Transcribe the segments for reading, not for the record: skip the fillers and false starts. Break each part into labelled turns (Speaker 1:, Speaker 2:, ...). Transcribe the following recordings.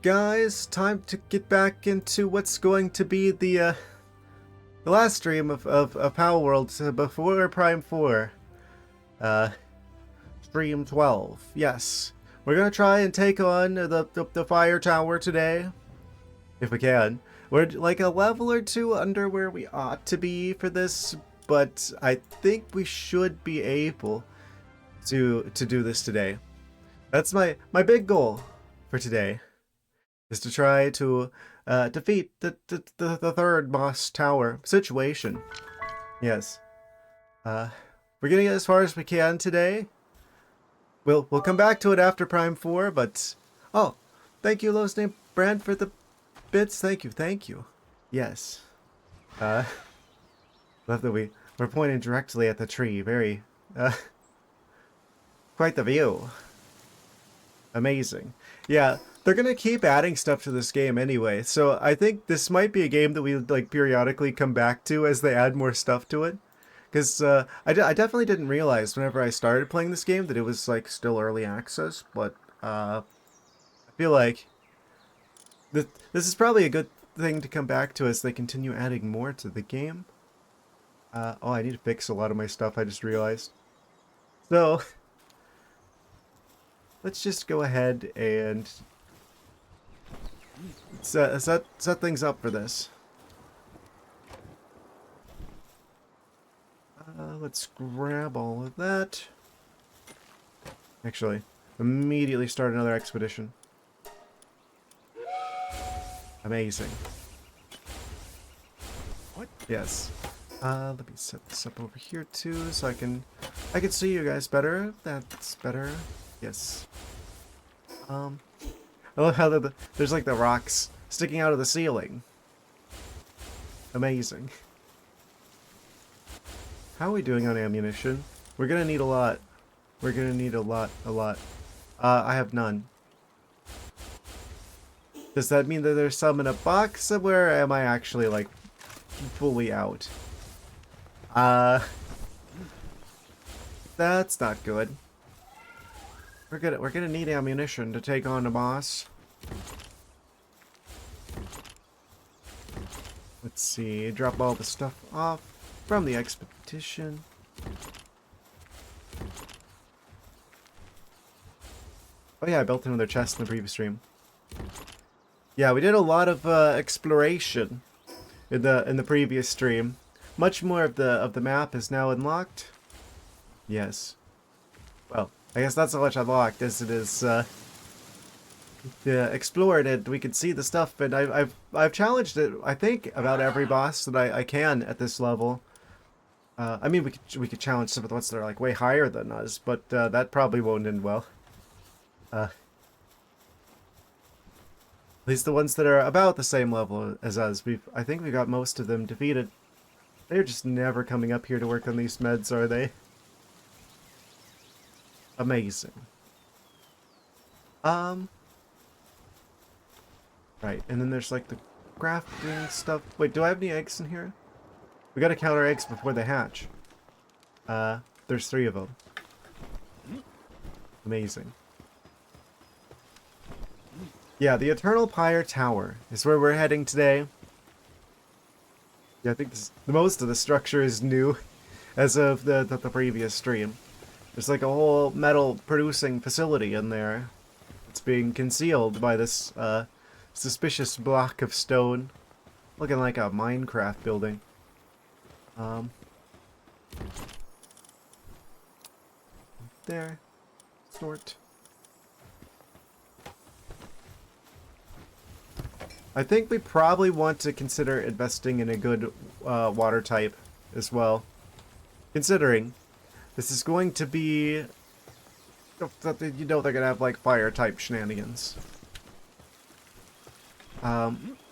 Speaker 1: guys, time to get back into what's going to be the last stream of Palworld before Prime 4. Uh, Stream 12. Yes. We're gonna try and take on the fire tower today. If we can. We're like a level or two under where we ought to be for this, but I think we should be able to do this today. That's my big goal for today. Is to try to defeat the third boss tower situation. Yes. We're gonna get as far as we can today. We'll come back to it after Prime 4, but oh, thank you, Low's name Brand, for the bits. Thank you. Yes. Love that we're pointing directly at the tree. Very quite the view. Amazing. Yeah, they're gonna keep adding stuff to this game anyway, so I think this might be a game that we like periodically come back to as they add more stuff to it. Because I definitely didn't realize whenever I started playing this game that it was like still early access, but I feel like this is probably a good thing to come back to as they continue adding more to the game. Oh, I need to fix a lot of my stuff, I just realized. So let's just go ahead and set things up for this. Let's grab all of that. Actually, immediately start another expedition. Amazing. What? Yes. Let me set this up over here too, so I can see you guys better. That's better. Yes. I love how there's like the rocks sticking out of the ceiling. Amazing. How are we doing on ammunition? We're gonna need a lot. We're gonna need a lot. I have none. Does that mean that there's some in a box somewhere, or am I actually like fully out? That's not good. We're gonna need ammunition to take on the boss. Let's see, drop all the stuff off from the expedition. Oh yeah, I built another chest in the previous stream. Yeah, we did a lot of exploration in the previous stream. Much more of the map is now unlocked. Yes. Well, I guess not so much unlocked as it is explored, and we can see the stuff. And I've challenged it, I think, about every boss that I can at this level. I mean, we could challenge some of the ones that are like way higher than us, but that probably won't end well. At least the ones that are about the same level as us, I think we got most of them defeated. They're just never coming up here to work on these meds, are they? Amazing. Right, and then there's like the crafting stuff. Wait, do I have any eggs in here? We gotta count our eggs before they hatch. There's 3 of them. Amazing. Yeah, the Eternal Pyre Tower is where we're heading today. Yeah, I think most of the structure is new as of the previous stream. There's like a whole metal producing facility in there. It's being concealed by this suspicious block of stone. Looking like a Minecraft building. There. Snort. I think we probably want to consider investing in a good water type as well. Considering this is going to be... You know they're going to have like fire type shenanigans.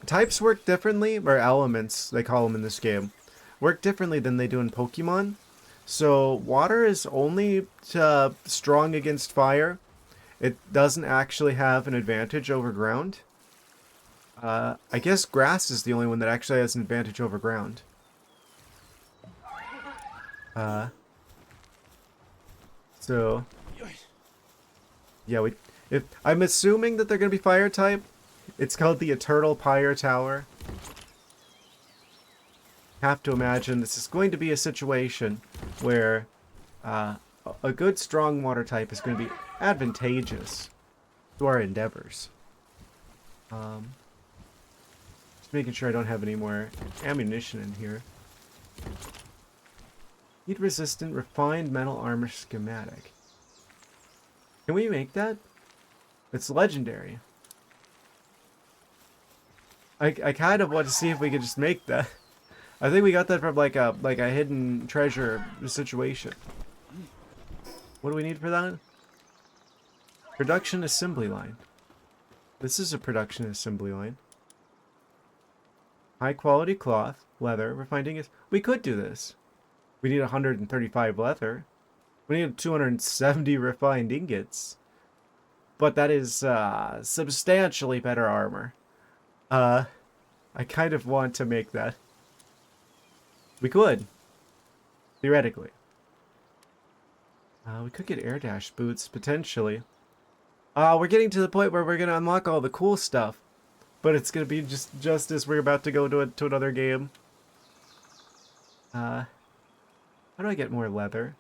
Speaker 1: Types work differently, or elements, they call them in this game, work differently than they do in Pokemon. So water is only strong against fire. It doesn't actually have an advantage over ground. I guess grass is the only one that actually has an advantage over ground. So yeah, I'm assuming that they're gonna be fire type. It's called the Eternal Pyre Tower. Have to imagine this is going to be a situation where a good strong water type is going to be advantageous to our endeavors. Just making sure I don't have any more ammunition in here. Heat resistant refined metal armor schematic. Can we make that? It's legendary. I kind of want to see if we could just make that. I think we got that from like a hidden treasure situation. What do we need for that? Production assembly line. This is a production assembly line. High quality cloth, leather, refined ingots. We could do this. We need 135 leather. We need 270 refined ingots. But that is substantially better armor. I kind of want to make that. We could. Theoretically. We could get air dash boots, potentially. We're getting to the point where we're going to unlock all the cool stuff. But it's going to be just as we're about to go to another game. How do I get more leather?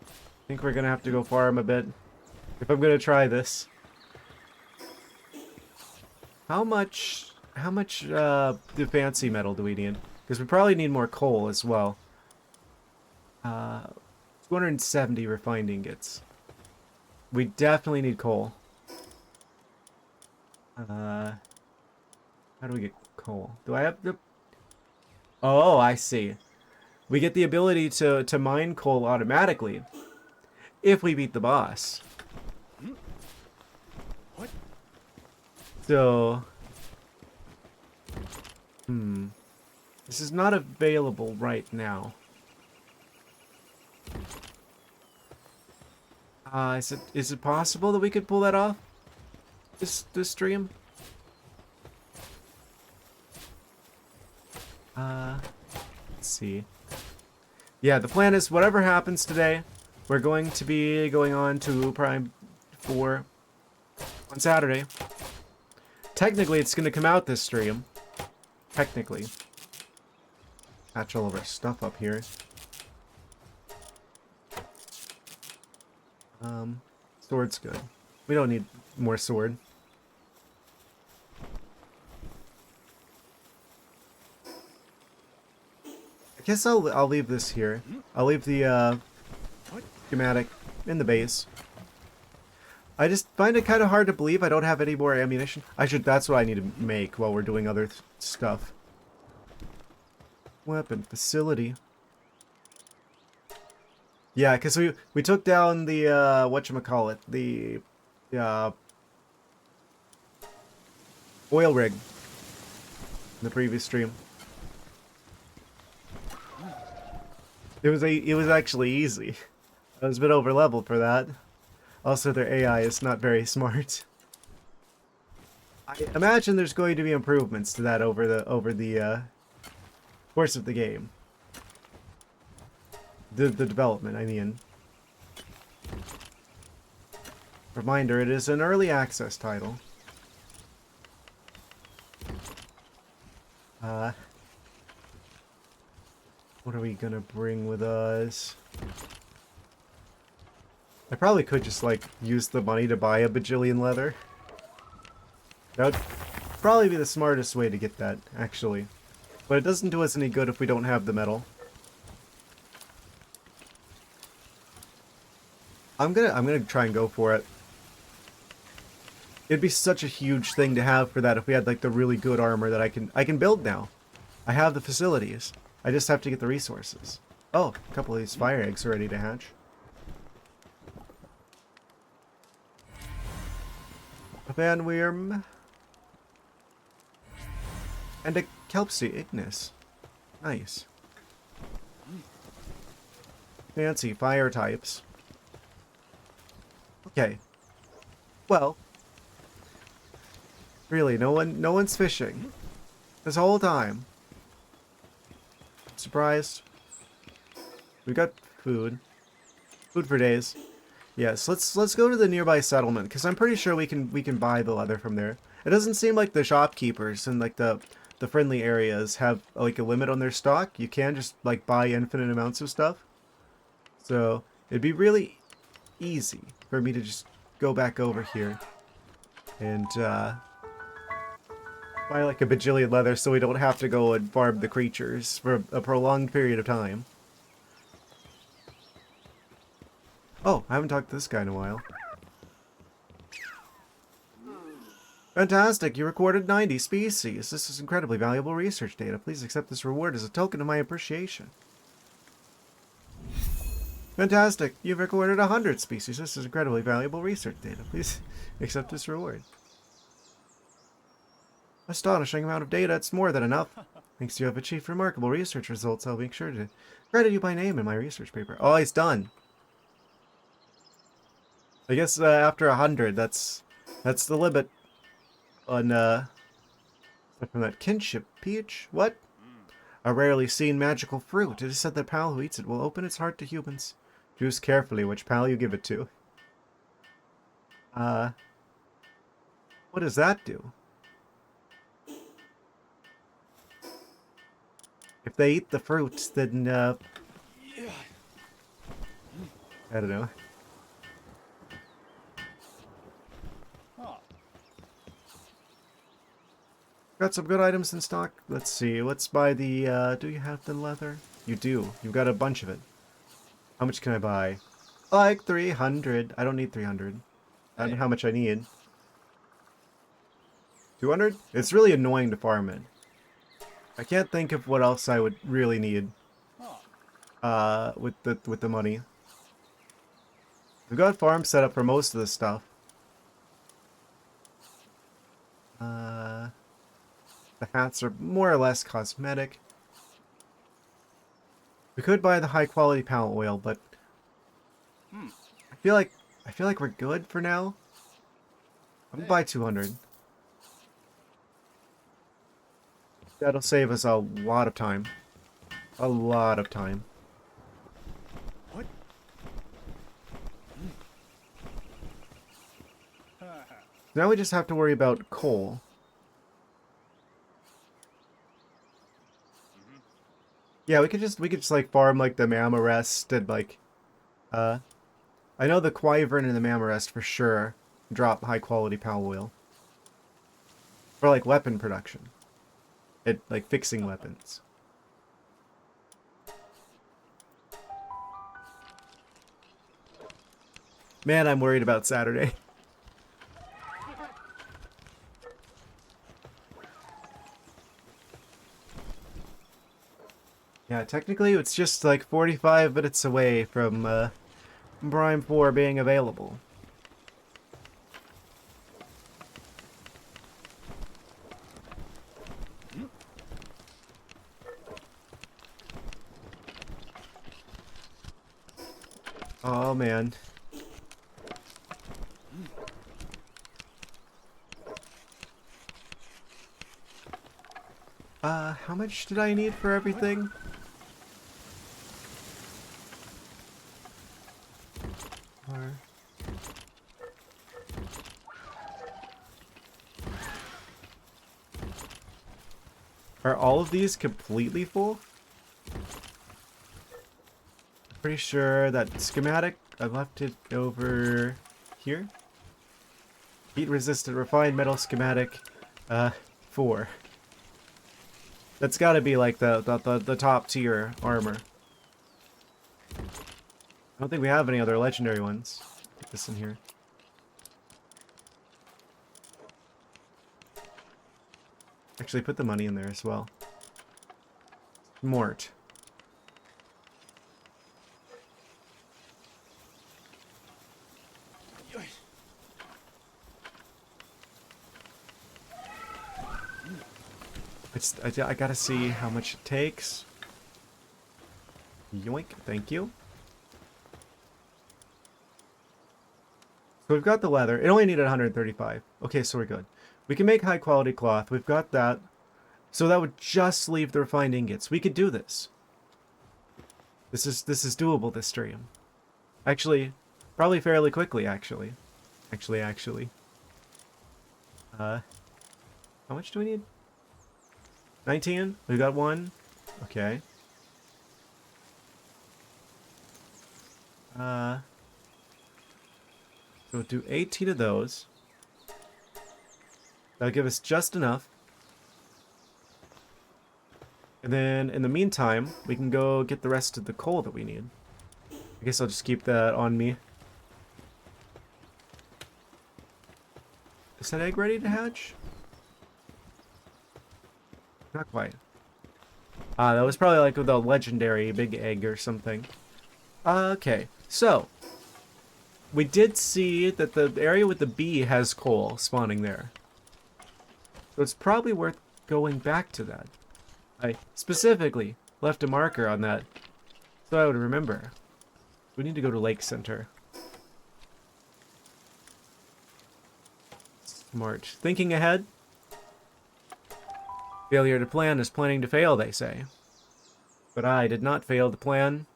Speaker 1: I think we're going to have to go farm a bit. If I'm going to try this. How much the fancy metal do we need? Because we probably need more coal as well. 270 refined ingots. We definitely need coal. How do we get coal? Do I have the... Oh, I see. We get the ability to mine coal automatically if we beat the boss.
Speaker 2: What?
Speaker 1: So... This is not available right now. Is it possible that we could pull that off? This stream? Let's see. Yeah, the plan is whatever happens today, we're going to be going on to Prime 4 on Saturday. Technically, it's going to come out this stream. Technically. Patch all of our stuff up here. Sword's good. We don't need more sword. I guess I'll leave this here. I'll leave the schematic in the base. I just find it kind of hard to believe I don't have any more ammunition. That's what I need to make while we're doing other stuff. Weapon facility. Yeah, because we took down the whatchamacallit, the oil rig in the previous stream. It was actually easy. I was a bit over leveled for that. Also, their AI is not very smart. I imagine there's going to be improvements to that over the course of the game. The development, I mean. Reminder, it is an early access title. What are we gonna bring with us? I probably could just, like, use the money to buy a bajillion leather. That would probably be the smartest way to get that, actually. But it doesn't do us any good if we don't have the metal. I'm gonna try and go for it. It'd be such a huge thing to have for that if we had like the really good armor that I can build now. I have the facilities. I just have to get the resources. Oh, a couple of these fire eggs are ready to hatch. A bandworm. And a kelpsie ignis. Nice. Fancy fire types. Okay. Well, really, no one's fishing this whole time. Surprised. We got food. Food for days. Yes, let's go to the nearby settlement because I'm pretty sure we can buy the leather from there. It doesn't seem like the shopkeepers and like the friendly areas have like a limit on their stock. You can just like buy infinite amounts of stuff. So it'd be really easy for me to just go back over here and buy like a bajillion leather so we don't have to go and farm the creatures for a prolonged period of time. Oh, I haven't talked to this guy in a while. Fantastic, you recorded 90 species. This is incredibly valuable research data. Please accept this reward as a token of my appreciation. Fantastic, you've recorded 100 species. This is incredibly valuable research data. Please accept this reward. Astonishing amount of data, it's more than enough. Thanks, you have achieved remarkable research results. I'll make sure to credit you by name in my research paper. Oh, he's done. I guess after 100, that's the limit on from that kinship peach. What? A rarely seen magical fruit. It is said that pal who eats it will open its heart to humans. Choose carefully which pal you give it to. What does that do? If they eat the fruit, then I don't know. Got some good items in stock. Let's see. Let's buy the, do you have the leather? You do. You've got a bunch of it. How much can I buy? Like 300. I don't need 300. I don't know how much I need. 200? It's really annoying to farm it. I can't think of what else I would really need. With the money. We've got farms set up for most of this stuff. The hats are more or less cosmetic. We could buy the high quality pallet oil, but I feel like we're good for now. I'm gonna buy 200. That'll save us a lot of time. A lot of time.
Speaker 2: What?
Speaker 1: Now we just have to worry about coal. Yeah, we could just like farm like the Mamarest and like I know the Wyvern and the Mamarest for sure drop high quality pal oil. For like weapon production. It like fixing weapons. Man, I'm worried about Saturday. Yeah, technically it's just like 45 minutes away from Prime 4 being available. Oh man. How much did I need for everything? Are all of these completely full? Pretty sure that schematic, I left it over here. Heat resistant refined metal schematic, 4. That's gotta be like the top tier armor. I don't think we have any other legendary ones. Put this in here. Actually, put the money in there as well. Mort. I gotta see how much it takes. Yoink, thank you. So we've got the leather. It only needed 135. Okay, so we're good. We can make high quality cloth. We've got that. So that would just leave the refined ingots. We could do this. This is doable this stream. Actually, Probably fairly quickly, actually. Actually. How much do we need? 19? We got one. Okay. So we'll do 18 of those. That'll give us just enough. And then, in the meantime, we can go get the rest of the coal that we need. I guess I'll just keep that on me. Is that egg ready to hatch? Not quite. That was probably like with a legendary big egg or something. Okay, so we did see that the area with the bee has coal spawning there. So it's probably worth going back to that. I specifically left a marker on that so I would remember. We need to go to Lake Center. Smart. Thinking ahead. Failure to plan is planning to fail, they say. But I did not fail to plan.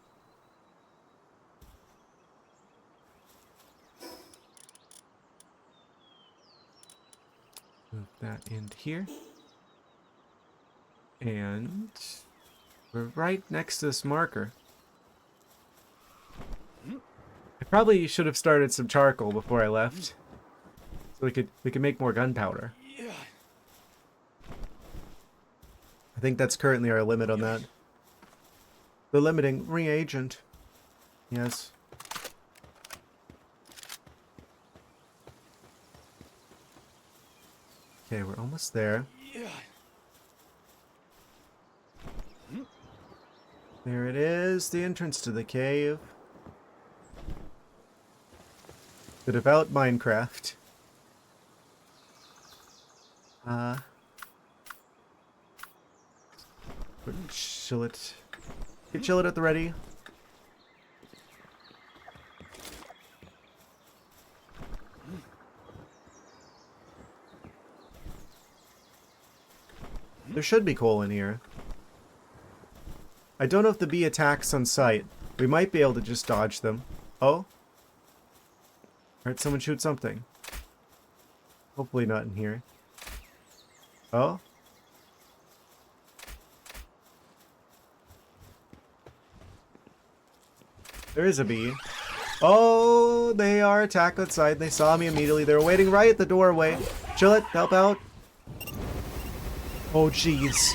Speaker 1: Move that into here. And we're right next to this marker. I probably should have started some charcoal before I left. So we could make more gunpowder. I think that's currently our limit on that. The limiting reagent. Yes. Okay, we're almost there. There it is, the entrance to the cave. The devout Minecraft. Chill it. Get chill it at the ready. There should be coal in here. I don't know if the bee attacks on sight. We might be able to just dodge them. Oh? Heard someone shoot something. Hopefully not in here. Oh? There is a bee. Oh, they are attacked outside. They saw me immediately. They were waiting right at the doorway. Chill it. Help out. Oh, jeez.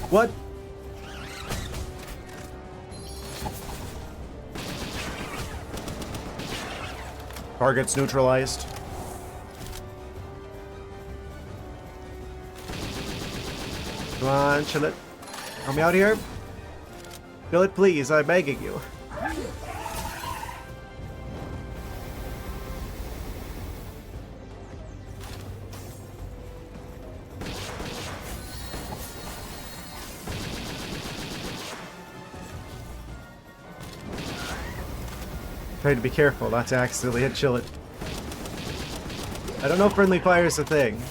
Speaker 1: What? Target's neutralized. Come on, chill it. Help me out here. Chill it, please. I'm begging you. Try to be careful not to accidentally hit Chill It. I don't know if friendly fire is a thing.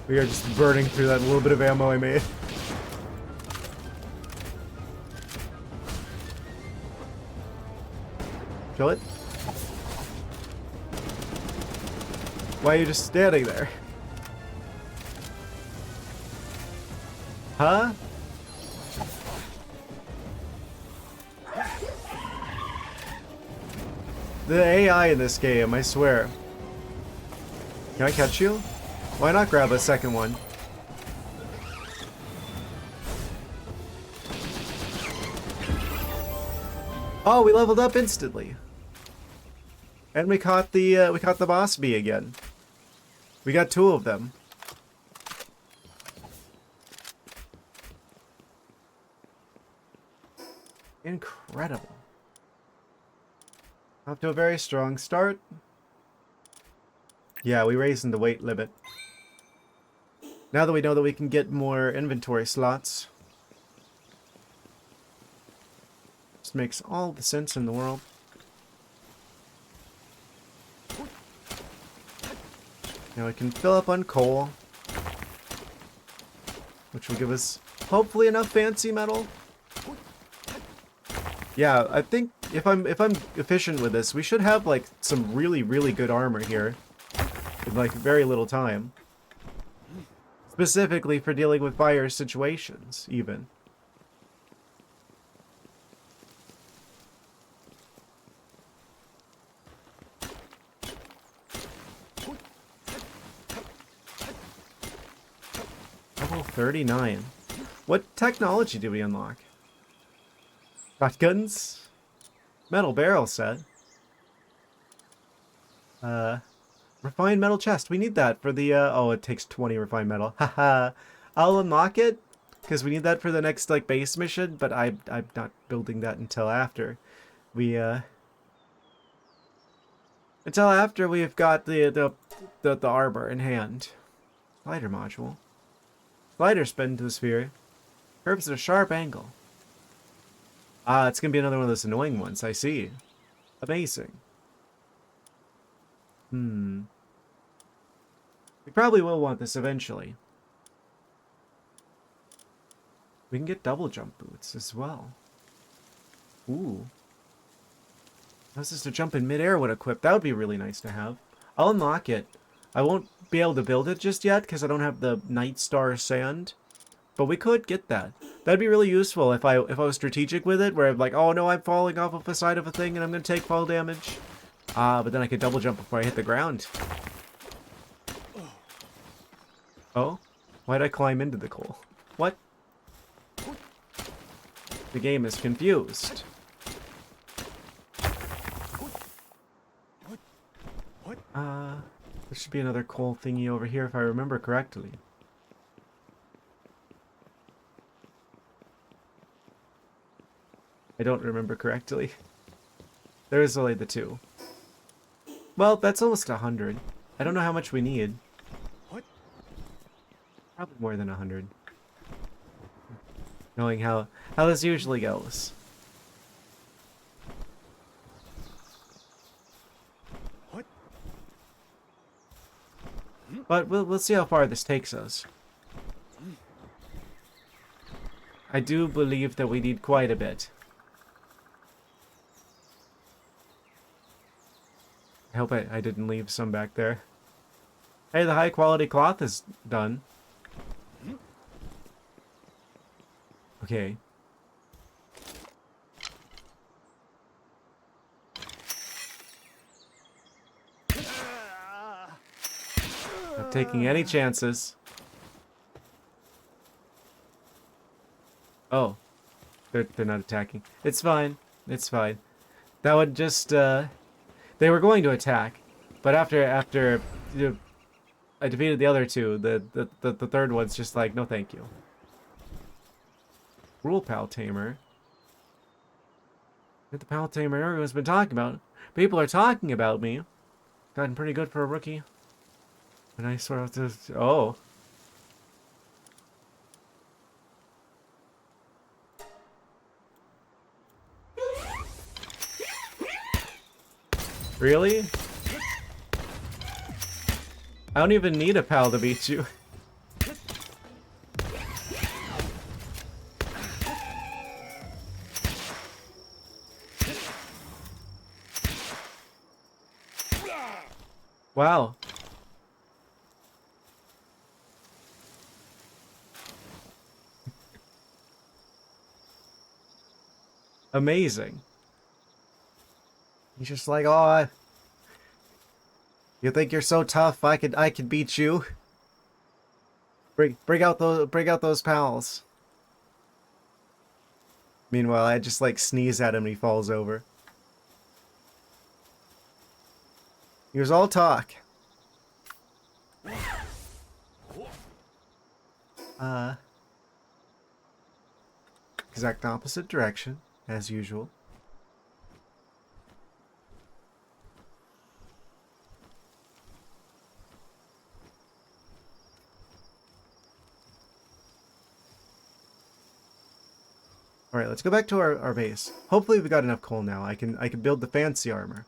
Speaker 1: We are just burning through that little bit of ammo I made. Chill it. Why are you just standing there? Huh? The AI in this game, I swear. Can I catch you? Why not grab a second one? Oh, we leveled up instantly. And we caught the boss bee again. We got 2 of them. Incredible. Off to a very strong start. Yeah, we raised the weight limit. Now that we know that we can get more inventory slots. This makes all the sense in the world. Now we can fill up on coal, which will give us hopefully enough fancy metal. Yeah, I think if I'm efficient with this, we should have like some really good armor here in like very little time. Specifically for dealing with fire situations, even. Level 39. What technology do we unlock? Shotguns? Metal barrel set. Refined metal chest. We need that for the, oh, it takes 20 refined metal. Haha. I'll unlock it, because we need that for the next, like, base mission, but I'm not building that until after. Until after we've got the arbor in hand. Slider module. Slider spin to the sphere. Curves at a sharp angle. Ah, it's gonna be another one of those annoying ones, I see. Amazing. We probably will want this eventually. We can get double jump boots as well. Ooh. How's this to jump in midair when equipped? That would be really nice to have. I'll unlock it. I won't be able to build it just yet because I don't have the Night Star sand. But we could get that. That'd be really useful if I was strategic with it, where I'm like, oh no, I'm falling off of the side of a thing and I'm gonna take fall damage. But then I could double jump before I hit the ground. Oh? Why'd I climb into the coal? What? The game is confused. There should be another coal thingy over here if I remember correctly. I don't remember correctly. There is only the two. Well, that's almost 100. I don't know how much we need.
Speaker 2: What?
Speaker 1: Probably more than 100. Knowing how this usually goes.
Speaker 2: What?
Speaker 1: But we'll see how far this takes us. I do believe that we need quite a bit. I hope I didn't leave some back there. Hey, the high quality cloth is done. Okay. Not taking any chances. Oh. They're not attacking. It's fine. It's fine. That would just, they were going to attack, but after I defeated the other two, the third one's just like, no thank you. Rule Pal Tamer. Get the Pal Tamer everyone's been talking about. People are talking about me. Gotten pretty good for a rookie. And I sort of just, oh. Really? I don't even need a pal to beat you. Wow. Amazing. He's just like, oh, you think you're so tough? I could beat you. Bring out those pals. Meanwhile, I just like sneeze at him and he falls over. He was all talk. Exact opposite direction, as usual. Alright, let's go back to our base. Hopefully we got enough coal now. I can build the fancy armor.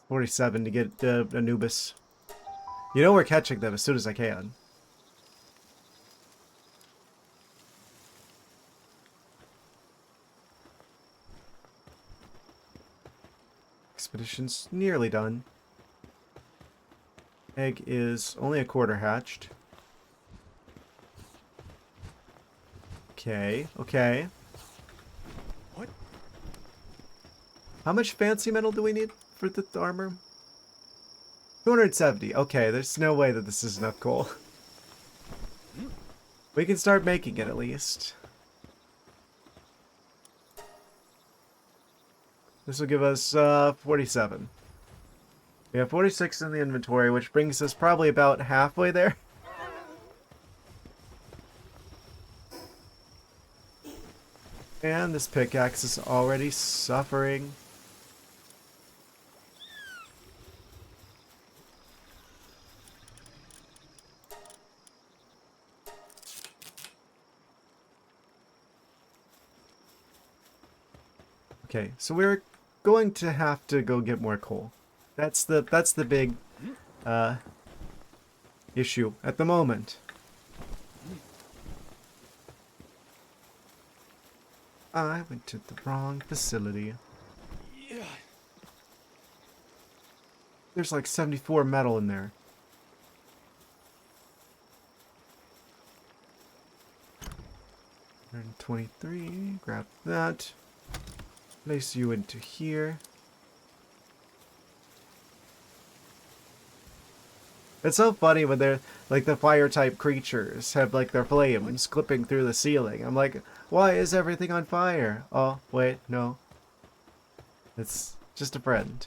Speaker 1: 47 to get Anubis. You know we're catching them as soon as I can. Expedition's nearly done. Egg is only a quarter hatched. Okay, okay.
Speaker 2: What?
Speaker 1: How much fancy metal do we need for the armor? 270. Okay, there's no way that this is enough coal. We can start making it at least. This will give us 47. We have 46 in the inventory, which brings us probably about halfway there. And this pickaxe is already suffering. Okay, so we're going to have to go get more coal. That's the big issue at the moment. I went to the wrong facility.
Speaker 2: Yeah.
Speaker 1: There's like 74 metal in there. And 23. Grab that. Place you into here. It's so funny when they're like the fire type creatures have like their flames clipping through the ceiling. I'm like, why is everything on fire? Oh, wait, no. It's just a friend.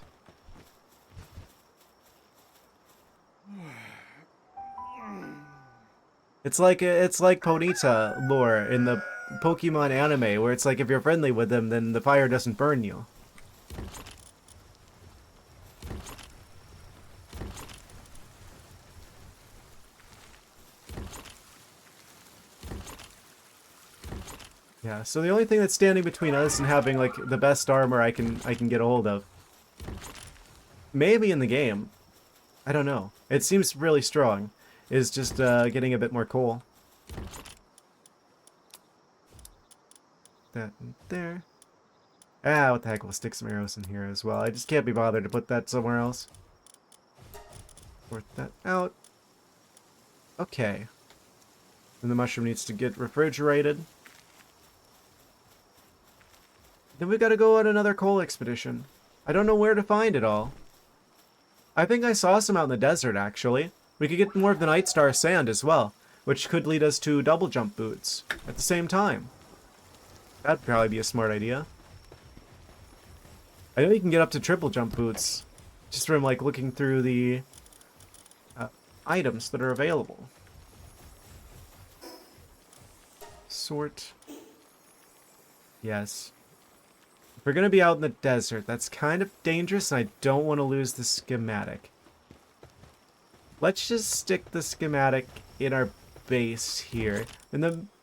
Speaker 1: It's like Ponyta lore in the Pokemon anime, where it's like if you're friendly with them, then the fire doesn't burn you. Yeah, so the only thing that's standing between us and having like the best armor I can get a hold of, maybe in the game, I don't know. It seems really strong. Is just getting a bit more coal. That in there. Ah, what the heck? We'll stick some arrows in here as well. I just can't be bothered to put that somewhere else. Sort that out. Okay. And the mushroom needs to get refrigerated. Then we've got to go on another coal expedition. I don't know where to find it all. I think I saw some out in the desert, actually. We could get more of the Night Star sand as well, which could lead us to double jump boots at the same time. That'd probably be a smart idea. I know you can get up to triple jump boots just from like looking through the items that are available. Sort. Yes. If we're gonna be out in the desert, that's kind of dangerous, and I don't want to lose the schematic. Let's just stick the schematic in our base here,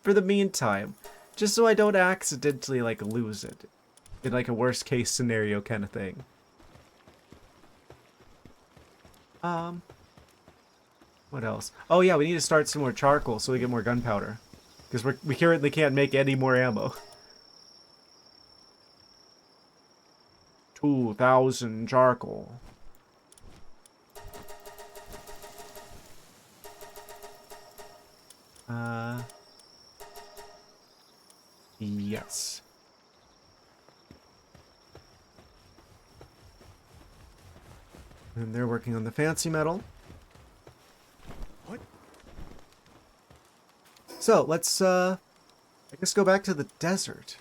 Speaker 1: for the meantime, just so I don't accidentally like lose it in like a worst case scenario kind of thing. What else? Oh yeah, we need to start some more charcoal so we get more gunpowder, because we currently can't make any more ammo. 2,000 charcoal. Yes. And they're working on the fancy metal.
Speaker 2: What?
Speaker 1: So, let's, I guess go back to the desert.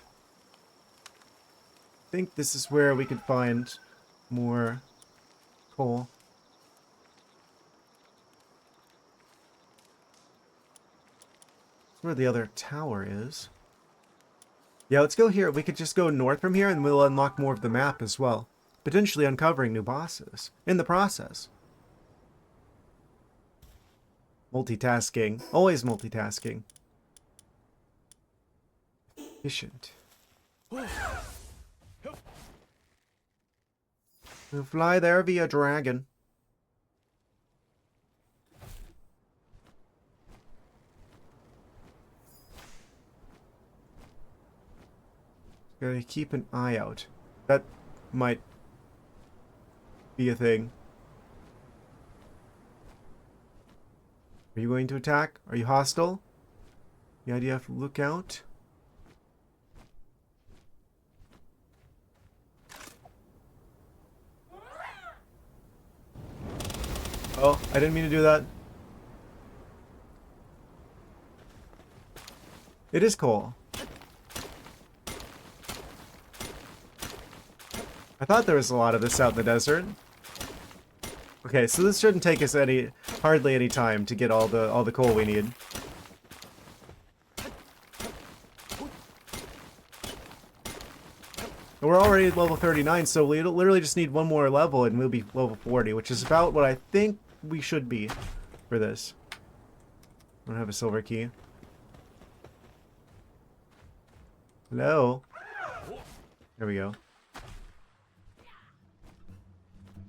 Speaker 1: I think this is where we could find more coal. That's where the other tower is. Yeah, let's go here. We could just go north from here and we'll unlock more of the map as well. Potentially uncovering new bosses in the process. Multitasking. Always multitasking. Efficient. We'll fly there via dragon. Gotta keep an eye out. That might be a thing. Are you going to attack? Are you hostile? The idea of look out. Oh, I didn't mean to do that. It is coal. I thought there was a lot of this out in the desert. Okay, so this shouldn't take us hardly any time to get all the coal we need. We're already at level 39, so we literally just need one more level and we'll be level 40, which is about what I think we should be for this. I don't have a silver key. Hello? There we go.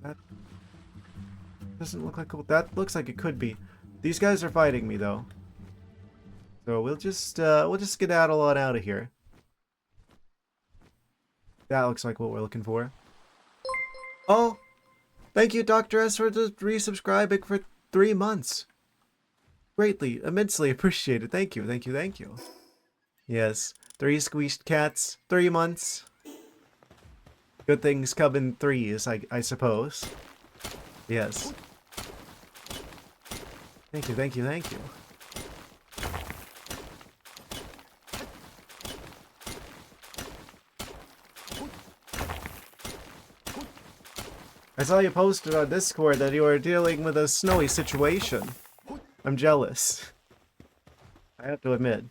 Speaker 1: That doesn't look like... That looks like it could be. These guys are fighting me, though. So we'll just skedaddle on out of here. That looks like what we're looking for. Oh! Thank you, Dr. S, for resubscribing for 3 months. Greatly, immensely appreciated. Thank you, thank you, thank you. Yes, 3 squeezed cats, 3 months. Good things come in threes, I suppose. Yes. Thank you, thank you, thank you. I saw you posted on Discord that you were dealing with a snowy situation. I'm jealous. I have to admit.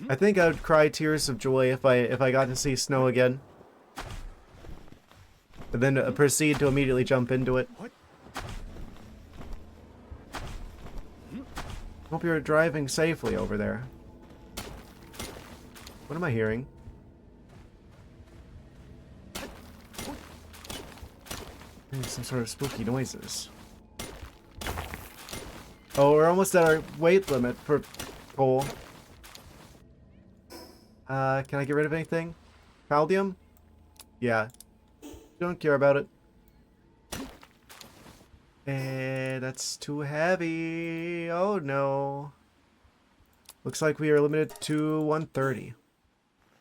Speaker 1: I think I would cry tears of joy if I got to see snow again. And then proceed to immediately jump into it. Hope you're driving safely over there. What am I hearing? Some sort of spooky noises. Oh, we're almost at our weight limit for coal. Can I get rid of anything? Paldium? Yeah. Don't care about it. That's too heavy. Oh no. Looks like we are limited to 130.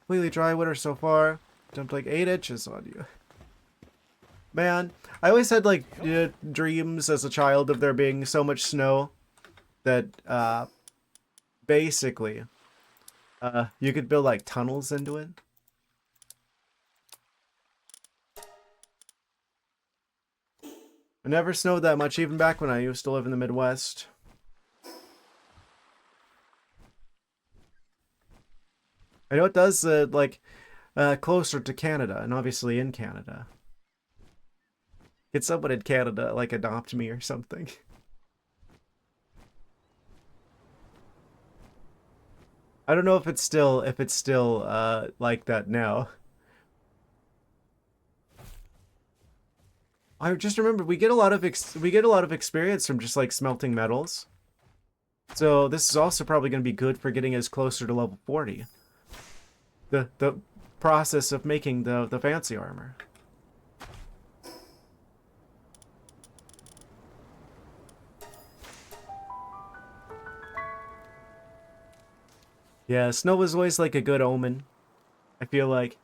Speaker 1: Completely dry winter so far. Dumped like 8 inches on you. Man, I always had like dreams as a child of there being so much snow that basically you could build like tunnels into it. It never snowed that much, even back when I used to live in the Midwest. I know it does closer to Canada, and obviously in Canada. Get someone in Canada like adopt me or something. I don't know if it's still like that now. I just remember we get a lot of experience from just like smelting metals. So this is also probably going to be good for getting us closer to level 40. The process of making the fancy armor. Yeah, snow was always like a good omen. I feel like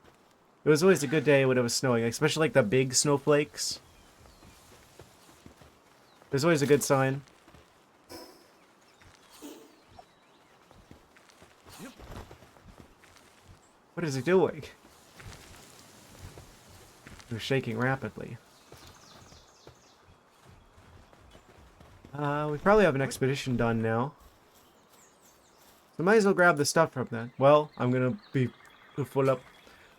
Speaker 1: it was always a good day when it was snowing, especially like the big snowflakes. It was always a good sign. What is he doing? He was shaking rapidly. We probably have an expedition done now. So might as well grab the stuff from that. Well, I'm gonna be full up.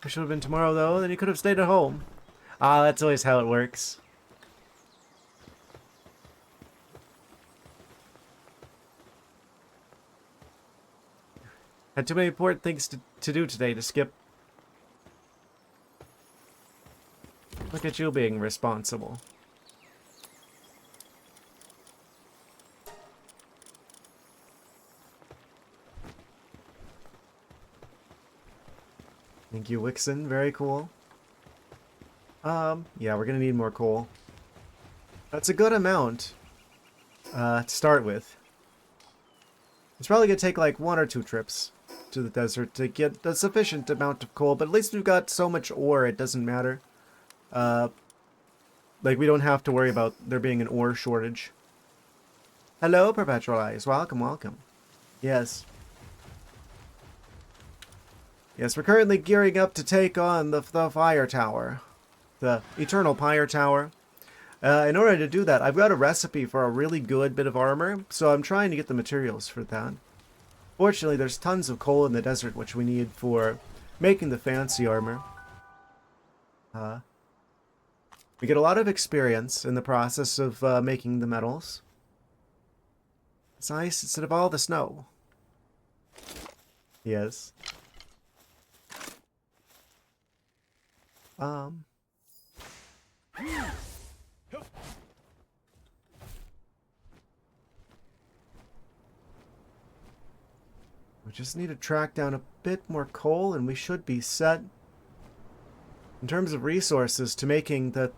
Speaker 1: I should have been tomorrow though, then you could have stayed at home. Ah, that's always how it works. Had too many important things to do today to skip. Look at you being responsible. Thank you, Wixen. Very cool. Yeah, we're gonna need more coal. That's a good amount, to start with. It's probably gonna take like 1 or 2 trips to the desert to get a sufficient amount of coal, but at least we've got so much ore, it doesn't matter. Like, we don't have to worry about there being an ore shortage. Hello, Perpetual Eyes. Welcome, welcome. Yes. Yes, we're currently gearing up to take on the fire tower. The Eternal Pyre Tower. In order to do that, I've got a recipe for a really good bit of armor, so I'm trying to get the materials for that. Fortunately, there's tons of coal in the desert, which we need for making the fancy armor. We get a lot of experience in the process of making the metals. It's ice instead of all the snow. Yes. We just need to track down a bit more coal and we should be set. In terms of resources to making the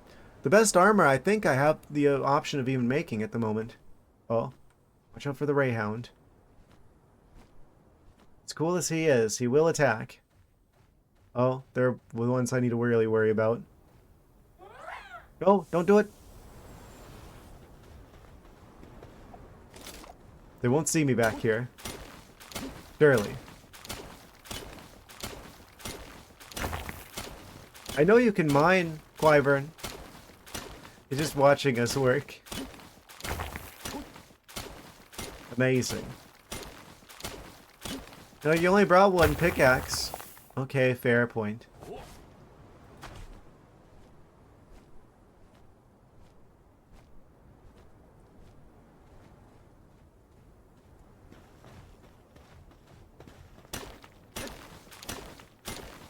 Speaker 1: best armor, I think I have the option of even making at the moment. Oh, watch out for the Rayhound. As cool as he is, he will attack. Oh, they're the ones I need to really worry about. No, don't do it. They won't see me back here. Surely. I know you can mine, Wyvern. You're just watching us work. Amazing. No, you only brought 1 pickaxe. Okay, fair point.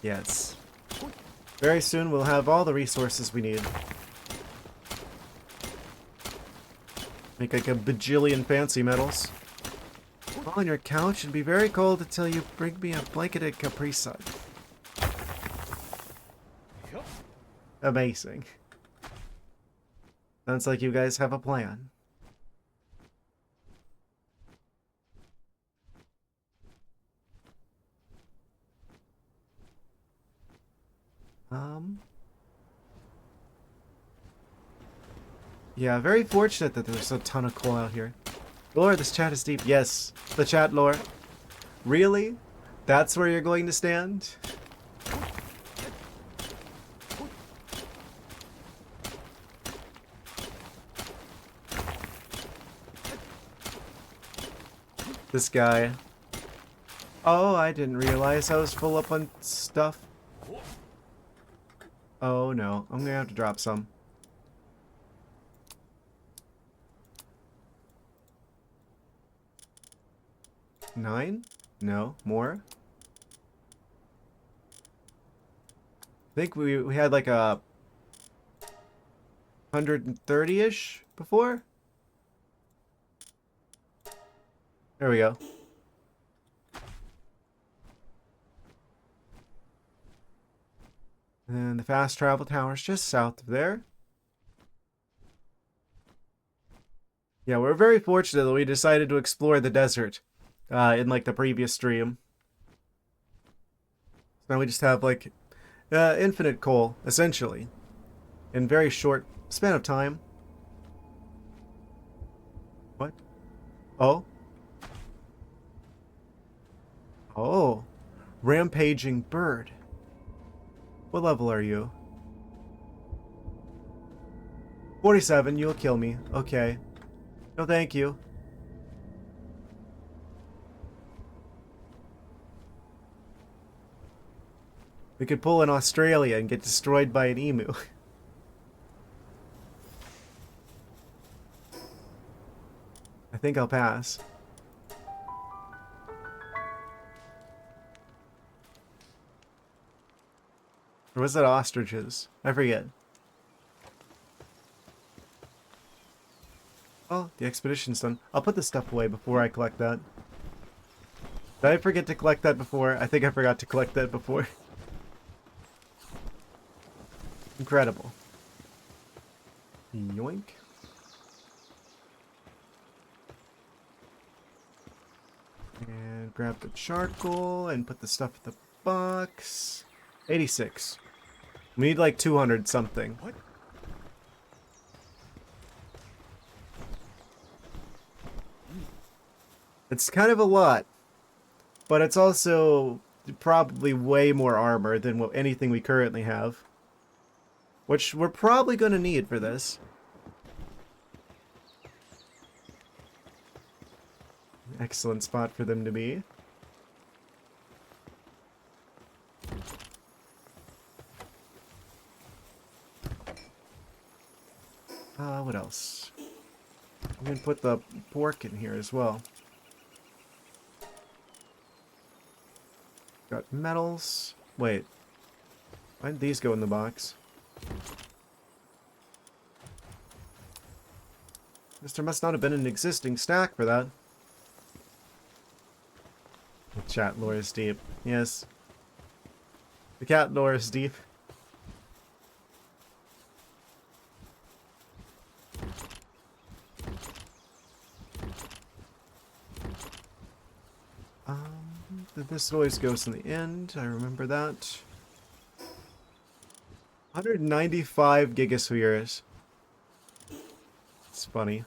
Speaker 1: Yes. Very soon we'll have all the resources we need. Make like a bajillion fancy metals. Fall on your couch and be very cold until you bring me a blanketed Capri Sun. Amazing. Sounds like you guys have a plan. Yeah, very fortunate that there's a ton of coal out here. Lore, this chat is deep. Yes, the chat lore. Really? That's where you're going to stand? This guy. Oh, I didn't realize I was full up on stuff. Oh no, I'm gonna have to drop some. Nine? No, more? I think we had like a 130-ish before? There we go. And the fast travel tower's just south of there. Yeah, we're very fortunate that we decided to explore the desert in like the previous stream. So now we just have like infinite coal, essentially, in very short span of time. What? Oh? Oh. Rampaging bird. What level are you? 47, you'll kill me. Okay. No, thank you. We could pull in Australia and get destroyed by an emu. I think I'll pass. Or was that ostriches? I forget. Well, the expedition's done. I'll put this stuff away before I collect that. Did I forget to collect that before? I think I forgot to collect that before. Incredible. Yoink. And grab the charcoal and put the stuff in the box. 86. We need like 200 something.
Speaker 2: What?
Speaker 1: It's kind of a lot, but it's also probably way more armor than anything we currently have, which we're probably going to need for this. Excellent spot for them to be. What else? I'm going to put the pork in here as well. Got metals. Wait. Why did these go in the box? There must not have been an existing stack for that. The chat lore is deep. Yes. The cat lore is deep. This always goes in the end. I remember that. 195 gigaspheres. It's funny.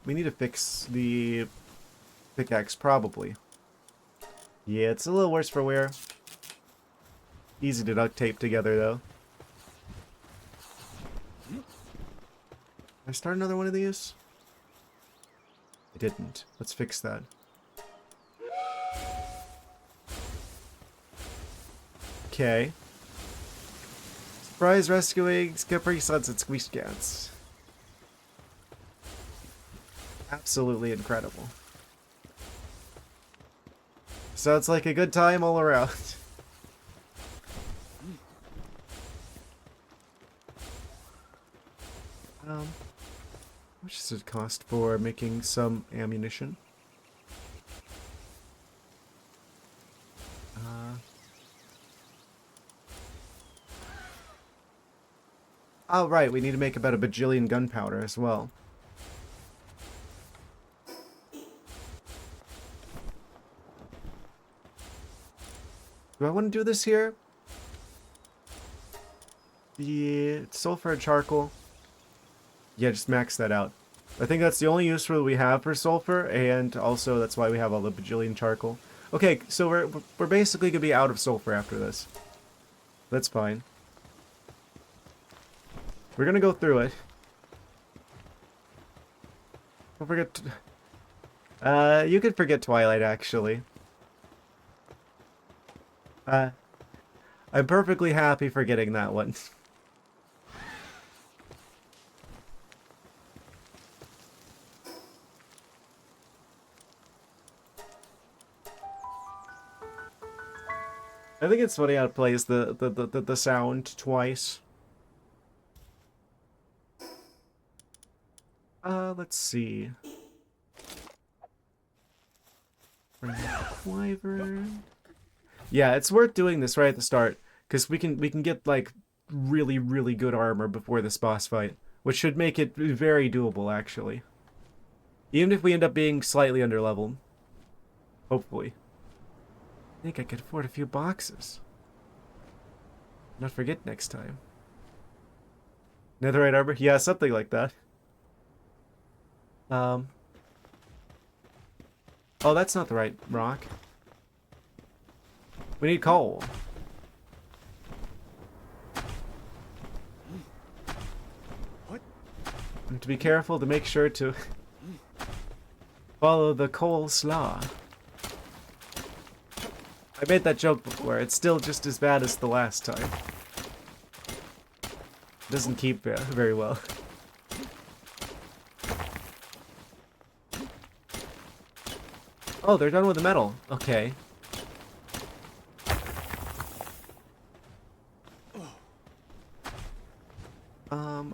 Speaker 1: We need to fix the pickaxe, probably. Yeah, it's a little worse for wear. Easy to duct tape together, though. Can I start another one of these? I didn't. Let's fix that. Okay. Surprise rescuing Capri Suns and Squeeze Cats. Absolutely incredible. Sounds like a good time all around. How much does it cost for making some ammunition? Oh, right, we need to make about a bajillion gunpowder as well. Do I want to do this here? The sulfur and charcoal. Yeah, just max that out. I think that's the only use we have for sulfur, and also that's why we have all the bajillion charcoal. Okay, so we're basically gonna be out of sulfur after this. That's fine. We're gonna go through it. Don't forget. You could forget Twilight, actually. I'm perfectly happy forgetting that one. I think it's funny how it plays the sound twice. Let's see. Bring up the wyvern. Yeah, it's worth doing this right at the start, because we can get like really good armor before this boss fight, which should make it very doable actually. Even if we end up being slightly underleveled. Hopefully. I think I could afford a few boxes. Not forget next time. Netherite armor? Yeah, something like that. Oh, that's not the right rock. We need coal.
Speaker 2: What?
Speaker 1: And to be careful to make sure to follow the coal's law. I made that joke before. It's still just as bad as the last time. It doesn't keep very well. Oh, they're done with the metal. Okay.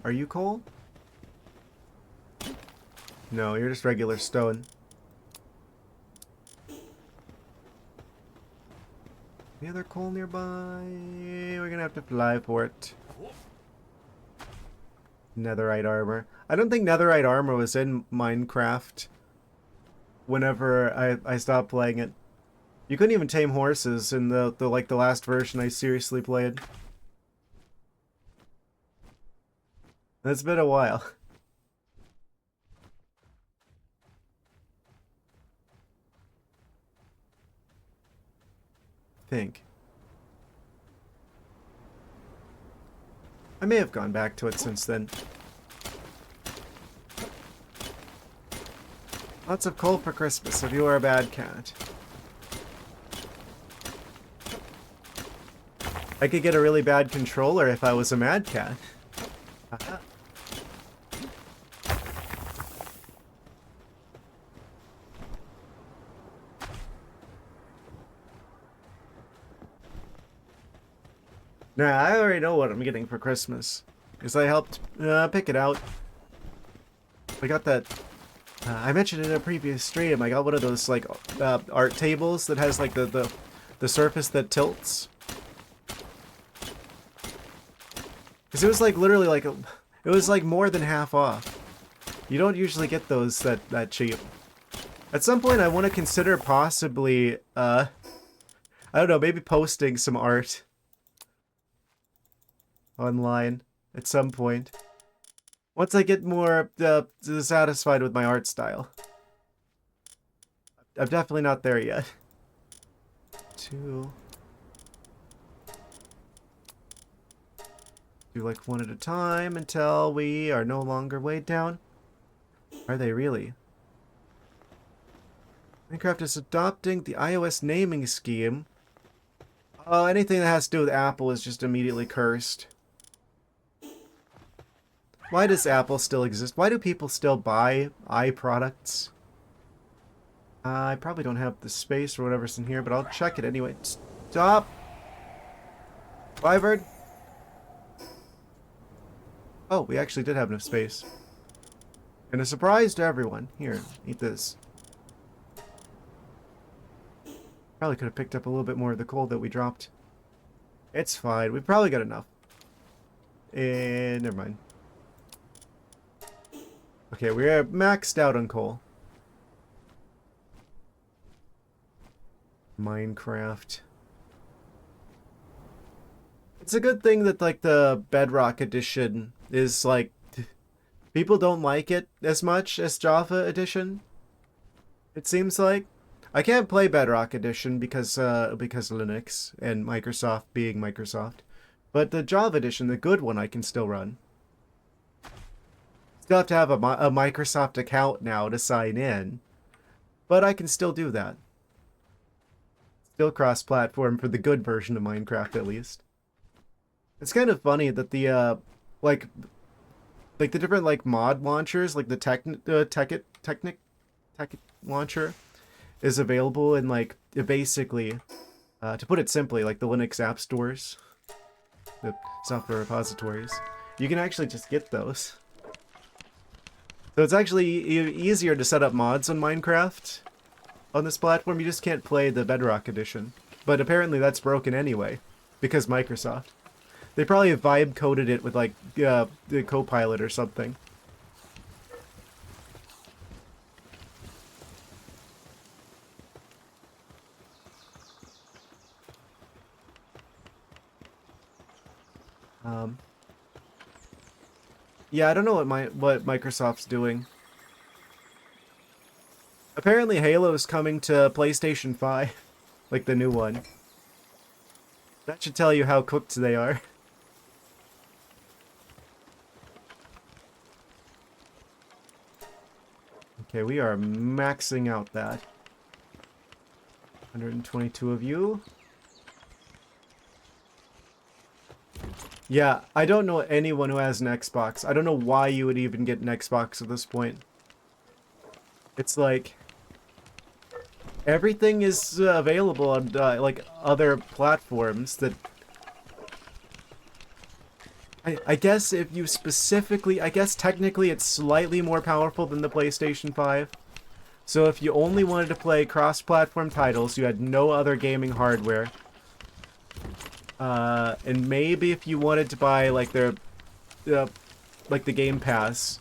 Speaker 1: Are you coal? No, you're just regular stone. Any other coal nearby? We're gonna have to fly for it. Netherite armor. I don't think netherite armor was in Minecraft whenever I stopped playing it. You couldn't even tame horses in the last version I seriously played. It's been a while. Think. I may have gone back to it since then. Lots of coal for Christmas if you are a bad cat. I could get a really bad controller if I was a mad cat. Aha. Nah, I already know what I'm getting for Christmas. Because I helped pick it out. I got that... I mentioned in a previous stream, I got one of those, like, art tables that has, like, the surface that tilts. Because it was, like, literally, like, it was, like, more than half off. You don't usually get those that cheap. At some point, I want to consider possibly, I don't know, maybe posting some art online at some point. Once I get more satisfied with my art style. I'm definitely not there yet. 2. Do like one at a time until we are no longer weighed down. Are they really? Minecraft is adopting the iOS naming scheme. Oh, anything that has to do with Apple is just immediately cursed. Why does Apple still exist? Why do people still buy iProducts? I probably don't have the space or whatever's in here, but I'll check it anyway. Stop! Wyvern! Oh, we actually did have enough space. And a surprise to everyone. Here, eat this. Probably could have picked up a little bit more of the coal that we dropped. It's fine. We've probably got enough. And never mind. Okay, we're maxed out on coal. Minecraft. It's a good thing that, like, the Bedrock edition is, like, people don't like it as much as Java edition. It seems like. I can't play Bedrock edition because Linux and Microsoft being Microsoft. But the Java edition, the good one, I can still run. Still have to have a Microsoft account now to sign in. But I can still do that. Still cross-platform for the good version of Minecraft, at least. It's kind of funny that the, like the different, like, mod launchers, like the Technic launcher, is available in, like, basically, to put it simply, like the Linux app stores, the software repositories. You can actually just get those. So it's actually easier to set up mods on Minecraft on this platform. You just can't play the Bedrock edition. But apparently that's broken anyway, because Microsoft. They probably vibe coded it with, like, the Copilot or something. Yeah, I don't know what Microsoft's doing. Apparently Halo's coming to PlayStation 5, like the new one. That should tell you how cooked they are. Okay, we are maxing out that. 122 of you. Yeah, I don't know anyone who has an Xbox. I don't know why you would even get an Xbox at this point. It's like... everything is available on, like, other platforms that... I guess if you specifically, I guess technically it's slightly more powerful than the PlayStation 5. So if you only wanted to play cross-platform titles, you had no other gaming hardware, and maybe if you wanted to buy like their, like the Game Pass,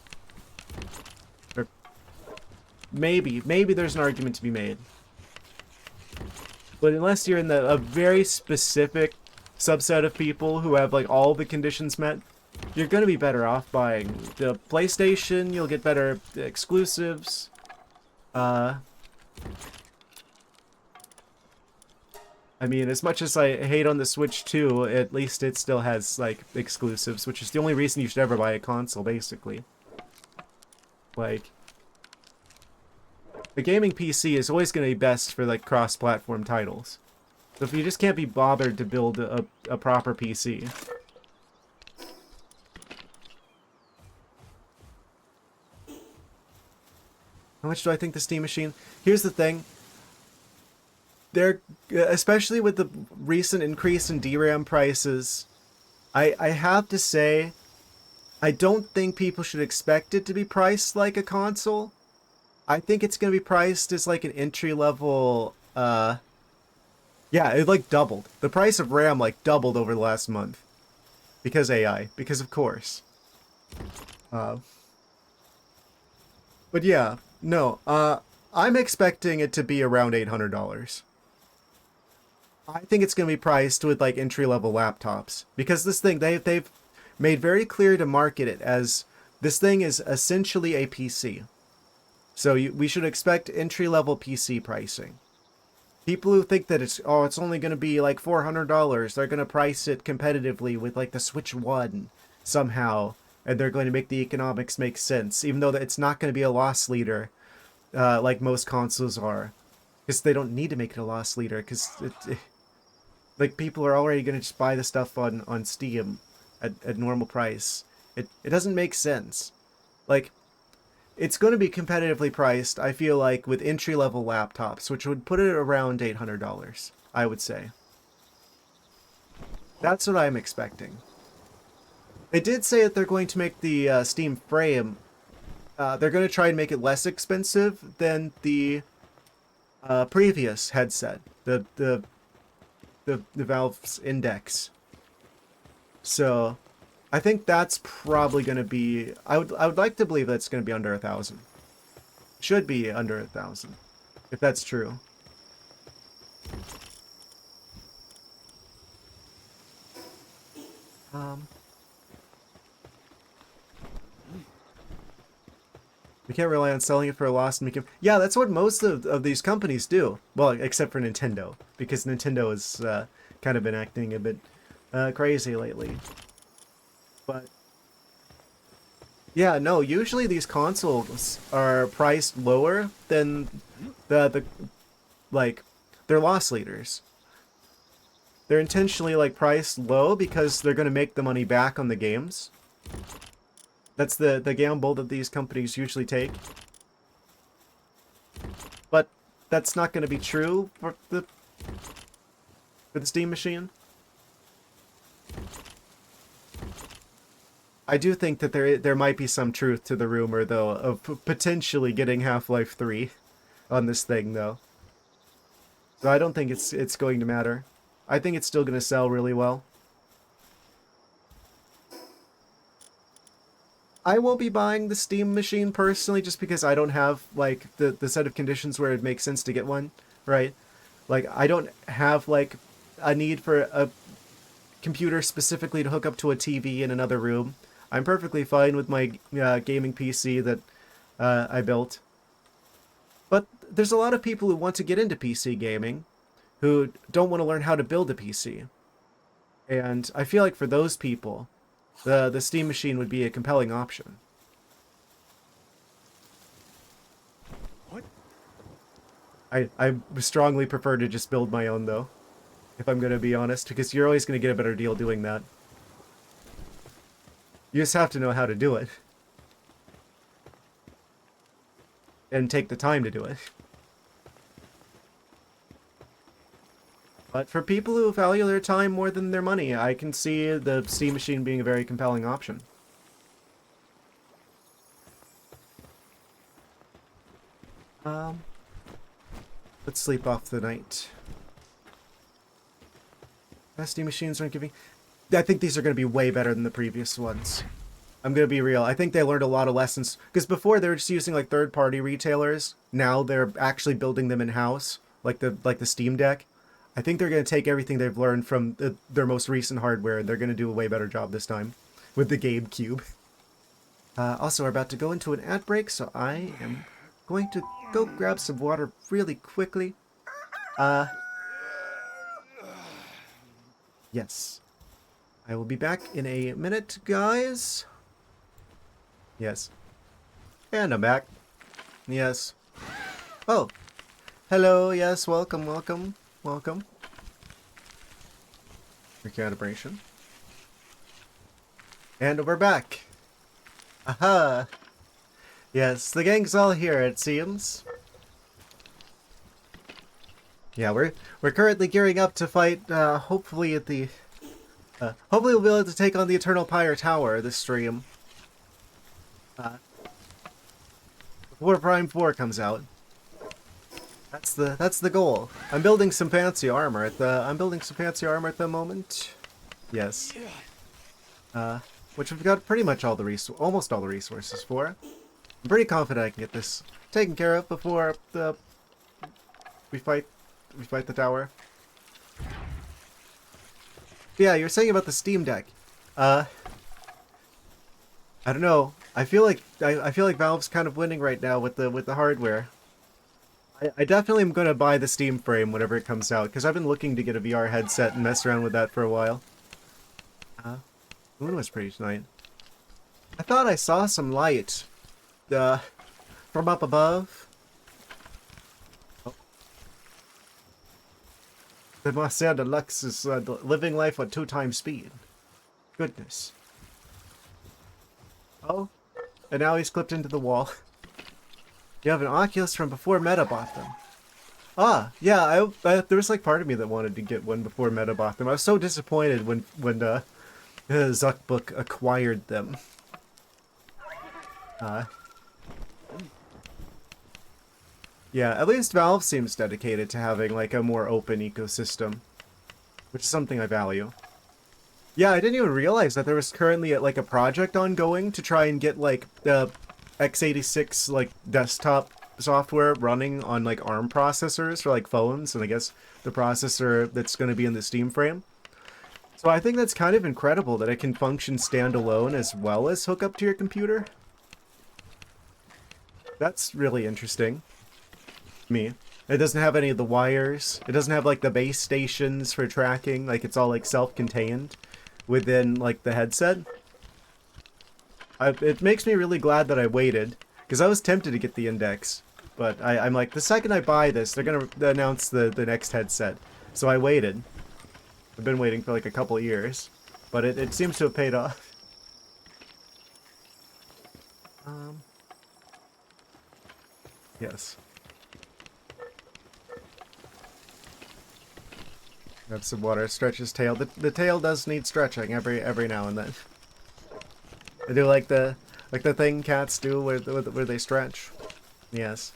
Speaker 1: or maybe there's an argument to be made. But unless you're in a very specific subset of people who have like all the conditions met, you're gonna be better off buying the PlayStation. You'll get better exclusives. I mean, as much as I hate on the Switch 2, at least it still has like exclusives, which is the only reason you should ever buy a console, basically. Like, the gaming PC is always going to be best for like cross-platform titles. So if you just can't be bothered to build a proper PC. How much do I think the Steam Machine? Here's the thing. They're, especially with the recent increase in DRAM prices, I have to say, I don't think people should expect it to be priced like a console. I think it's going to be priced as like an entry-level, yeah, it like doubled. The price of RAM like doubled over the last month. Because AI. Because of course. But yeah, no, I'm expecting it to be around $800. I think it's going to be priced with like entry-level laptops. Because this thing, they've made very clear to market it as this thing is essentially a PC. So we should expect entry-level PC pricing. People who think that it's only going to be like $400, they're going to price it competitively with like the Switch 1 somehow, and they're going to make the economics make sense, even though it's not going to be a loss leader like most consoles are. Because they don't need to make it a loss leader, because like people are already going to just buy the stuff on Steam at normal price. It doesn't make sense. Like, it's going to be competitively priced, I feel like, with entry-level laptops, which would put it around $800, I would say. That's what I'm expecting. They did say that they're going to make the Steam frame, they're going to try and make it less expensive than the previous headset, the Valve's Index. So I think that's probably going to be. I would like to believe that's going to be under 1,000. Should be under 1,000, if that's true. We can't rely on selling it for a loss and make it. Yeah, that's what most of these companies do. Well, except for Nintendo, because Nintendo has kind of been acting a bit crazy lately. But yeah, no, usually these consoles are priced lower than the like they're loss leaders. They're intentionally like priced low because they're going to make the money back on the games. That's the gamble that these companies usually take. But that's not going to be true for the Steam Machine. I do think that there might be some truth to the rumor, though, of potentially getting Half-Life 3 on this thing, though. So I don't think it's going to matter. I think it's still going to sell really well. I won't be buying the Steam Machine personally, just because I don't have like the set of conditions where it makes sense to get one, right? Like, I don't have like a need for a computer specifically to hook up to a TV in another room. I'm perfectly fine with my gaming PC that I built. But there's a lot of people who want to get into PC gaming who don't want to learn how to build a PC. And I feel like for those people, the Steam Machine would be a compelling option.
Speaker 2: What?
Speaker 1: I strongly prefer to just build my own, though, if I'm going to be honest, because you're always going to get a better deal doing that. You just have to know how to do it. And take the time to do it. But for people who value their time more than their money, I can see the steam machine being a very compelling option. Let's sleep off the night. Steam machines aren't giving... I think these are going to be way better than the previous ones. I'm going to be real. I think they learned a lot of lessons. Because before they were just using like third-party retailers. Now they're actually building them in-house. Like the Steam Deck. I think they're going to take everything they've learned from their most recent hardware. And they're going to do a way better job this time. With the GameCube. Also, we're about to go into an ad break. So I am going to go grab some water really quickly. Yes. I will be back in a minute, guys. Yes. And I'm back. Yes. Oh. Hello, yes, welcome, welcome, welcome. Recalibration. And we're back. Aha. Yes, the gang's all here, it seems. Yeah, we're currently gearing up to fight, hopefully at the... hopefully we'll be able to take on the Eternal Pyre Tower this stream. Before Prime 4 comes out. That's the goal. I'm building some fancy armor at the moment. Yes. Which we've got pretty much almost all the resources for. I'm pretty confident I can get this taken care of before we fight the tower. Yeah, you're saying about the Steam Deck. I don't know. I feel like Valve's kind of winning right now with the hardware. I definitely am gonna buy the Steam frame whenever it comes out because I've been looking to get a VR headset and mess around with that for a while. The moon was pretty tonight. I thought I saw some light, from up above. Oh. The Marcel Deluxe is living life at 2 times speed. Goodness. Oh, and now he's clipped into the wall. You have an Oculus from before Meta bought them. Ah, yeah, there was like part of me that wanted to get one before Meta bought them. I was so disappointed when Zuckbook acquired them. Yeah, at least Valve seems dedicated to having like a more open ecosystem, which is something I value. Yeah, I didn't even realize that there was currently like a project ongoing to try and get like the x86 like desktop software running on like ARM processors for like phones, and I guess the processor that's going to be in the Steam frame. So I think that's kind of incredible that it can function standalone as well as hook up to your computer. That's really interesting. Me. It doesn't have any of the wires. It doesn't have like the base stations for tracking. Like it's all like self-contained within like the headset. It makes me really glad that I waited, because I was tempted to get the Index, but I'm like, the second I buy this, they're gonna announce the next headset. So I waited. I've been waiting for like a couple of years, but it seems to have paid off. Yes. Grab some water, stretch his tail. The tail does need stretching every now and then. They do like the thing cats do where they stretch. Yes.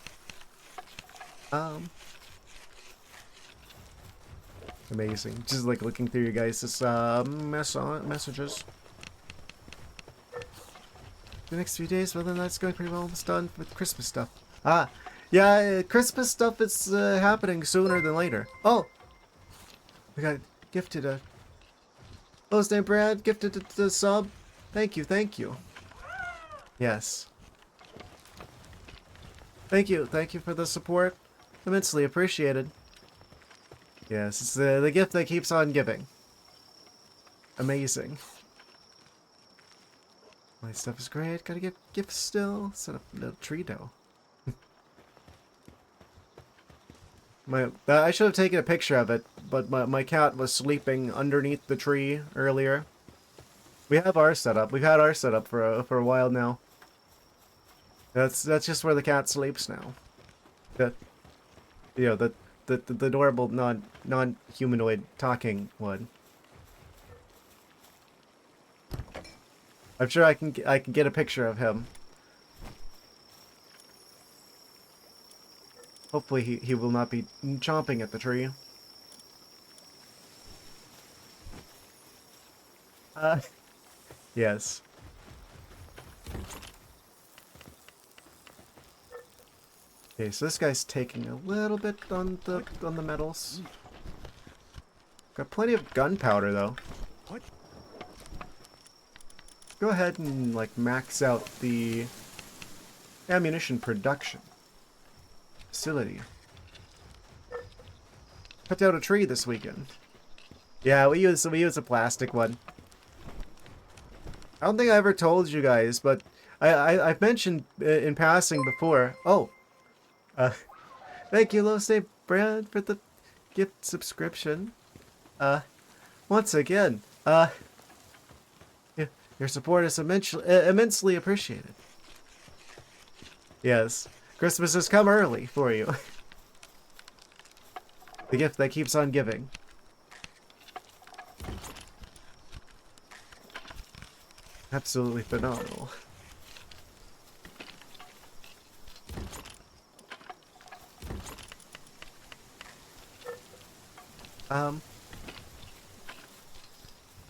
Speaker 1: Amazing. Just like looking through you guys' messages. The next few days, well then that's going pretty well. Almost done with Christmas stuff. Ah, yeah, Christmas stuff is happening sooner than later. Oh, we got gifted a. Host's name Brad gifted the sub. Thank you, thank you. Yes. Thank you for the support. Immensely appreciated. Yes, it's the gift that keeps on giving. Amazing. My stuff is great. Gotta get gifts still. Set up a little tree dough. I should have taken a picture of it, but my cat was sleeping underneath the tree earlier. We have our setup. We've had our setup for a while now. That's just where the cat sleeps now. The the normal non-humanoid talking one. I'm sure I can get a picture of him. Hopefully he will not be chomping at the tree. Yes. Okay, so this guy's taking a little bit on the metals. Got plenty of gunpowder though.
Speaker 2: What?
Speaker 1: Go ahead and like max out the ammunition production facility. Cut down a tree this weekend. Yeah, we use a plastic one. I don't think I ever told you guys, but I've mentioned in passing before. Oh, thank you, Low State Brand, for the gift subscription. Once again, your support is immensely appreciated. Yes, Christmas has come early for you. The gift that keeps on giving. Absolutely phenomenal.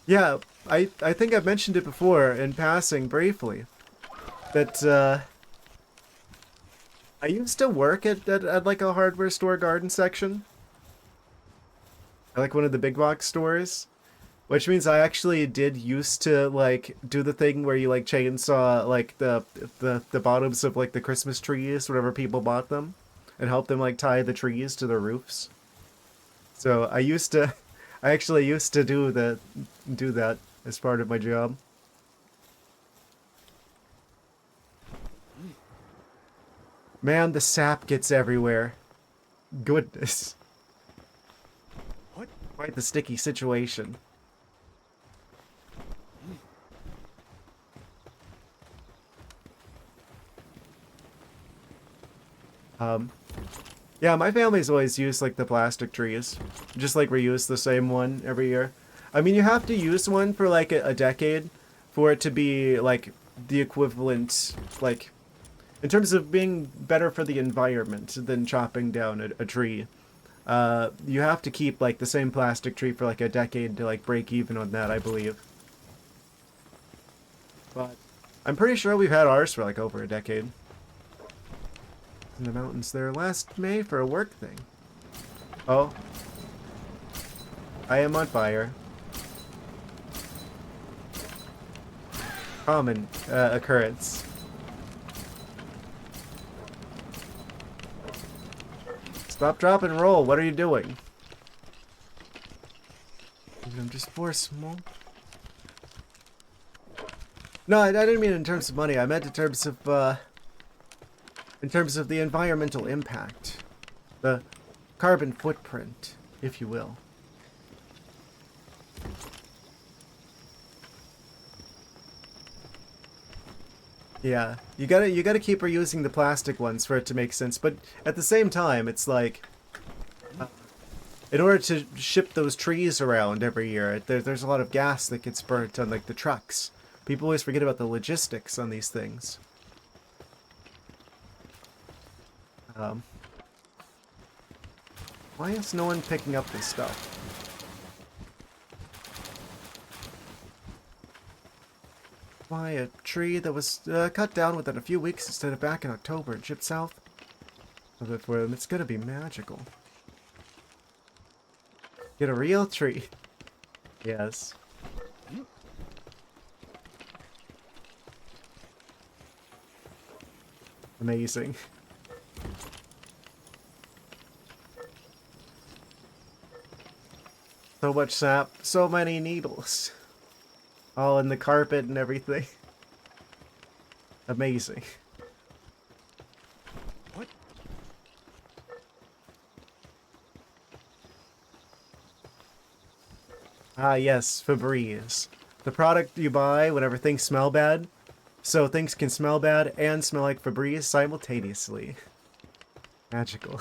Speaker 1: Yeah, I think I've mentioned it before in passing briefly that I used to work at like a hardware store garden section. At like one of the big box stores. Which means I actually did used to like do the thing where you like chainsaw like the bottoms of like the Christmas trees whenever people bought them and help them like tie the trees to their roofs. So I actually used to do that as part of my job. Man, the sap gets everywhere. Goodness.
Speaker 2: What?
Speaker 1: Quite the sticky situation. Yeah, my family's always used like the plastic trees. Just like reuse the same one every year. I mean, you have to use one for like a decade for it to be like the equivalent, like in terms of being better for the environment than chopping down a tree. You have to keep like the same plastic tree for like a decade to like break even on that, I believe. But I'm pretty sure we've had ours for like over a decade. In the mountains there last May for a work thing. Oh. I am on fire. Common occurrence. Stop, drop, and roll. What are you doing? I'm just for small. No, I didn't mean in terms of money. I meant in terms of the environmental impact. The carbon footprint, if you will. Yeah, you gotta keep reusing the plastic ones for it to make sense, but at the same time, it's like, in order to ship those trees around every year, there's a lot of gas that gets burnt on like the trucks. People always forget about the logistics on these things. Why is no one picking up this stuff? Why, a tree that was cut down within a few weeks instead of back in October and shipped south? For them, it's gonna be magical. Get a real tree. Yes. Amazing. So much sap, so many needles. All in the carpet and everything. Amazing.
Speaker 2: What?
Speaker 1: Ah yes, Febreze. The product you buy whenever things smell bad. So things can smell bad and smell like Febreze simultaneously. Magical.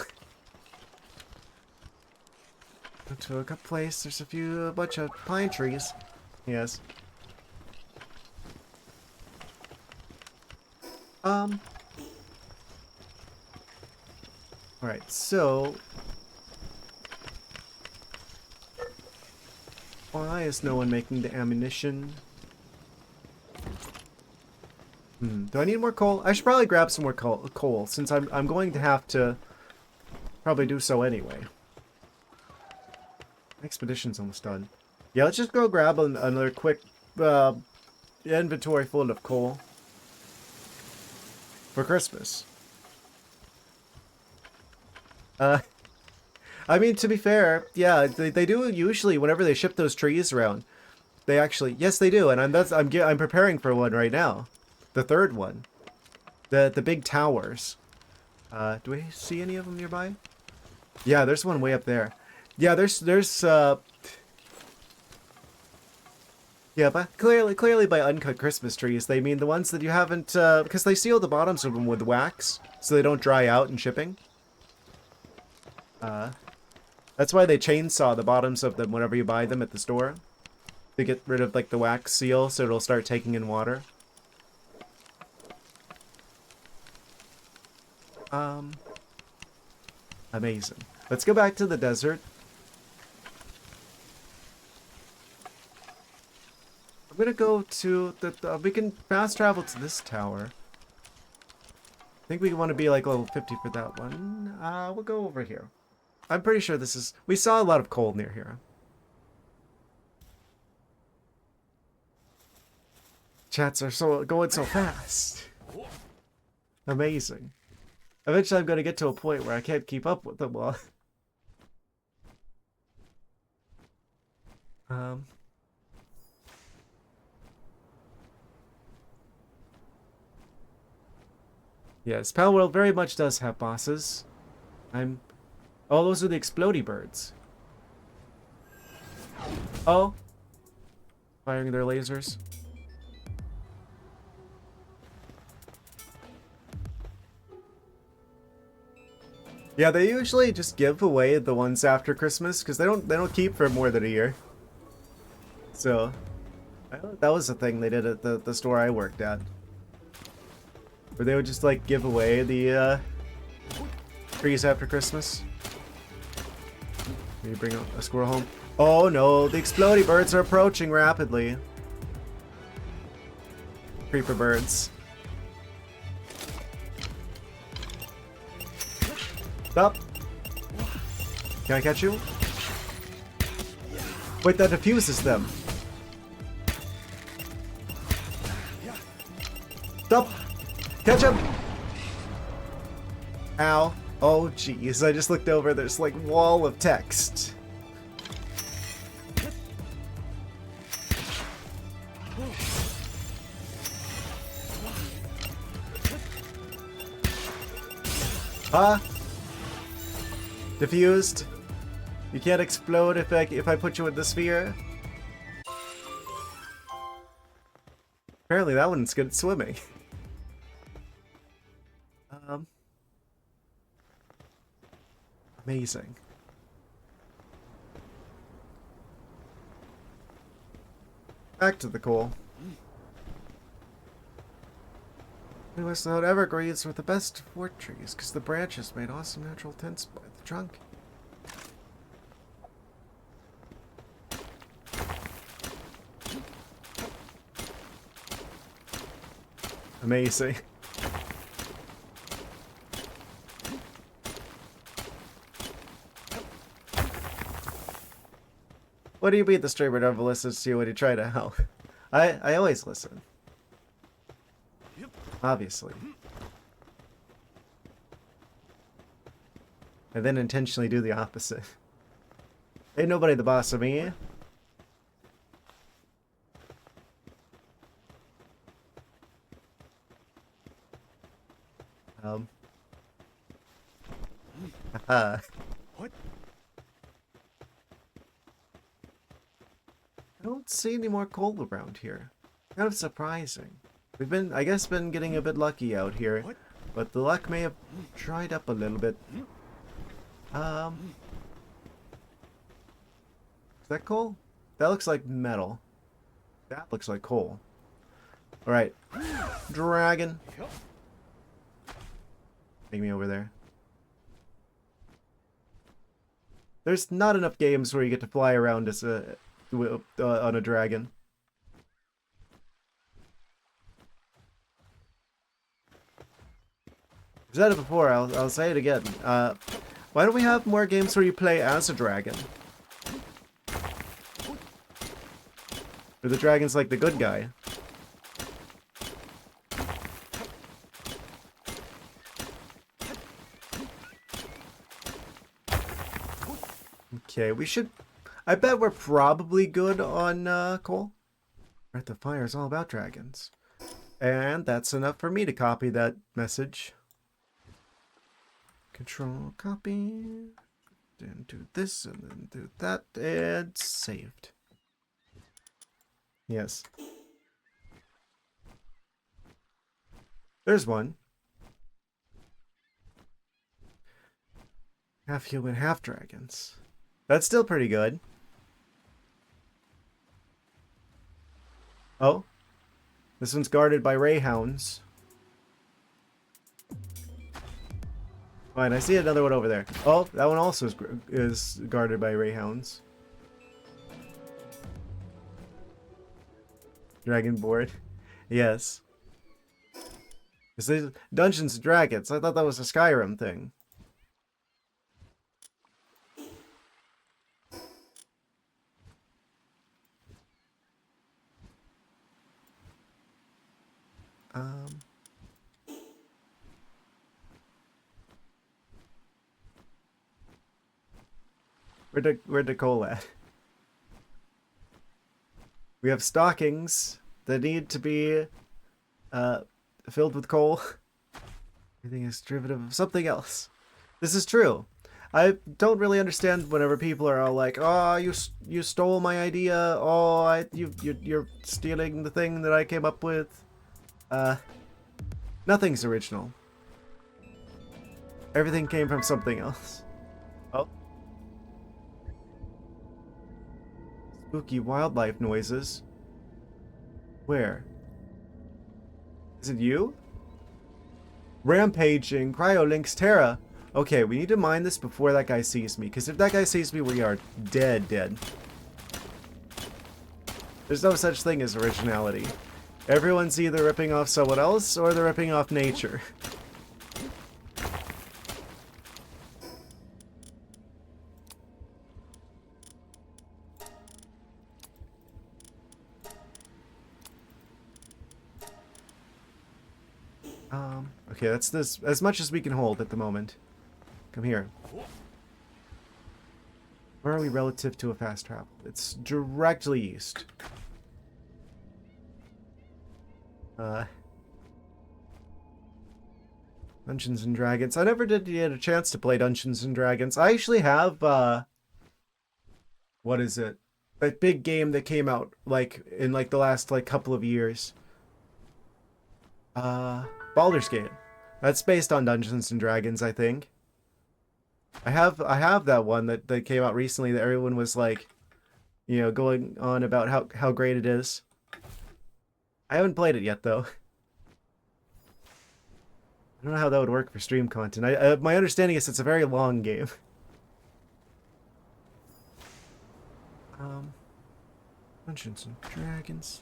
Speaker 1: Go to a good place. There's a bunch of pine trees. Yes. Alright, so... Why is no one making the ammunition? Do I need more coal? I should probably grab some more coal since I'm going to have to probably do so anyway. Expedition's almost done. Yeah, let's just go grab another quick inventory full of coal for Christmas. I mean, to be fair, yeah, they do usually whenever they ship those trees around. They actually, yes, they do, and I'm preparing for one right now, the third one, the big towers. Do we see any of them nearby? Yeah, there's one way up there. Yeah, yeah, but clearly by uncut Christmas trees, they mean the ones that you haven't, because they seal the bottoms of them with wax, so they don't dry out in shipping. That's why they chainsaw the bottoms of them whenever you buy them at the store. To get rid of, like, the wax seal, so it'll start taking in water. Amazing. Let's go back to the desert. I'm gonna go to the... we can fast travel to this tower. I think we want to be, like, level 50 for that one. We'll go over here. I'm pretty sure this is... We saw a lot of coal near here. Chats are going so fast. Amazing. Eventually I'm going to get to a point where I can't keep up with them all. Yes, Palworld very much does have bosses. Oh, those are the explodey birds. Oh. Firing their lasers. Yeah, they usually just give away the ones after Christmas because they don't keep for more than a year. So, that was the thing they did at the store I worked at. Where they would just like give away the trees after Christmas. Maybe bring a squirrel home. Oh no, the explodey birds are approaching rapidly. Creeper birds. Stop. Can I catch you? Wait, that diffuses them. Stop. Catch him. Ow. Oh, jeez. I just looked over. There's like wall of text. Huh? Diffused? You can't explode if I put you in the sphere? Apparently that one's good at swimming. Amazing. Back to the coal. We must note evergreens were the best fort trees because the branches made awesome natural tents by the trunk. Amazing. What do you mean the streamer never listens to you when you try to help? I always listen. Obviously. And then intentionally do the opposite. Ain't nobody the boss of me.
Speaker 2: What?
Speaker 1: I don't see any more coal around here. Kind of surprising. We've been, I guess, getting a bit lucky out here,
Speaker 2: What?
Speaker 1: but the luck may have dried up a little bit. Is that coal? That looks like metal. That looks like coal. Alright. Dragon. Take me over there. There's not enough games where you get to fly around as a on a dragon. I've said it before, I'll say it again. Why don't we have more games where you play as a dragon? Or the dragon's like the good guy. Okay, we should... I bet we're probably good on coal. Breath of Fire is all about dragons. And that's enough for me to copy that message. Control copy. Then do this and then do that. And saved. Yes. There's one. Half human, half dragons. That's still pretty good. Oh. This one's guarded by Rayhounds. Fine, I see another one over there. Oh, that one also is guarded by Rayhounds. Dragon board. Yes. This is Dungeons and Dragons. I thought that was a Skyrim thing. Where'd the coal at? We have stockings that need to be filled with coal. Everything is derivative of something else. This is true. I don't really understand whenever people are all like, "Oh, you stole my idea. Oh, you're stealing the thing that I came up with." Nothing's original. Everything came from something else. Oh. Spooky wildlife noises. Where? Is it you? Rampaging Cryolinks Terra. Okay, we need to mine this before that guy sees me, because if that guy sees me, we are dead. There's no such thing as originality. Everyone's either ripping off someone else, or they're ripping off nature. Okay, that's this as much as we can hold at the moment. Come here. Where are we relative to a fast travel? It's directly east. Dungeons and Dragons. I never did get a chance to play Dungeons and Dragons. I actually have, what is it? That big game that came out, like, in, like, the last, like, couple of years. Baldur's Gate. That's based on Dungeons and Dragons, I think. I have that one that came out recently that everyone was like, you know, going on about how great it is. I haven't played it yet though. I don't know how that would work for stream content. My understanding is it's a very long game. Dungeons and Dragons.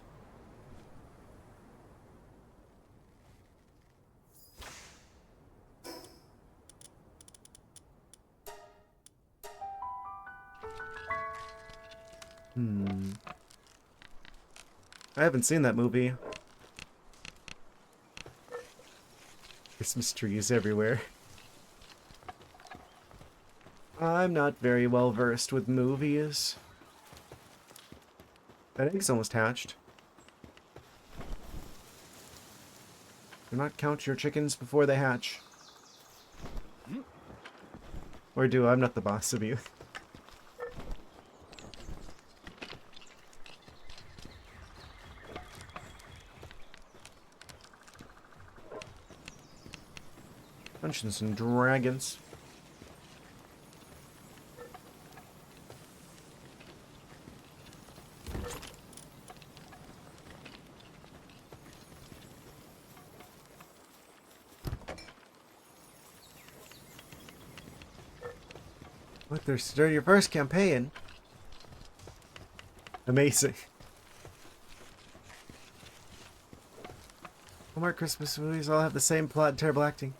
Speaker 1: I haven't seen that movie. Christmas trees everywhere. I'm not very well versed with movies. That egg's almost hatched. Do not count your chickens before they hatch. Or do, I'm not the boss of you. Dungeons and Dragons. What, they're starting your first campaign? Amazing. Hallmark Christmas movies all have the same plot and terrible acting.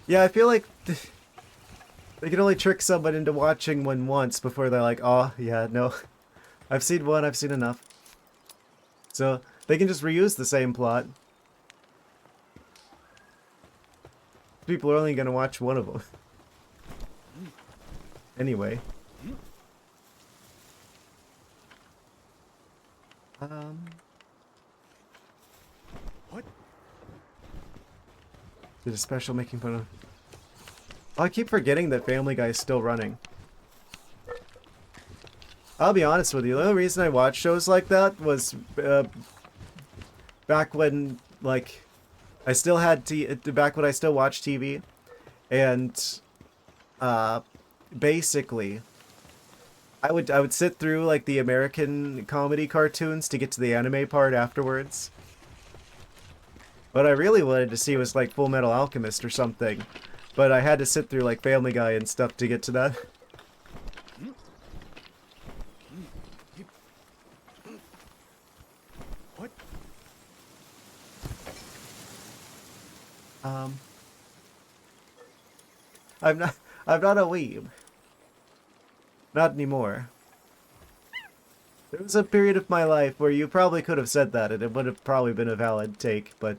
Speaker 1: Yeah, I feel like they can only trick someone into watching one once before they're like, oh, yeah, no. I've seen one, I've seen enough. So, they can just reuse the same plot. People are only going to watch one of them. Anyway.
Speaker 2: What?
Speaker 1: Did a special making fun of... Oh, I keep forgetting that Family Guy is still running. I'll be honest with you, the only reason I watch shows like that was back when, like, I still had back when I still watched TV, and basically, I would sit through like the American comedy cartoons to get to the anime part afterwards. What I really wanted to see was like Full Metal Alchemist or something, but I had to sit through like Family Guy and stuff to get to that.
Speaker 2: What?
Speaker 1: I'm not a weeb. Not anymore. There was a period of my life where you probably could have said that and it would have probably been a valid take, but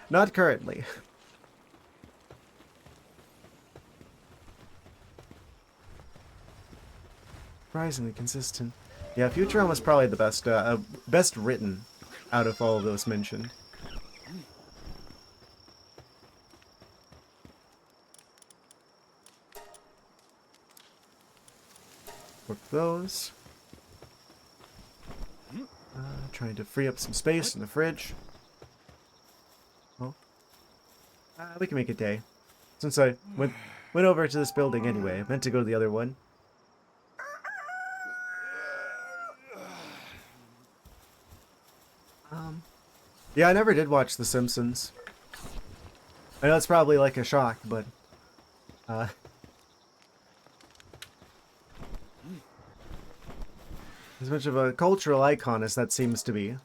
Speaker 1: not currently. Surprisingly consistent. Yeah, Futurama's probably the best best written out of all of those mentioned. Work those. Trying to free up some space in the fridge. Oh. We can make a day. Since I went over to this building anyway. I meant to go to the other one. Yeah, I never did watch The Simpsons. I know it's probably like a shock, but as much of a cultural icon as that seems to be.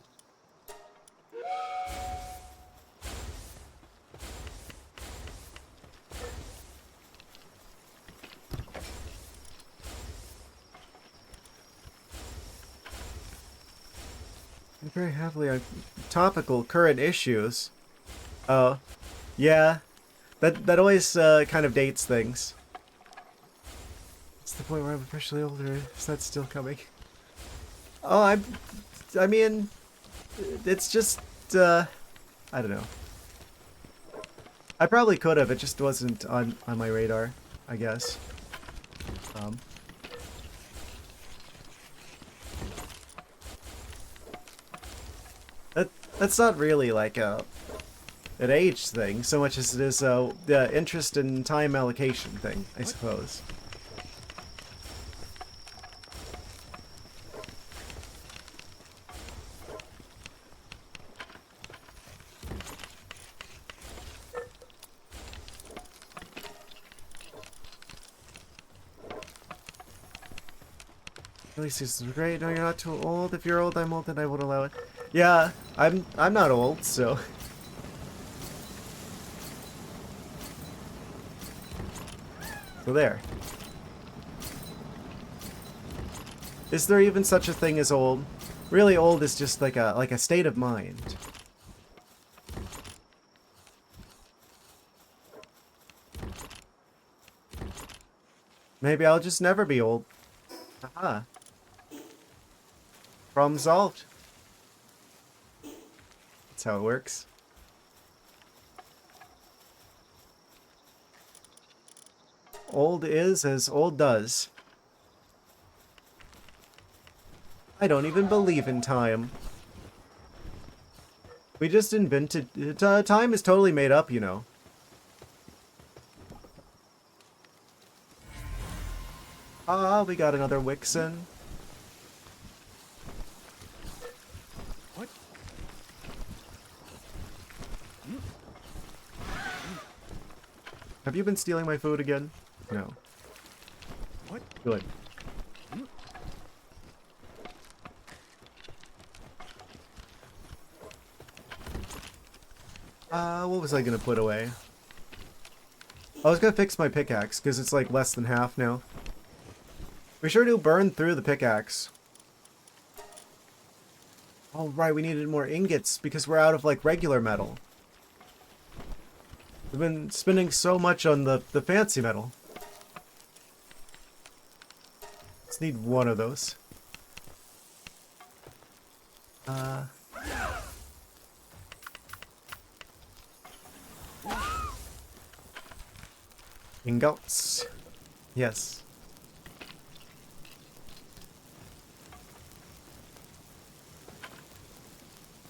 Speaker 1: Very heavily on topical current issues. Oh, yeah. That always kind of dates things. It's the point where I'm officially older. Is that still coming? Oh, I mean, it's just, I don't know. I probably could have, it just wasn't on my radar, I guess. That's not really like an age thing, so much as it is the interest in time allocation thing, I suppose. At least this is great. No, you're not too old. If you're old, I'm old, then I won't allow it. Yeah, I'm not old, so. So there. Is there even such a thing as old? Really, old is just like a state of mind. Maybe I'll just never be old. Aha. Problem solved. That's how it works. Old is as old does. I don't even believe in time. We just invented... time is totally made up, you know. Ah, we got another Wixen.
Speaker 2: What?
Speaker 1: Have you been stealing my food again? No.
Speaker 2: What?
Speaker 1: Good. What was I gonna put away? I was gonna fix my pickaxe, because it's like less than half now. We sure do burn through the pickaxe. Oh right, we needed more ingots, because we're out of like regular metal. We've been spending so much on the fancy metal. Let's need one of those. Ingots. Yes.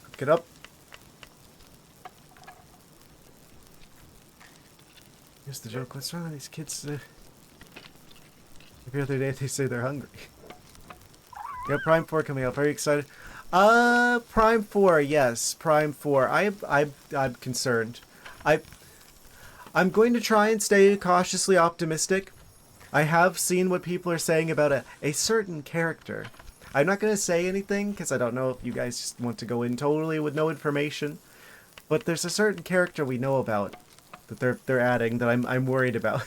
Speaker 1: Cook it up. Here's the joke. What's wrong with these kids? Every other day they say they're hungry. Yeah, Prime 4 coming up. Are you excited? Prime 4, yes. Prime 4. I'm concerned. I'm going to try and stay cautiously optimistic. I have seen what people are saying about a certain character. I'm not going to say anything because I don't know if you guys just want to go in totally with no information. But there's a certain character we know about that they're adding that I'm worried about.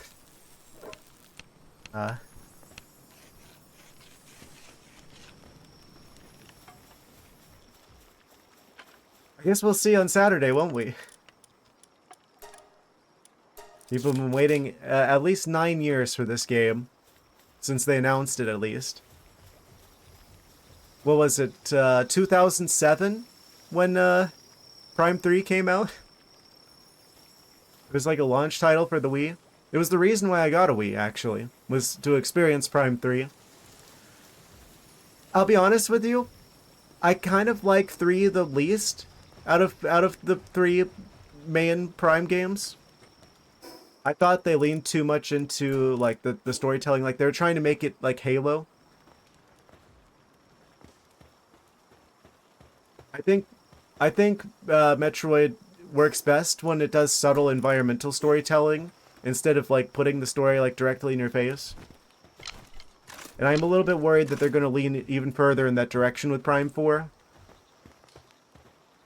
Speaker 1: I guess we'll see on Saturday, won't we? People have been waiting at least 9 years for this game. Since they announced it, at least. What was it, 2007? When, Prime 3 came out? It was like a launch title for the Wii. It was the reason why I got a Wii, actually. Was to experience Prime 3. I'll be honest with you. I kind of like 3 the least out of the 3 main Prime games. I thought they leaned too much into like the storytelling, like they were trying to make it like Halo. I think Metroid works best when it does subtle environmental storytelling instead of like putting the story like directly in your face. And I'm a little bit worried that they're going to lean even further in that direction with Prime 4.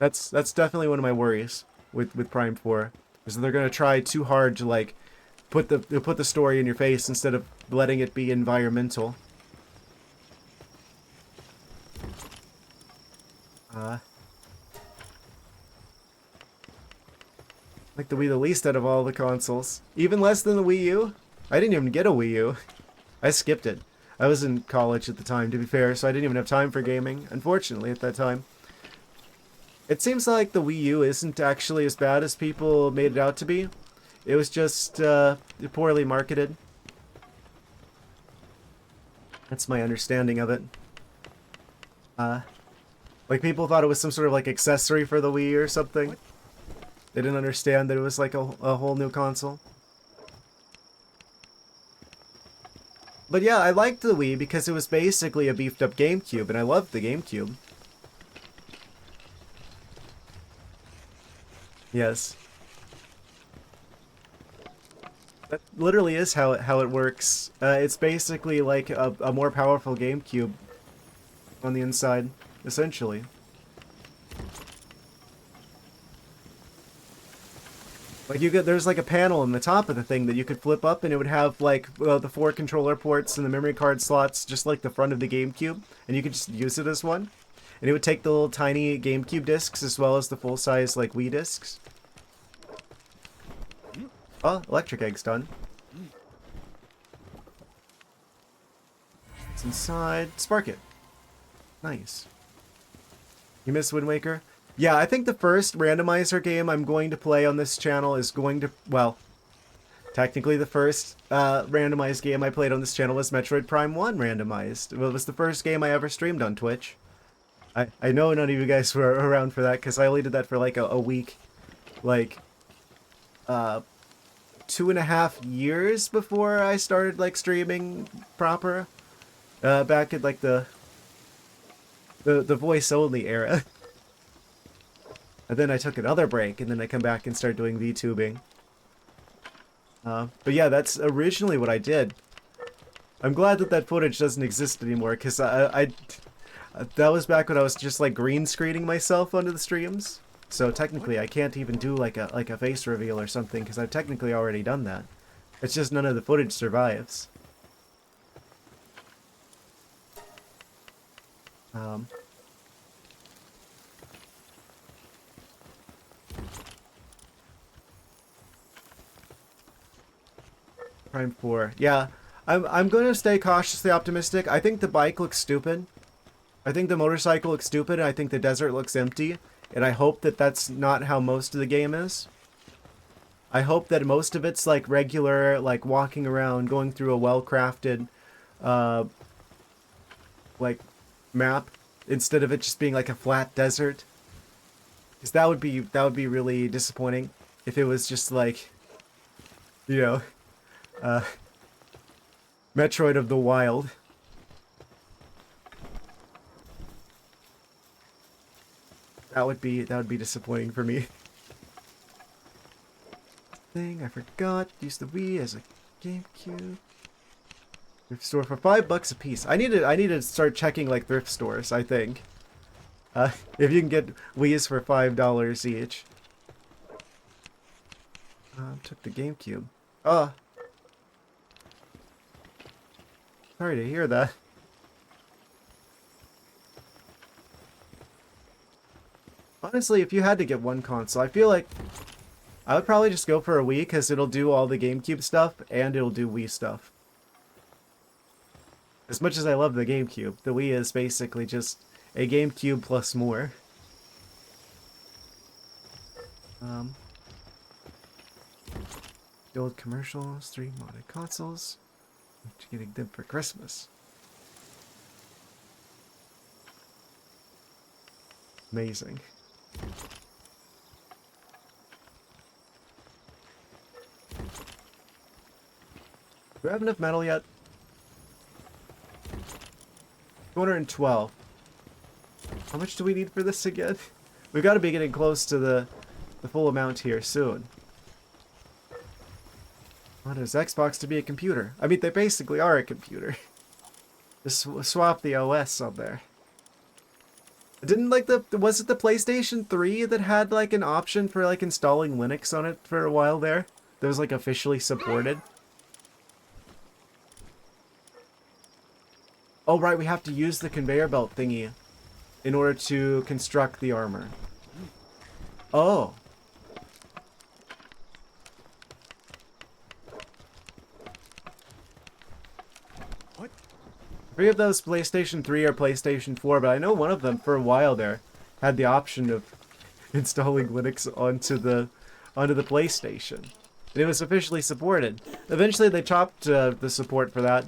Speaker 1: That's definitely one of my worries with Prime 4. Is that they're going to try too hard to like put the story in your face instead of letting it be environmental. Like the Wii the least out of all the consoles. Even less than the Wii U? I didn't even get a Wii U. I skipped it. I was in college at the time, to be fair, so I didn't even have time for gaming, unfortunately, at that time. It seems like the Wii U isn't actually as bad as people made it out to be. It was just poorly marketed. That's my understanding of it. Like people thought it was some sort of like accessory for the Wii or something. They didn't understand that it was like a whole new console. But yeah, I liked the Wii because it was basically a beefed up GameCube, and I loved the GameCube. Yes. That literally is how it works. It's basically like a more powerful GameCube on the inside, essentially. Like there's like a panel in the top of the thing that you could flip up, and it would have like the 4 controller ports and the memory card slots, just like the front of the GameCube, and you could just use it as one. And it would take the little tiny GameCube discs as well as the full-size like Wii discs. Oh, electric egg's done. It's inside. Spark it. Nice. You miss Wind Waker? Yeah, I think the first randomizer game I'm going to play on this channel is going to... Well, technically the first randomized game I played on this channel was Metroid Prime 1 randomized. It was the first game I ever streamed on Twitch. I know none of you guys were around for that, because I only did that for like a week. Like, 2.5 years before I started like streaming proper. Back in like the voice only era. And then I took another break, and then I come back and start doing VTubing. But yeah, that's originally what I did. I'm glad that that footage doesn't exist anymore, because that was back when I was just like green screening myself onto the streams. So
Speaker 2: What?
Speaker 1: technically, I can't even do like a face reveal or something, because I've technically already done that. It's just none of the footage survives. Um, Prime 4. Yeah, I'm going to stay cautiously optimistic. I think the bike looks stupid. I think the motorcycle looks stupid, and I think the desert looks empty. And I hope that that's not how most of the game is. I hope that most of it's like regular, like walking around, going through a well-crafted, uh, like map, instead of it just being like a flat desert. Because that would be really disappointing if it was just like, you know, uh, Metroid of the Wild. That would be disappointing for me. Thing I forgot. Use the Wii as a GameCube. Thrift store for $5 a piece. I need to start checking like thrift stores, I think. If you can get Wii's for $5 each. Took the GameCube. Sorry to hear that. Honestly, if you had to get one console, I feel like I would probably just go for a Wii, because it'll do all the GameCube stuff and it'll do Wii stuff. As much as I love the GameCube, the Wii is basically just a GameCube plus more. The old commercials, 3 modded consoles. Getting them for Christmas. Amazing. Do I have enough metal yet? 212. How much do we need for this again? We've got to be getting close to the full amount here soon. Why does Xbox to be a computer? I mean, they basically are a computer. Just swap the OS on there. Didn't like was it the PlayStation 3 that had like an option for like installing Linux on it for a while there? That was like officially supported? Oh right, we have to use the conveyor belt thingy in order to construct the armor. Oh. 3 of those PlayStation 3 or PlayStation 4, but I know one of them for a while there had the option of installing Linux onto the PlayStation. And it was officially supported. Eventually they chopped the support for that.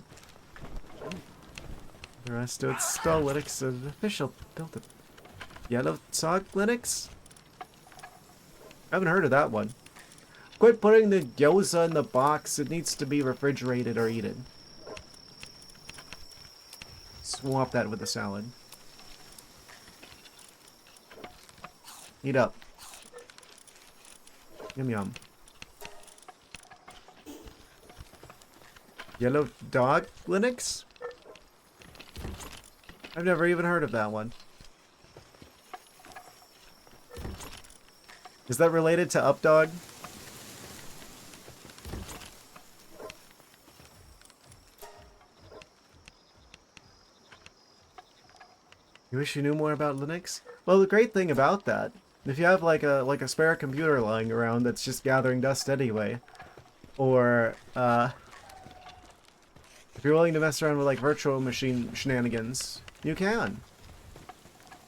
Speaker 1: The rest to install Linux as an official built a Yellow Sock Linux? I haven't heard of that one. Quit putting the gyoza in the box. It needs to be refrigerated or eaten. Swap that with a salad. Eat up. Yum yum. Yellow Dog Linux? I've never even heard of that one. Is that related to Updog? You wish you knew more about Linux? Well, the great thing about that, if you have like a spare computer lying around that's just gathering dust anyway, or if you're willing to mess around with like virtual machine shenanigans, you can.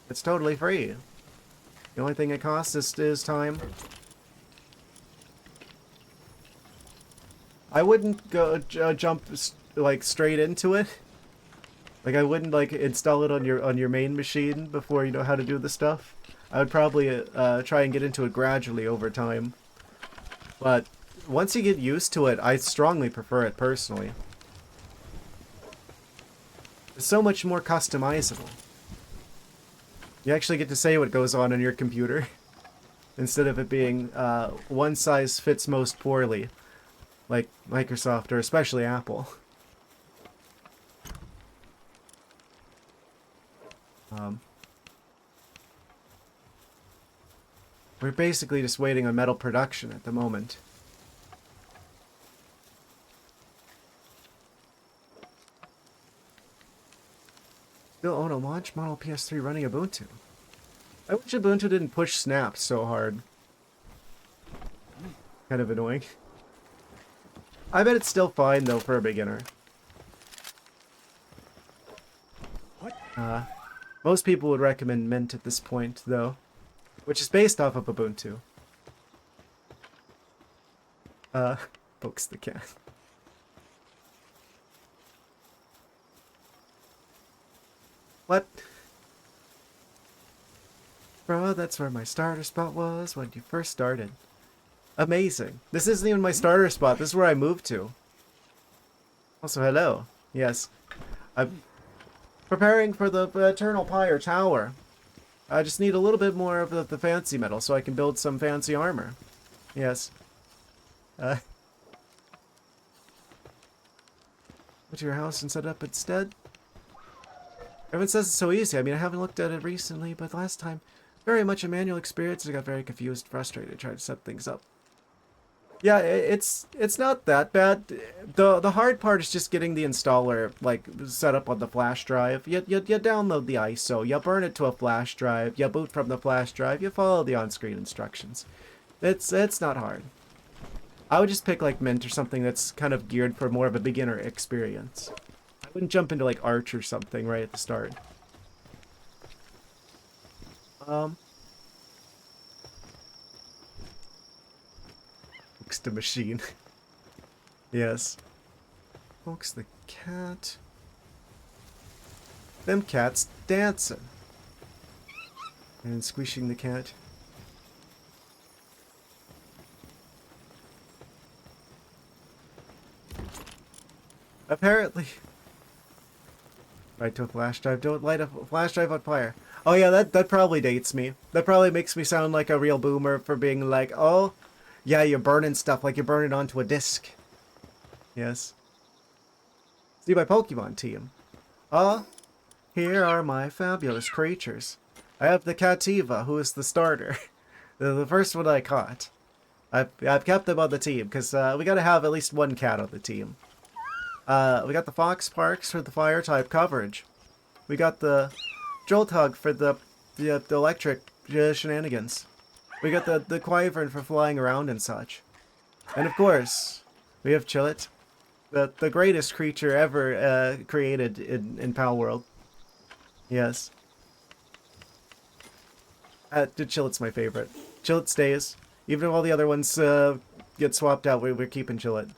Speaker 1: It's totally free. The only thing it costs is time. I wouldn't go jump like straight into it. Like I wouldn't like install it on your main machine before you know how to do the stuff. I would probably try and get into it gradually over time. But once you get used to it, I strongly prefer it personally. It's so much more customizable. You actually get to say what goes on your computer instead of it being one size fits most poorly. like Microsoft or especially Apple. We're basically just waiting on metal production at the moment. Still own a launch model PS3 running Ubuntu. I wish Ubuntu didn't push snaps so hard. Kind of annoying. I bet it's still fine though for a beginner.
Speaker 2: What?
Speaker 1: Most people would recommend Mint at this point though, which is based off of Ubuntu. Pokes the cat. What? Bro, that's where my starter spot was when you first started. Amazing. This isn't even my starter spot. This is where I moved to. Also, hello. Yes. I'm preparing for the Eternal Pyre Tower. I just need a little bit more of the fancy metal so I can build some fancy armor. Yes. Go to your house and set up instead? Everyone says it's so easy. I mean, I haven't looked at it recently, but last time, very much a manual experience. I got very confused, frustrated, trying to set things up. Yeah, it's not that bad. The hard part is just getting the installer like set up on the flash drive. You download the ISO, you burn it to a flash drive, you boot from the flash drive, you follow the on-screen instructions. It's not hard. I would just pick like Mint or something that's kind of geared for more of a beginner experience. I wouldn't jump into like Arch or something right at the start. Focus the machine. Yes. Focus the cat. Them cats dancing. And squishing the cat. Apparently. Right to a flash drive. Don't light a flash drive on fire. Oh yeah, that probably dates me. That probably makes me sound like a real boomer for being like, oh, yeah, you're burning stuff like you're burning onto a disc. Yes. See my Pokemon team. Here are my fabulous creatures. I have the Cativa, who is the starter. the first one I caught. I've kept them on the team, because we gotta have at least one cat on the team. We got the Fox Parks for the fire type coverage. We got the Jolthug for the electric shenanigans. We got the Quivern for flying around and such. And of course, we have Chillet, the greatest creature ever created in Palworld. Yes. Chillet's my favorite. Chillet stays. Even if all the other ones get swapped out, we're keeping Chillet.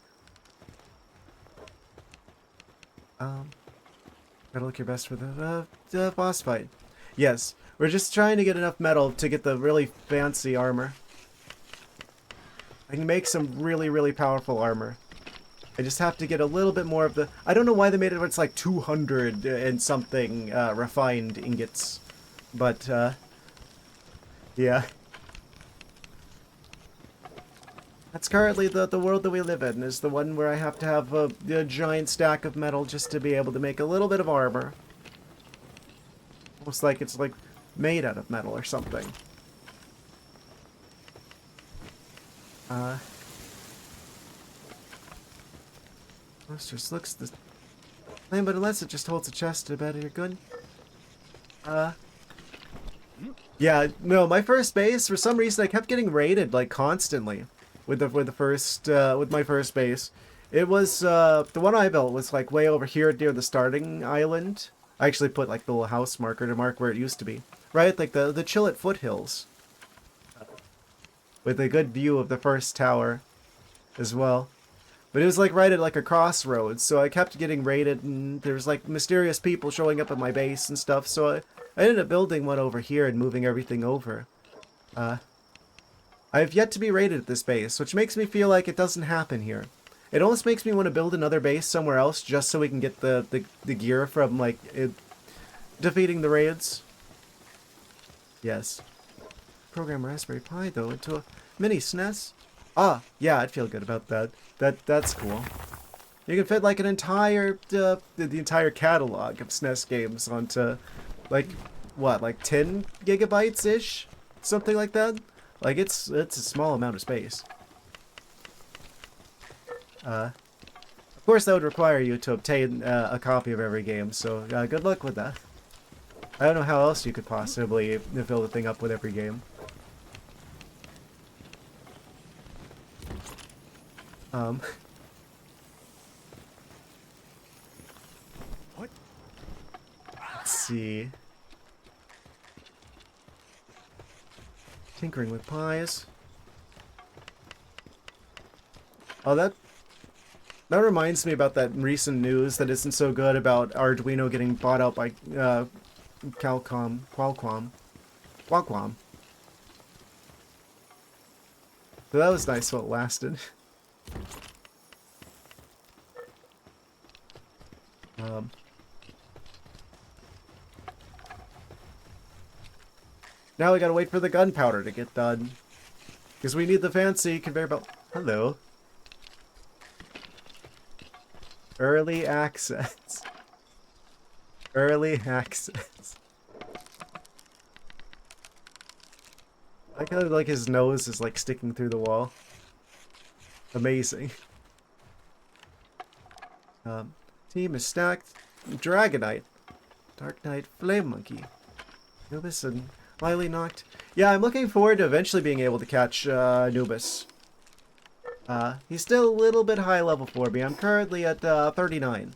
Speaker 1: Gotta look your best for the boss fight. Yes, we're just trying to get enough metal to get the really fancy armor. I can make some really, really powerful armor. I just have to get a little bit more of the... I don't know why they made it where it's like 200 and something refined ingots. But, yeah. That's currently the world that we live in, is the one where I have to have a giant stack of metal just to be able to make a little bit of armor. Almost like it's like made out of metal or something. Monsters looks the same, but unless it just holds a chest, I bet you're good. Yeah, no, my first base, for some reason I kept getting raided like constantly. With my first base, it was the one I built was like way over here near the starting island. I actually put like the little house marker to mark where it used to be, right? Like the Chillet foothills, with a good view of the first tower, as well. But it was like right at like a crossroads, so I kept getting raided, and there was like mysterious people showing up at my base and stuff. So I ended up building one over here and moving everything over. I have yet to be raided at this base, which makes me feel like it doesn't happen here. It almost makes me want to build another base somewhere else just so we can get the gear from, like, defeating the raids. Yes. Program Raspberry Pi, though, into a mini SNES. Ah, yeah, I'd feel good about that. That's cool. You can fit like an entire the entire catalog of SNES games onto like what, like 10 gigabytes ish, something like that. Like it's a small amount of space. Of course, that would require you to obtain a copy of every game. So good luck with that. I don't know how else you could possibly fill the thing up with every game. Um,
Speaker 2: What?
Speaker 1: let's see. Tinkering with pies. Oh, that reminds me about that recent news that isn't so good about Arduino getting bought out by Qualcomm. So that was nice while it lasted. Um, now we gotta wait for the gunpowder to get done. Because we need the fancy conveyor belt. Hello. Early access. Early access. I like how like his nose is like sticking through the wall. Amazing. Team is stacked. Dragonite. Dark Knight Flame Monkey. Anubis and Lily knocked. Yeah, I'm looking forward to eventually being able to catch Anubis. He's still a little bit high level for me. I'm currently at 39.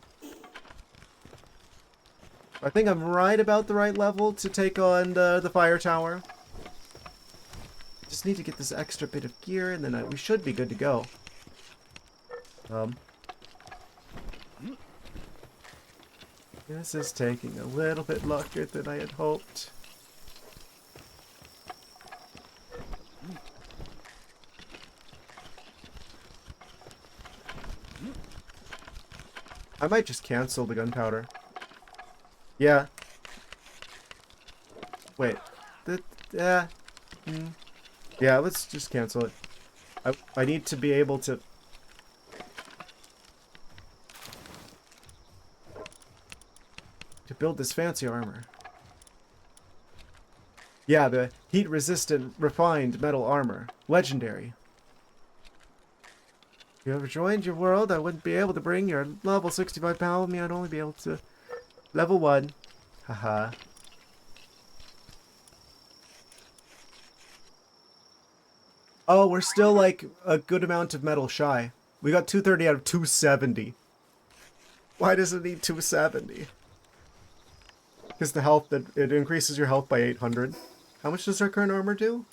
Speaker 1: I think I'm right about the right level to take on the fire tower. Just need to get this extra bit of gear, and then we should be good to go. This is taking a little bit longer than I had hoped. I might just cancel the gunpowder. Yeah. Wait. Yeah. Yeah, let's just cancel it. I need to be able to build this fancy armor. Yeah, the heat-resistant refined metal armor. Legendary. If you ever joined your world, I wouldn't be able to bring your level 65 power with me. I'd only be able to level 1. Haha. Oh, we're still like a good amount of metal shy. We got 230 out of 270. Why does it need 270? Because the health, it increases your health by 800. How much does our current armor do?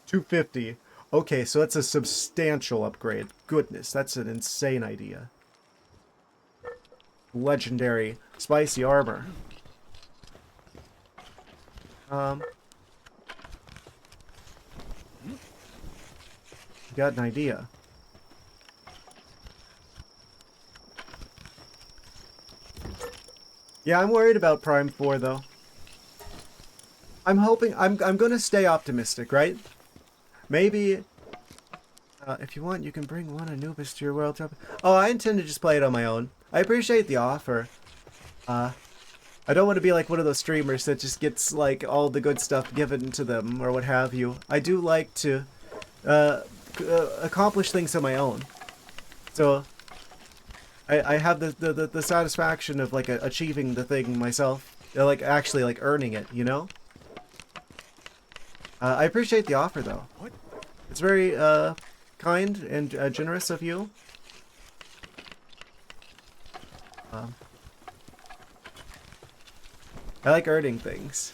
Speaker 1: 250. Okay, so that's a substantial upgrade. Goodness, that's an insane idea. Legendary spicy armor. Got an idea. Yeah, I'm worried about Prime 4 though. I'm hoping I'm gonna stay optimistic, right? Maybe if you want, you can bring one Anubis to your world. Oh, I intend to just play it on my own. I appreciate the offer. I don't want to be like one of those streamers that just gets like all the good stuff given to them or what have you. I do like to accomplish things on my own. So I have the satisfaction of like achieving the thing myself, like actually like earning it, you know. I appreciate the offer though. It's very kind and generous of you. I like earning things.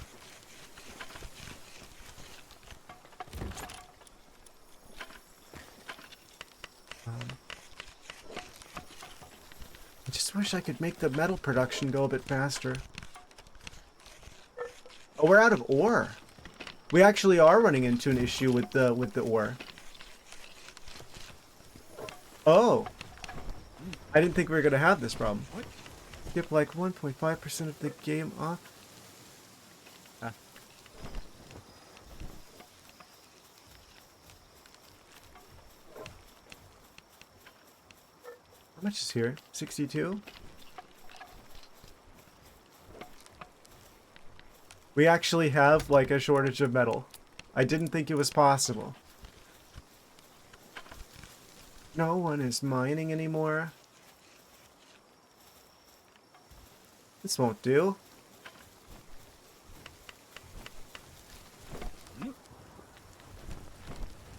Speaker 1: I just wish I could make the metal production go a bit faster. Oh, we're out of ore. We actually are running into an issue with the ore. Oh. I didn't think we were gonna have this problem. Skip like 1.5% of the game off. How much is here? 62? We actually have, like, a shortage of metal. I didn't think it was possible. No one is mining anymore. This won't do.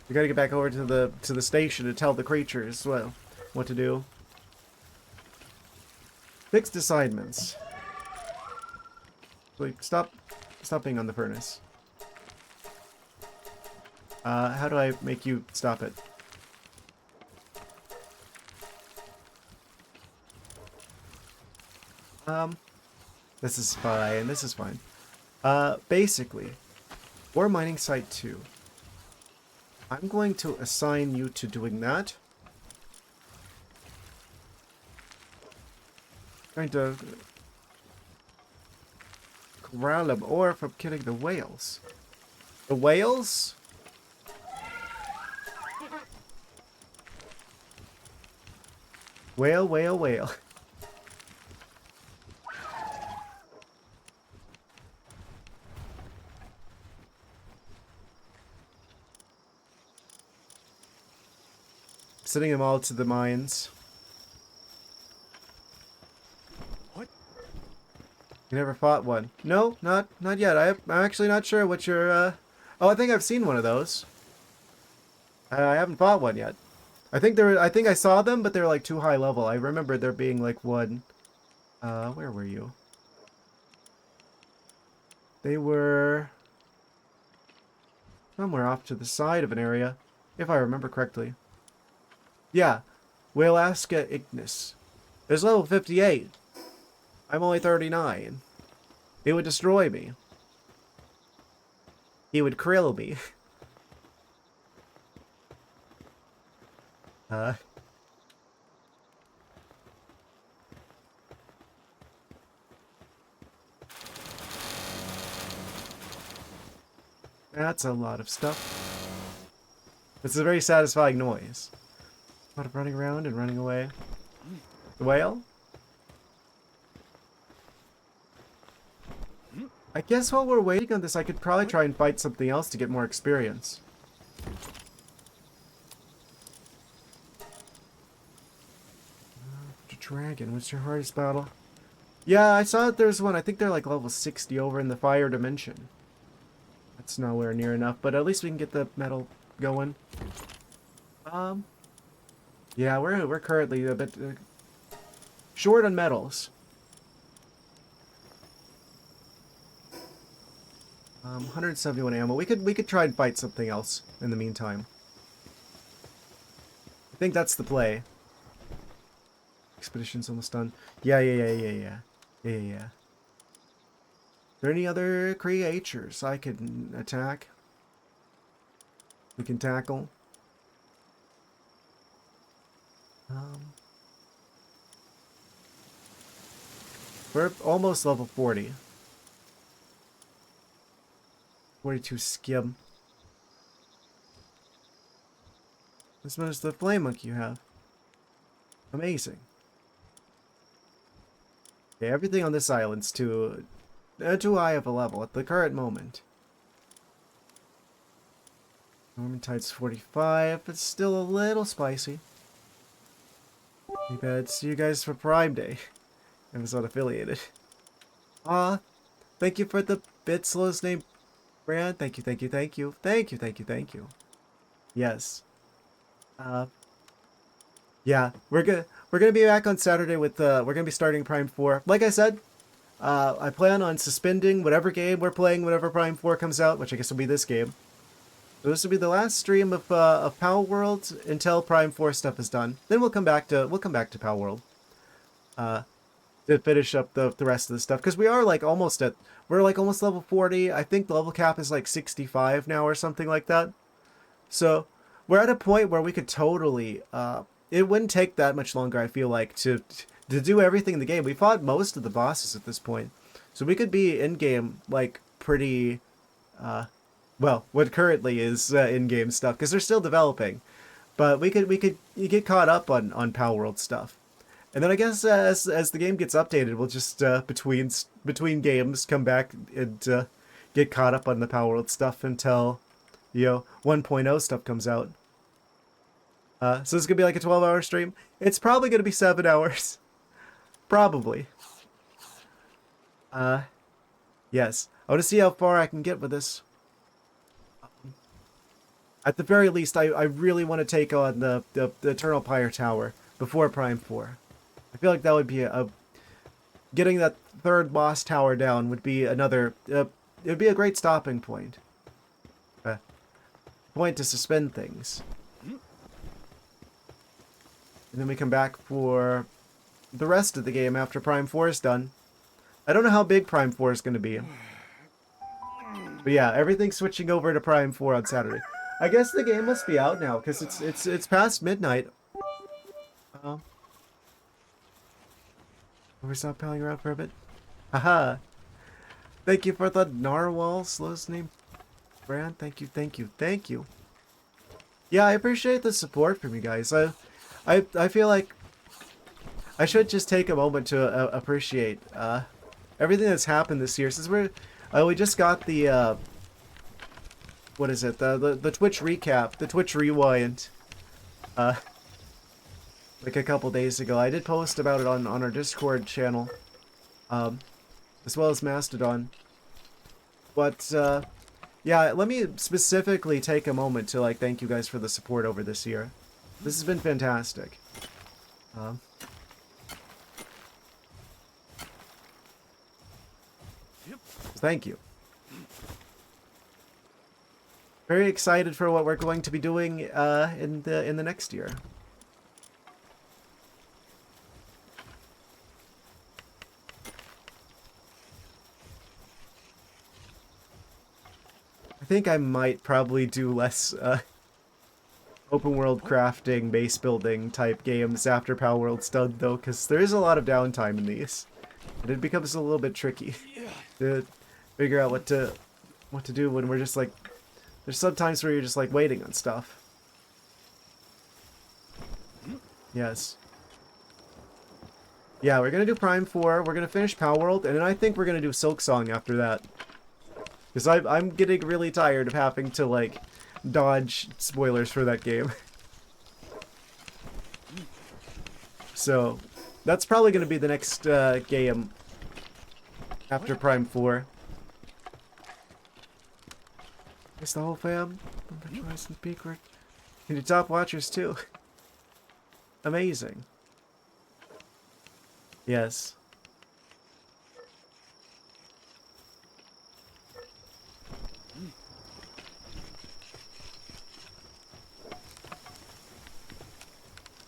Speaker 1: We gotta get back over to the station to tell the creatures what to do. Fixed assignments. Like, stop being on the furnace. How do I make you stop it? This is fine. This is fine. Basically, ore mining site 2. I'm going to assign you to doing that. Going to grab them ore from killing the whales. The whales? Whale, whale, whale. Sending them all to the mines.
Speaker 2: What?
Speaker 1: You never fought one? No, not yet. I'm actually not sure what your. Oh, I think I've seen one of those. I haven't fought one yet. I think I saw them, but they're like too high level. I remember there being like one. Where were you? They were somewhere off to the side of an area, if I remember correctly. Yeah, Whaleaska Ignis. It's level 58. I'm only 39. It would destroy me. He would krill me. That's a lot of stuff. It's a very satisfying noise. A lot of running around and running away. The whale? I guess while we're waiting on this, I could probably try and fight something else to get more experience. The dragon, what's your hardest battle? Yeah, I saw that there's one. I think they're like level 60 over in the fire dimension. That's nowhere near enough, but at least we can get the metal going. Yeah, we're currently a bit short on metals. 171 ammo. We could try and fight something else in the meantime. I think that's the play. Expedition's almost done. Yeah. Are there any other creatures I can attack? We can tackle. We're almost level 40. 42 skim. As much as the flame monkey you have. Amazing. Okay, everything on this island's too high of a level at the current moment. Normantide's 45, but still a little spicy. Maybe I'd see you guys for Prime Day. I was not affiliated. Thank you for the bits, Low's name, Brand. Thank you. Yes. Yeah, we're gonna be back on Saturday with we're gonna be starting Prime 4. Like I said, I plan on suspending whatever game we're playing whenever Prime 4 comes out, which I guess will be this game. So this will be the last stream of Palworld until Prime 4 stuff is done. Then we'll come back to Palworld. To finish up the rest of the stuff, because we're almost level 40. I think the level cap is like 65 now or something like that. So we're at a point where we could totally it wouldn't take that much longer, I feel like, to do everything in the game. We fought most of the bosses at this point, so we could be in game like pretty well, what currently is in-game stuff, because they're still developing. But you get caught up on Palworld stuff. And then I guess as the game gets updated, we'll just between games come back and get caught up on the Palworld stuff until 1.0 stuff comes out. So this is gonna be like a 12-hour stream. It's probably gonna be 7 hours, probably. Yes. I want to see how far I can get with this. At the very least, I really want to take on the Eternal Pyre Tower before Prime 4. I feel like that would be getting that third boss tower down would be another, it would be a great stopping point. Point to suspend things. And then we come back for the rest of the game after Prime 4 is done. I don't know how big Prime 4 is going to be. But yeah, everything's switching over to Prime 4 on Saturday. I guess the game must be out now, because it's past midnight. We stop palling around for a bit. Haha. Thank you for the narwhal slowest name brand. Thank you, thank you, thank you. Yeah, I appreciate the support from you guys. I feel like I should just take a moment to appreciate everything that's happened this year. Since we just got the what is it? The Twitch recap, the Twitch rewind. Like a couple days ago. I did post about it on our Discord channel, as well as Mastodon. But yeah, let me specifically take a moment to thank you guys for the support over this year. This has been fantastic. Thank you. Very excited for what we're going to be doing in the next year. I think I might probably do less open world crafting, base building type games after Palworld's done though, because there is a lot of downtime in these. And it becomes a little bit tricky to figure out what to do when we're just there's sometimes where you're just waiting on stuff. Yes. Yeah, we're gonna do Prime 4, we're gonna finish Palworld, and then I think we're gonna do Silksong after that. Because I'm getting really tired of having to, dodge spoilers for that game. So, that's probably going to be the next game after Prime 4. It's the whole fam. And your top watchers, too. Amazing. Yes.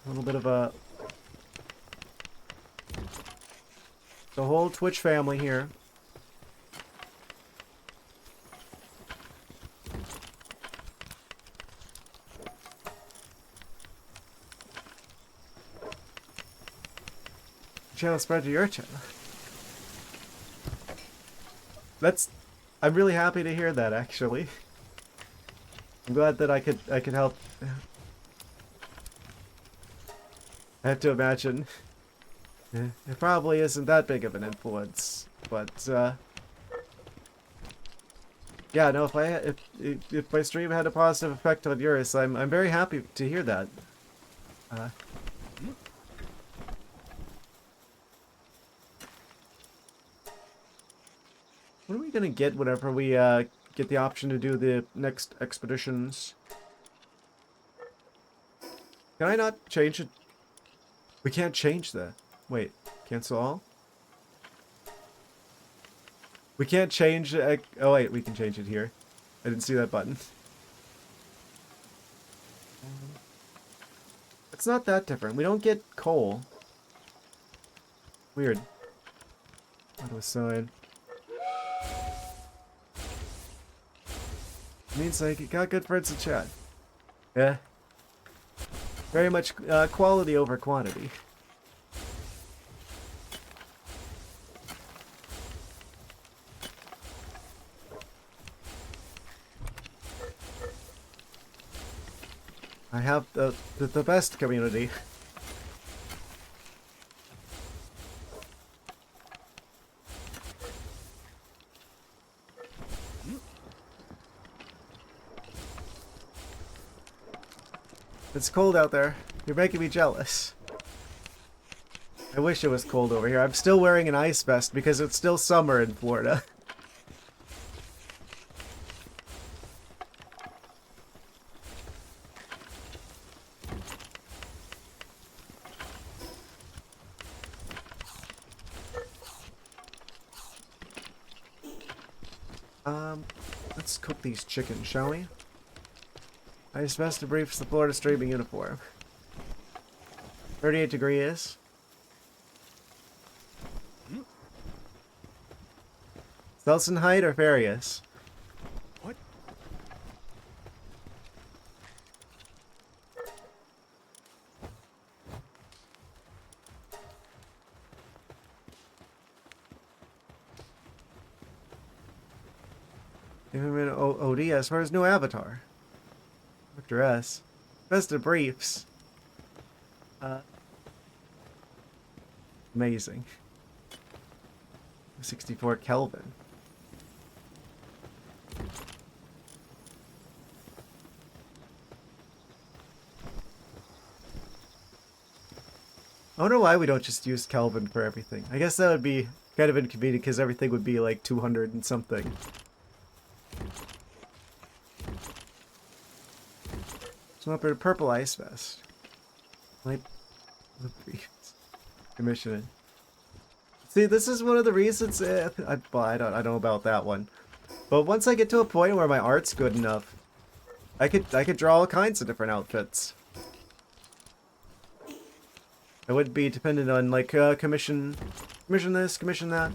Speaker 1: A little bit of the whole Twitch family here. Channel spread to your channel. I'm really happy to hear that, actually. I'm glad that I could help. I have to imagine it probably isn't that big of an influence, but yeah, no. If my stream had a positive effect on yours, I'm very happy to hear that. What are we gonna get whenever we get the option to do the next expeditions? Can I not change it? We can't change that. Wait, cancel all? We can't change... oh wait, we can change it here. I didn't see that button. It's not that different. We don't get coal. Weird. Auto assign. Means I got good friends in chat. Yeah. Very much quality over quantity. I have the best community. It's cold out there. You're making me jealous. I wish it was cold over here. I'm still wearing an ice vest because it's still summer in Florida. Let's cook these chickens, shall we? Ice vest briefs the Florida streaming uniform. 38 degrees. Selson height or Farius?
Speaker 2: What?
Speaker 1: Give him an ODS for his new avatar. Dr. S. Best of briefs. Amazing. 64 Kelvin. I wonder why we don't just use Kelvin for everything. I guess that would be kind of inconvenient because everything would be like 200 and something. So up in a purple ice vest. Like, commission it. See, this is one of the reasons. Well, I don't know about that one, but once I get to a point where my art's good enough, I could draw all kinds of different outfits. I wouldn't be dependent on like commission this, commission that.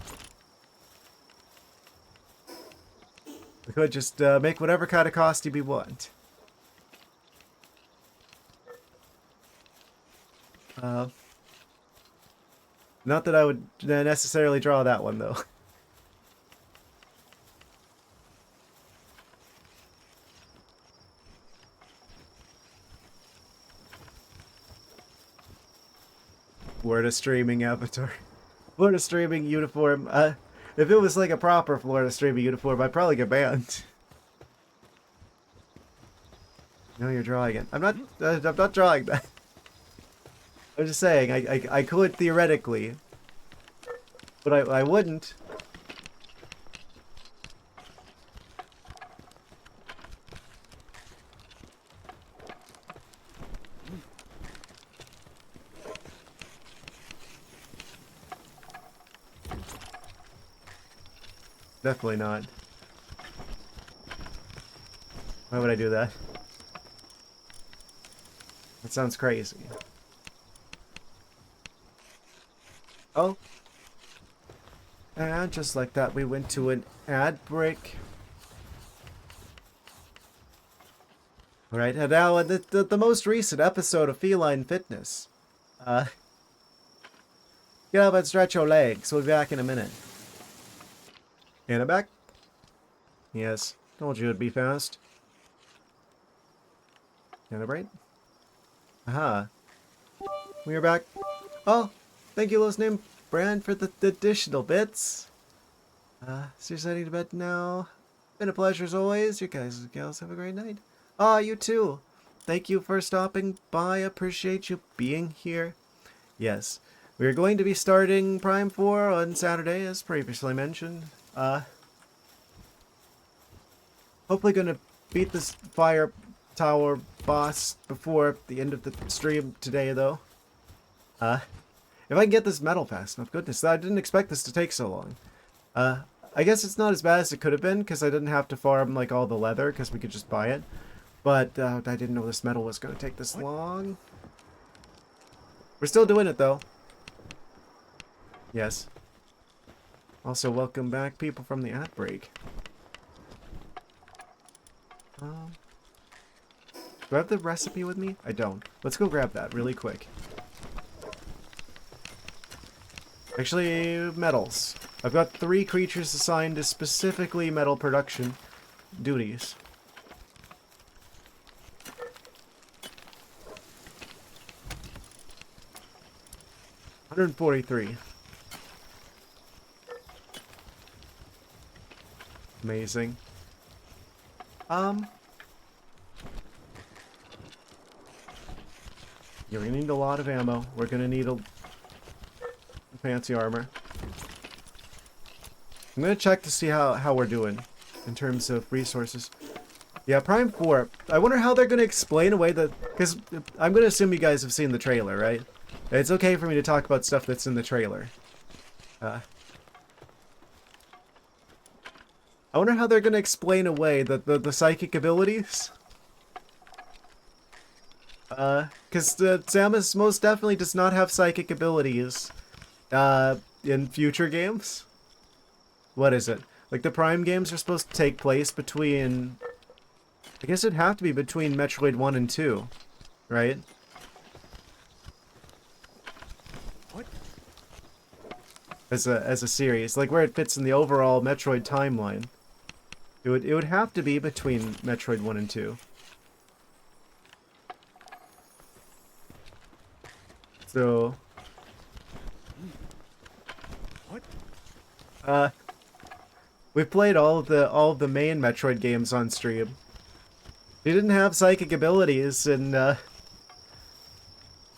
Speaker 1: I could just make whatever kind of costume we want. Not that I would necessarily draw that one, though. Florida streaming avatar. Florida streaming uniform. If it was like a proper Florida streaming uniform, I'd probably get banned. No, you're drawing it. I'm not drawing that. I'm just saying, I could theoretically, but I wouldn't. Definitely not. Why would I do that? That sounds crazy. Oh. And just like that, we went to an ad break. Alright, and now the most recent episode of Feline Fitness. Get up and stretch your legs. We'll be back in a minute. And I'm back? Yes. Told you it'd be fast. Calibrate. Aha. We are back. Oh, thank you, listening, Brand, for the additional bits. So you're heading to bed now. Been a pleasure as always. You guys and gals have a great night. Ah, you too. Thank you for stopping by. Appreciate you being here. Yes, we are going to be starting Prime 4 on Saturday, as previously mentioned. Hopefully gonna beat this fire tower boss before the end of the stream today, though. If I can get this metal fast enough, goodness, I didn't expect this to take so long. I guess it's not as bad as it could have been, because I didn't have to farm, like, all the leather, because we could just buy it. But, I didn't know this metal was gonna take this long. We're still doing it, though. Yes. Also, welcome back, people from the ad break. Do I have the recipe with me? I don't. Let's go grab that really quick. Actually, metals. I've got 3 creatures assigned to specifically metal production duties. $143. Amazing. You're gonna need a lot of ammo. We're gonna need a fancy armor. I'm gonna check to see how we're doing in terms of resources. Yeah, Prime 4. I wonder how they're gonna explain away the... Because I'm gonna assume you guys have seen the trailer, right? It's okay for me to talk about stuff that's in the trailer. I wonder how they're gonna explain away the psychic abilities. Because Samus most definitely does not have psychic abilities in future games. What is it? Like, the Prime games are supposed to take place between... I guess it'd have to be between Metroid 1 and 2, right?
Speaker 2: What?
Speaker 1: As a series, like where it fits in the overall Metroid timeline. It would have to be between Metroid 1 and 2. So
Speaker 2: What?
Speaker 1: we've played all of the main Metroid games on stream. They didn't have psychic abilities in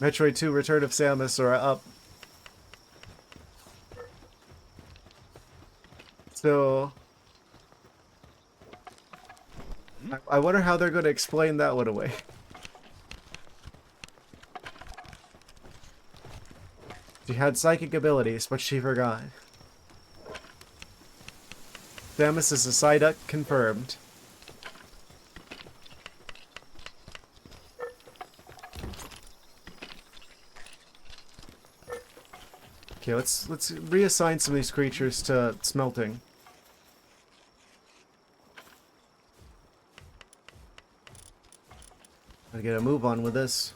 Speaker 1: Metroid 2 Return of Samus or Up. So I wonder how they're going to explain that one away. She had psychic abilities, but she forgot. Samus is a Psyduck confirmed. Okay, let's reassign some of these creatures to smelting. Gotta get a move on with this.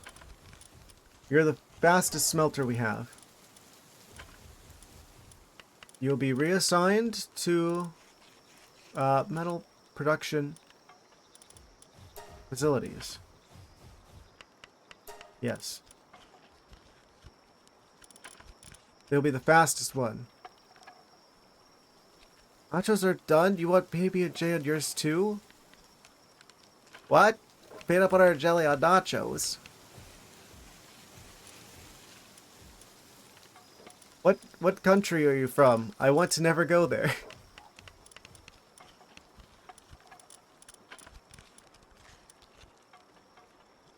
Speaker 1: You're the fastest smelter we have. You'll be reassigned to metal production facilities. Yes. They'll be the fastest one. Nachos are done? You want PB&J on yours too? What? Peanut butter and jelly on nachos? What country are you from? I want to never go there.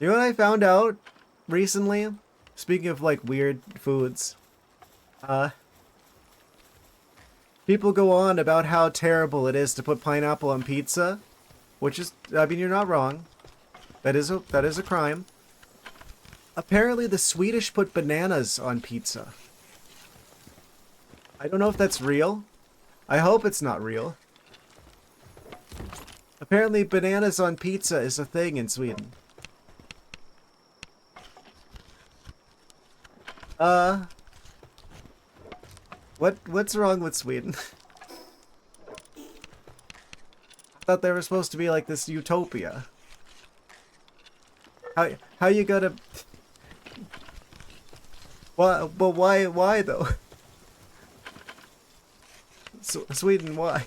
Speaker 1: You know what I found out recently? Speaking of like weird foods. People go on about how terrible it is to put pineapple on pizza, which is, I mean, you're not wrong. That is a crime. Apparently the Swedish put bananas on pizza. I don't know if that's real. I hope it's not real. Apparently bananas on pizza is a thing in Sweden. What's wrong with Sweden? I thought they were supposed to be like this utopia. How you gonna... Why, but why though? Sweden, why?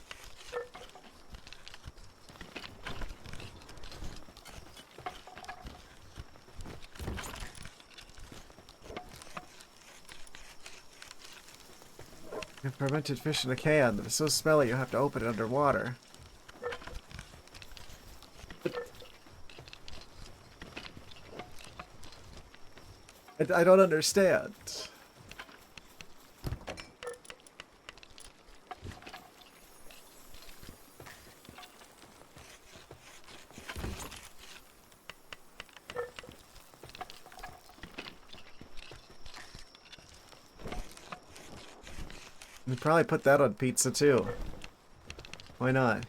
Speaker 1: Fermented fish in a can. It's so smelly you have to open it underwater. I don't understand. We probably put that on pizza too. Why not?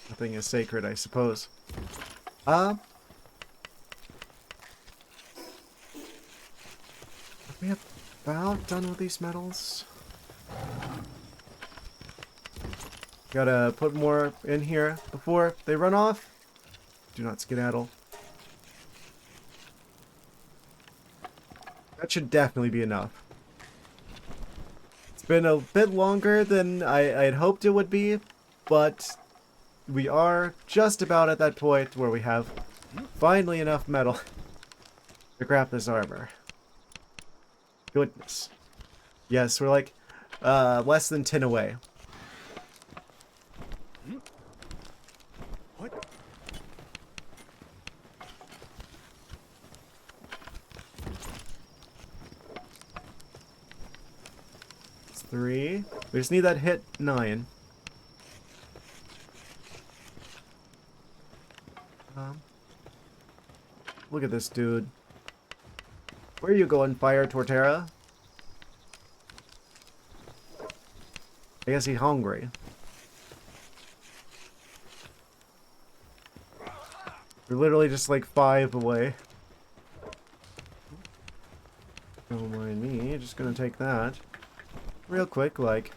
Speaker 1: Nothing is sacred, I suppose. Are we about done with these metals? Gotta put more in here before they run off. Do not skedaddle. That should definitely be enough. been a bit longer than I'd hoped it would be, but we are just about at that point where we have finally enough metal to craft this armor. Goodness. Yes, we're like less than 10 away.
Speaker 2: What?
Speaker 1: It's 3. We just need that hit 9. Look at this dude. Where are you going, Fire Torterra? I guess he's hungry. We're literally just like 5 away. Don't mind me, just gonna take that. Real quick, like.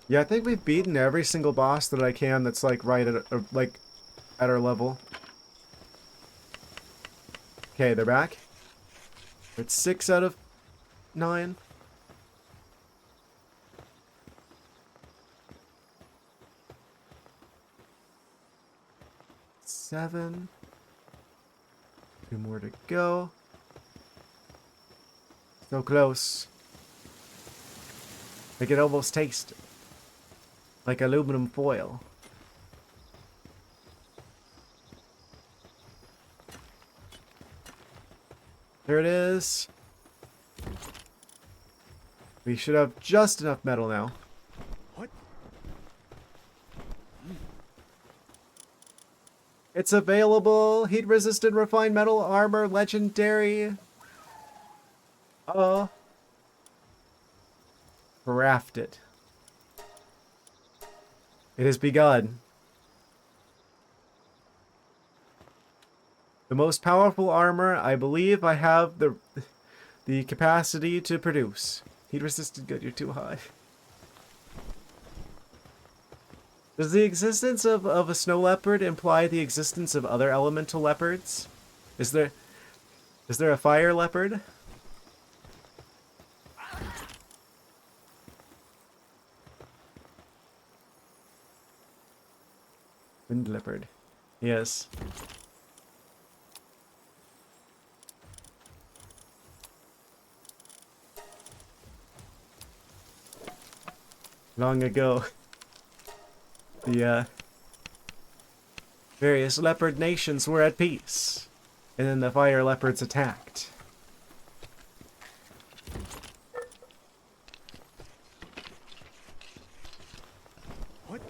Speaker 1: Yeah, I think we've beaten every single boss that I can that's like right at like at our level. Okay, they're back. It's 6 out of 9. Seven. 2 more to go. So close. I can almost taste it. Like aluminum foil. There it is. We should have just enough metal now.
Speaker 2: What?
Speaker 1: It's available. Heat resistant refined metal armor legendary. Crafted. It has begun. The most powerful armor I believe I have the capacity to produce. Heat resistant, good, you're too high. Does the existence of a snow leopard imply the existence of other elemental leopards? Is there a fire leopard? Wind leopard. Yes. Long ago, the various leopard nations were at peace, and then the fire leopards attacked.
Speaker 2: What?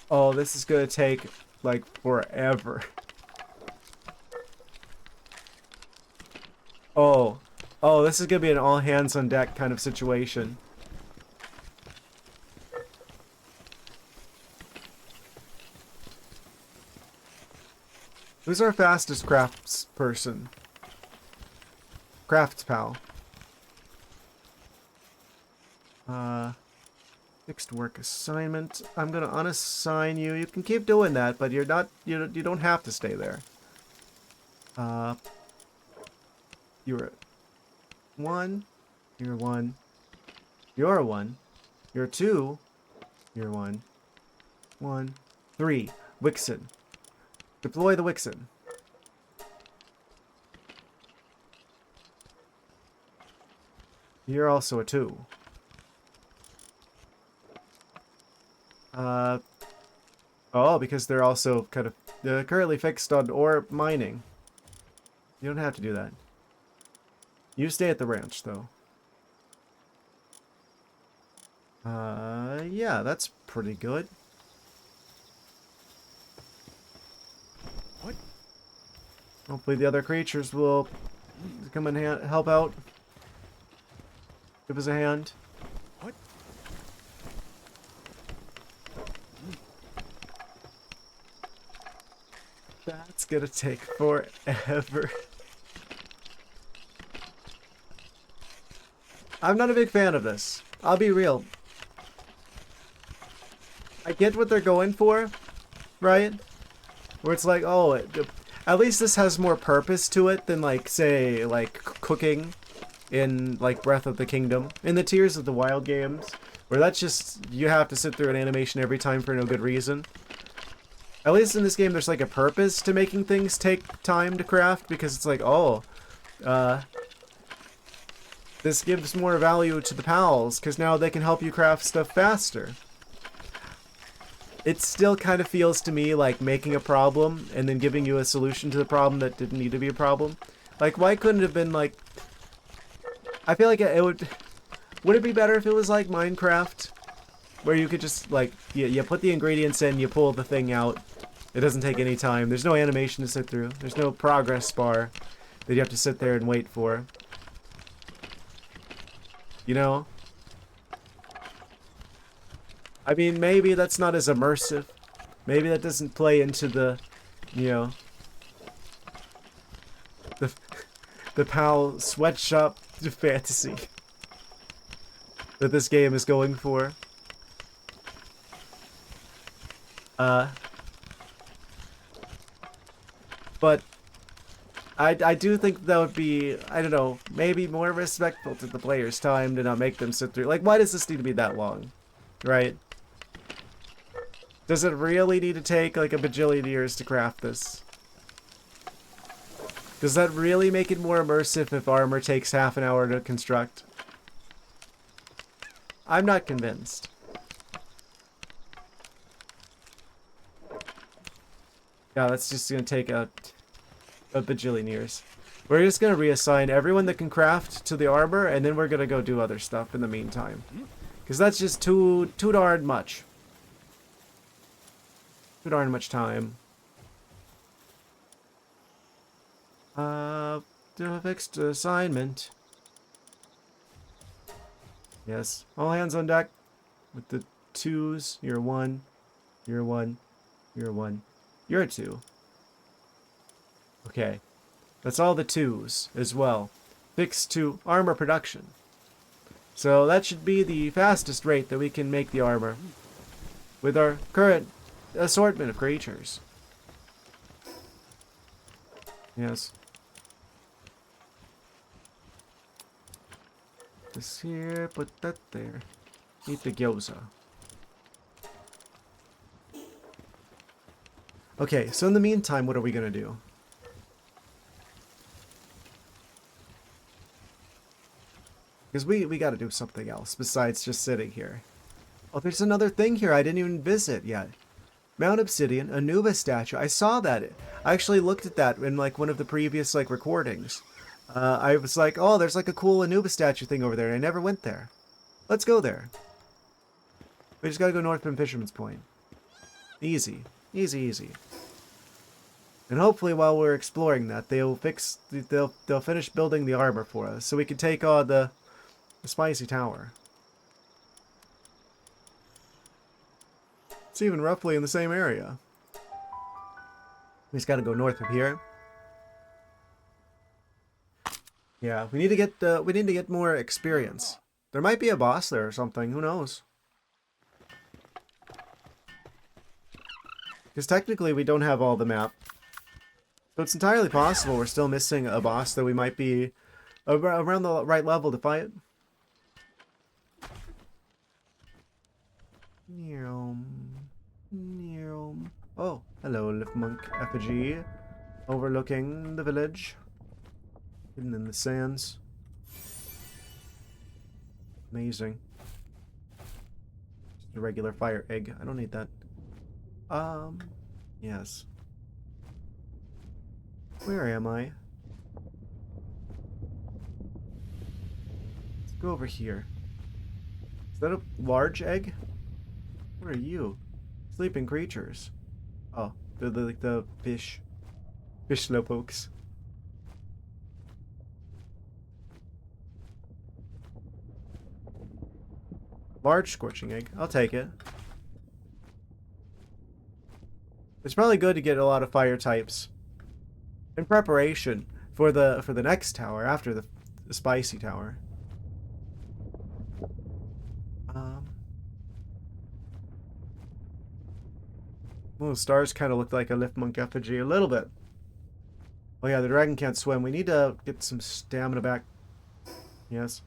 Speaker 1: Oh, this is gonna take like forever. Oh, this is gonna be an all hands on deck kind of situation. Who's our fastest crafts person? Crafts pal. Fixed work assignment. I'm gonna unassign you. You can keep doing that, but you don't have to stay there. You're 1. You're 1. You're 1. You're 2. You're 1. 1. 3. Wixen. Deploy the Wixen. You're also a 2. Oh, because they're also kind of currently fixed on ore mining. You don't have to do that. You stay at the ranch, though. Yeah, that's pretty good.
Speaker 2: What?
Speaker 1: Hopefully the other creatures will come and help out. Give us a hand.
Speaker 2: What?
Speaker 1: That's gonna take forever. I'm not a big fan of this. I'll be real. I get what they're going for, right? Where it's like, oh, at least this has more purpose to it than, like, say, like, cooking in, like, Breath of the Kingdom. In the Tears of the Wild games, where that's just, you have to sit through an animation every time for no good reason. At least in this game, there's, like, a purpose to making things take time to craft, because it's like, oh, this gives more value to the pals, because now they can help you craft stuff faster. It still kind of feels to me like making a problem and then giving you a solution to the problem that didn't need to be a problem. Like, why couldn't it have been like... I feel like it would... Would it be better if it was like Minecraft? Where you could just, like, you put the ingredients in, you pull the thing out. It doesn't take any time. There's no animation to sit through. There's no progress bar that you have to sit there and wait for. You know? I mean, maybe that's not as immersive. Maybe that doesn't play into the, you know, the PAL sweatshop fantasy that this game is going for. But I do think that would be, I don't know, maybe more respectful to the player's time to not make them sit through. Like, why does this need to be that long? Right? Does it really need to take like a bajillion years to craft this? Does that really make it more immersive if armor takes half an hour to construct? I'm not convinced. Yeah, that's just gonna take a bajillion years. We're just gonna reassign everyone that can craft to the armor, and then we're gonna go do other stuff in the meantime. Because that's just too darn much. Too darn much time. Do a fixed assignment. Yes. All hands on deck. With the twos. You're one. You're one. You're one. You're a two. Okay. That's all the twos as well. Fixed to armor production. So that should be the fastest rate that we can make the armor. With our current assortment of creatures. Yes. This here, put that there. Eat the gyoza. Okay, so in the meantime, what are we gonna do? Because we gotta do something else besides just sitting here. Oh, there's another thing here I didn't even visit yet. Mount Obsidian, Anubis statue. I saw that. I actually looked at that in like one of the previous like recordings. I was like, oh, there's like a cool Anubis statue thing over there, and I never went there. Let's go there. We just gotta go north from Fisherman's Point. Easy. Easy, easy. And hopefully while we're exploring that, they'll finish building the armor for us, so we can take on the spicy tower. It's even roughly in the same area. We just gotta go north of here. Yeah, we need to get more experience. There might be a boss there or something, who knows? Because technically we don't have all the map. So it's entirely possible we're still missing a boss that we might be around the right level to fight. Oh, hello, Liftmonk effigy. Overlooking the village. Hidden in the sands. Amazing. Just a regular fire egg. I don't need that. Yes. Where am I? Let's go over here. Is that a large egg? What are you? Sleeping creatures. Oh, they're like the fish. Fish slowpokes. Large scorching egg. I'll take it. It's probably good to get a lot of fire types in preparation for the next tower after the spicy tower. Well, the stars kind of look like a Liftmonk effigy a little bit. Oh yeah, the dragon can't swim. We need to get some stamina back. Yes.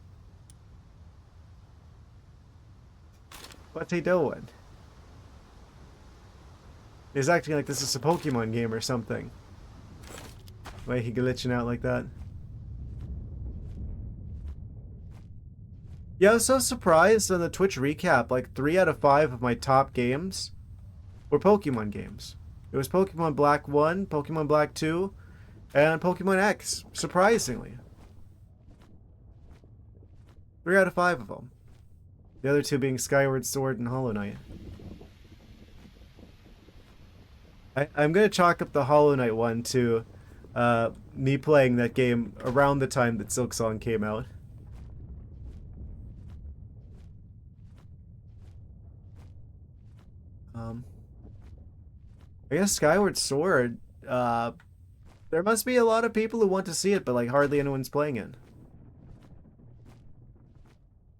Speaker 1: What's he doing? He's acting like this is a Pokemon game or something. Why he glitching out like that? Yeah, I was so surprised on the Twitch recap. Like 3 out of 5 of my top games were Pokemon games. It was Pokemon Black 1, Pokemon Black 2, and Pokemon X. Surprisingly. 3 out of 5 of them. The other 2 being Skyward Sword and Hollow Knight. I'm going to chalk up the Hollow Knight one to me playing that game around the time that Silksong came out. I guess Skyward Sword, there must be a lot of people who want to see it, but like hardly anyone's playing it.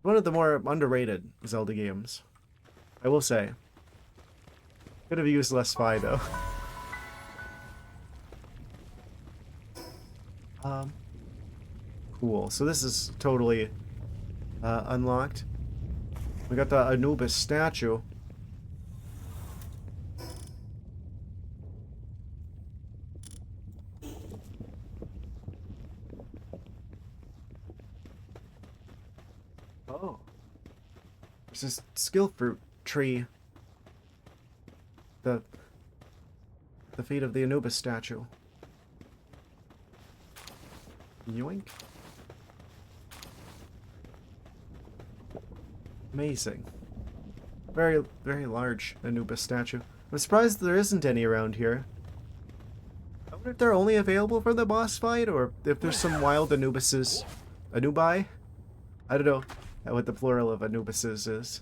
Speaker 1: One of the more underrated Zelda games, I will say. Could have used less Fi though. Cool. So this is totally unlocked. We got the Anubis statue. Oh. There's this skill fruit tree. The feet of the Anubis statue. Yoink. Amazing. Very, very large Anubis statue. I'm surprised there isn't any around here. I wonder if they're only available for the boss fight, or if there's some wild Anubises. Anubi? I don't know what the plural of Anubises is.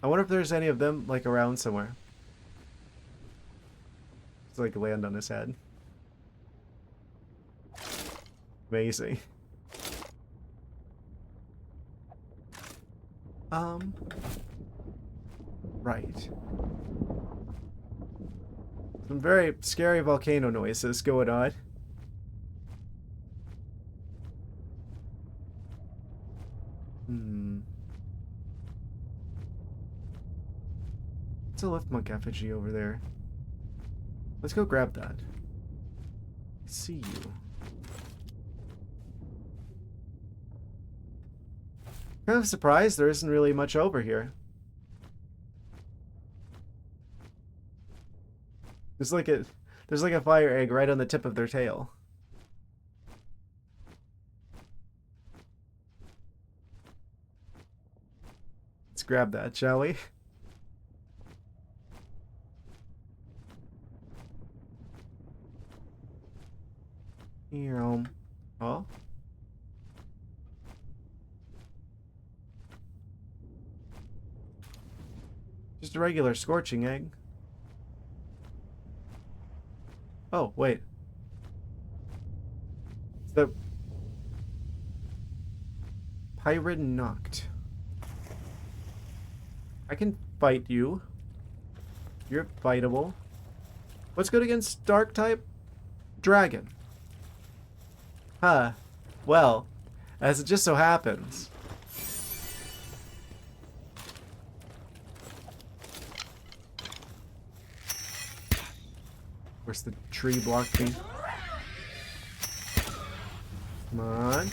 Speaker 1: I wonder if there's any of them, like, around somewhere. It's like land on his head. Amazing. Right. Some very scary volcano noises going on. It's a Liftmonk effigy over there. Let's go grab that. I see you. Kind of surprised there isn't really much over here. There's like a fire egg right on the tip of their tail. Let's grab that, shall we? Here, oh. Just a regular scorching egg. Oh, wait. It's the Pyre knocked. I can fight you. You're fightable. What's good against dark type? Dragon. Huh. Well, as it just so happens. Of course, the tree blocked me. Come on.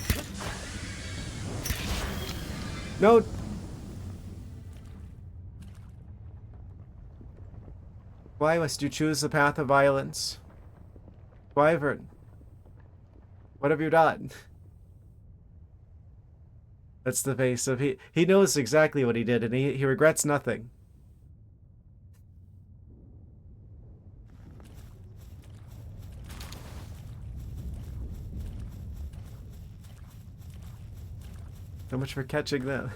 Speaker 1: No. Why must you choose the path of violence? Wyvern, what have you done? That's the face of he knows exactly what he did, and he regrets nothing. So much for catching them.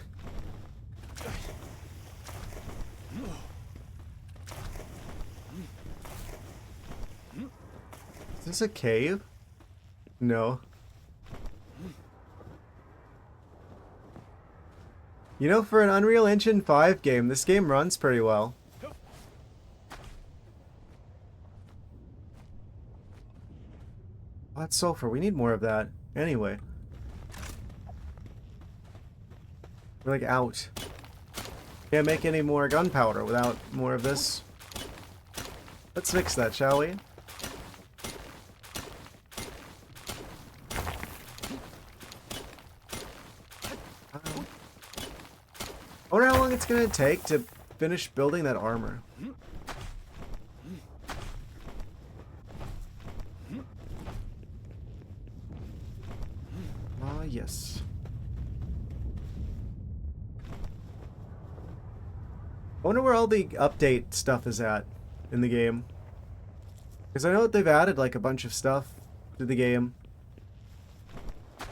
Speaker 1: Is this a cave? No. You know, for an Unreal Engine 5 game, this game runs pretty well. Oh, that's sulfur. We need more of that. Anyway. We're like out. Can't make any more gunpowder without more of this. Let's fix that, shall we? I wonder how long it's gonna take to finish building that armor. Ah, yes. I wonder where all the update stuff is at in the game. Because I know that they've added like a bunch of stuff to the game.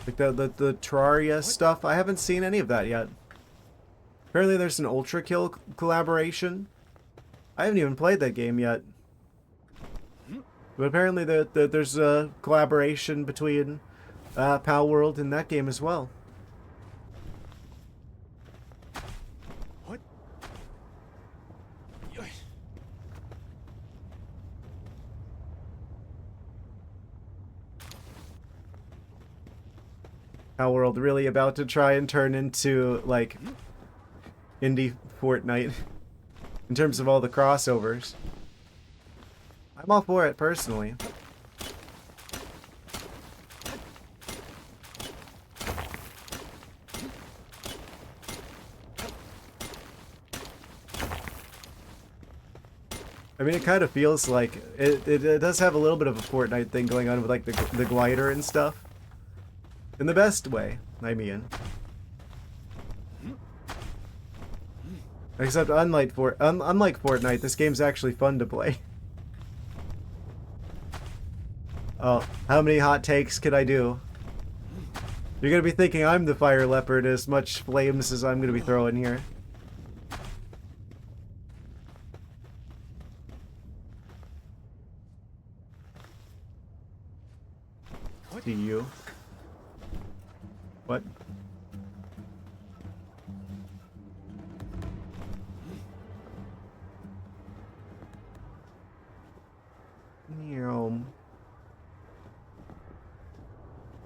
Speaker 1: Like the Terraria stuff. I haven't seen any of that yet. Apparently there's an Ultra Kill collaboration. I haven't even played that game yet. But apparently there's a collaboration between Palworld and that game as well.
Speaker 2: What?
Speaker 1: Palworld really about to try and turn into like indie Fortnite in terms of all the crossovers. I'm all for it personally. I mean, it kind of feels like it does have a little bit of a Fortnite thing going on with like the glider and stuff. In the best way, I mean. Except unlike Fortnite, this game's actually fun to play. Oh, how many hot takes could I do? You're gonna be thinking I'm the fire leopard, as much flames as I'm gonna be throwing here.
Speaker 2: What?
Speaker 1: Do you? What?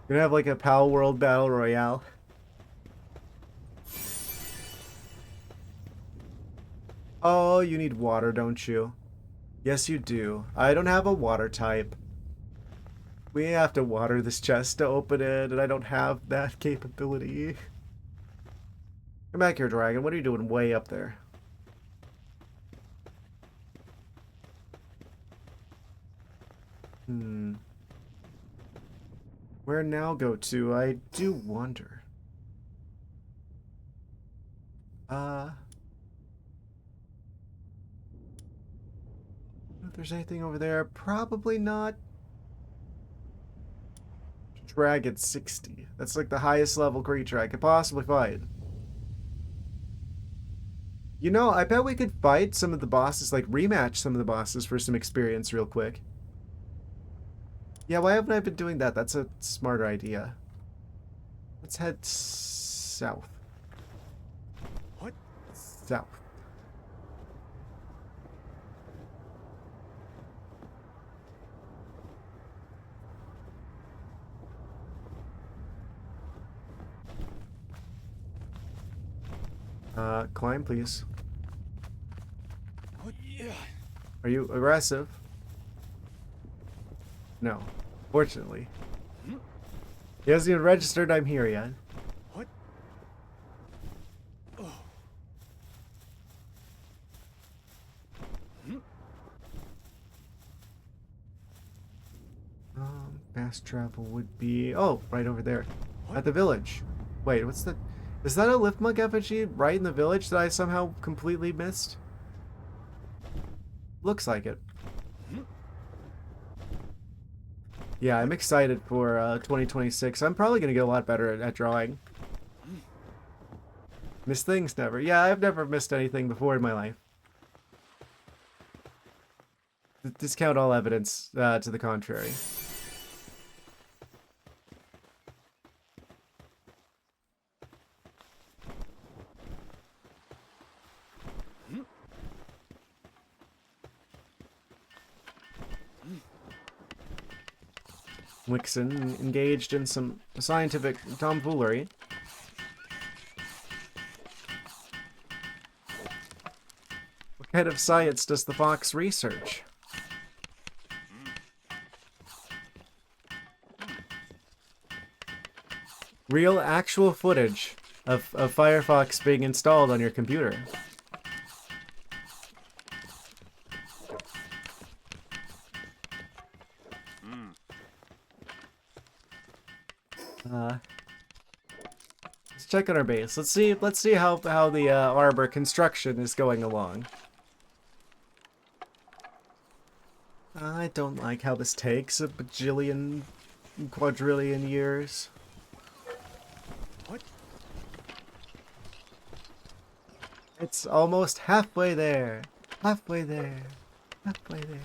Speaker 1: We're gonna have like a Palworld Battle Royale. Oh, you need water, don't you? Yes, you do. I don't have a water type. We have to water this chest to open it, and I don't have that capability. Come back here, dragon. What are you doing way up there? Where now go to? I do wonder. If there's anything over there, probably not. Dragon 60. That's like the highest level creature I could possibly find. You know, I bet we could fight some of the bosses, like rematch some of the bosses for some experience real quick. Yeah, why haven't I been doing that? That's a smarter idea. Let's head south.
Speaker 2: What?
Speaker 1: South. Climb, please.
Speaker 2: What? Yeah.
Speaker 1: Are you aggressive? No. Fortunately. He hasn't even registered I'm here yet.
Speaker 2: What? Oh.
Speaker 1: Fast travel would be... Oh, right over there. At the village. Wait, what's the... Is that a lift mug effigy right in the village that I somehow completely missed? Looks like it. Yeah, I'm excited for 2026. I'm probably going to get a lot better at drawing. Miss things never. Yeah, I've never missed anything before in my life. Discount all evidence to the contrary. Wixen engaged in some scientific tomfoolery. What kind of science does the fox research? Real, actual footage of Firefox being installed on your computer. Let's check on our base. Let's see how the arbor construction is going along. I don't like how this takes a bajillion, quadrillion years.
Speaker 2: What?
Speaker 1: It's almost halfway there. Halfway there. Halfway there.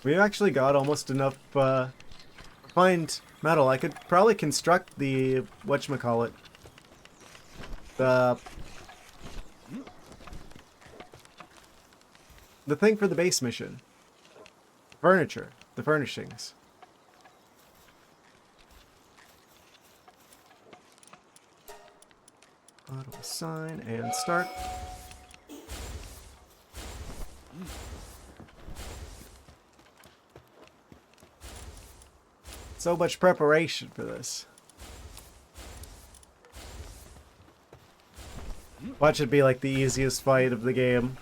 Speaker 1: We've actually got almost enough refined metal. I could probably construct the whatchamacallit. The thing for the base mission. Furniture. The furnishings. Auto assign and start. So much preparation for this. Watch it be like the easiest fight of the game.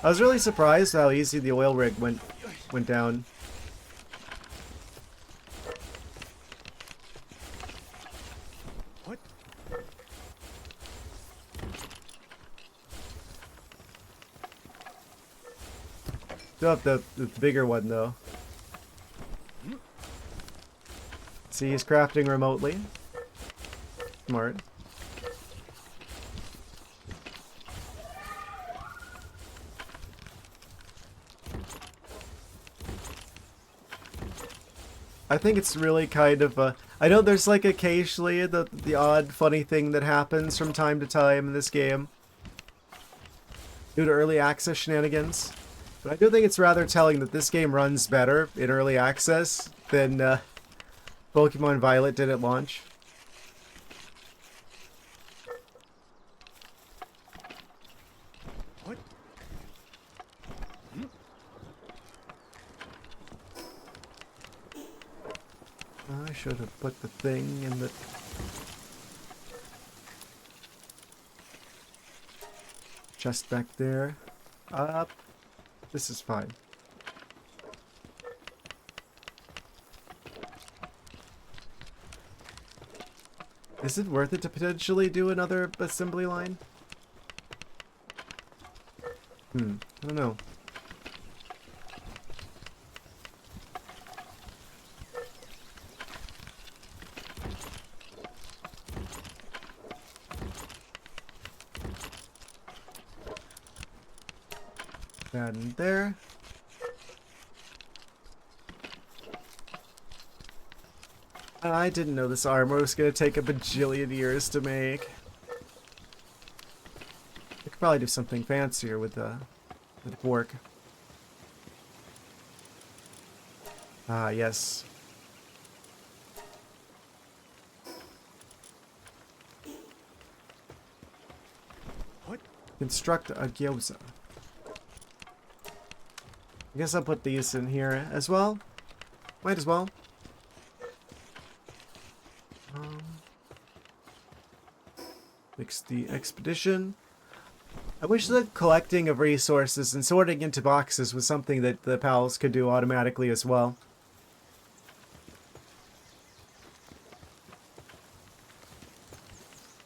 Speaker 1: I was really surprised how easy the oil rig went down.
Speaker 2: What?
Speaker 1: Still have the bigger one though. See, he's crafting remotely. Smart. I think it's really kind of I know there's like occasionally the odd funny thing that happens from time to time in this game due to early access shenanigans, but I do think it's rather telling that this game runs better in early access than Pokemon Violet did at launch.
Speaker 2: What?
Speaker 1: I should have put the thing in the... chest back there. Up. This is fine. Is it worth it to potentially do another assembly line? I don't know. That in there. I didn't know this armor was going to take a bajillion years to make. I could probably do something fancier with the fork. Ah, yes.
Speaker 2: What?
Speaker 1: Construct a gyoza. I guess I'll put these in here as well. Might as well. Fix the expedition. I wish the collecting of resources and sorting into boxes was something that the pals could do automatically as well.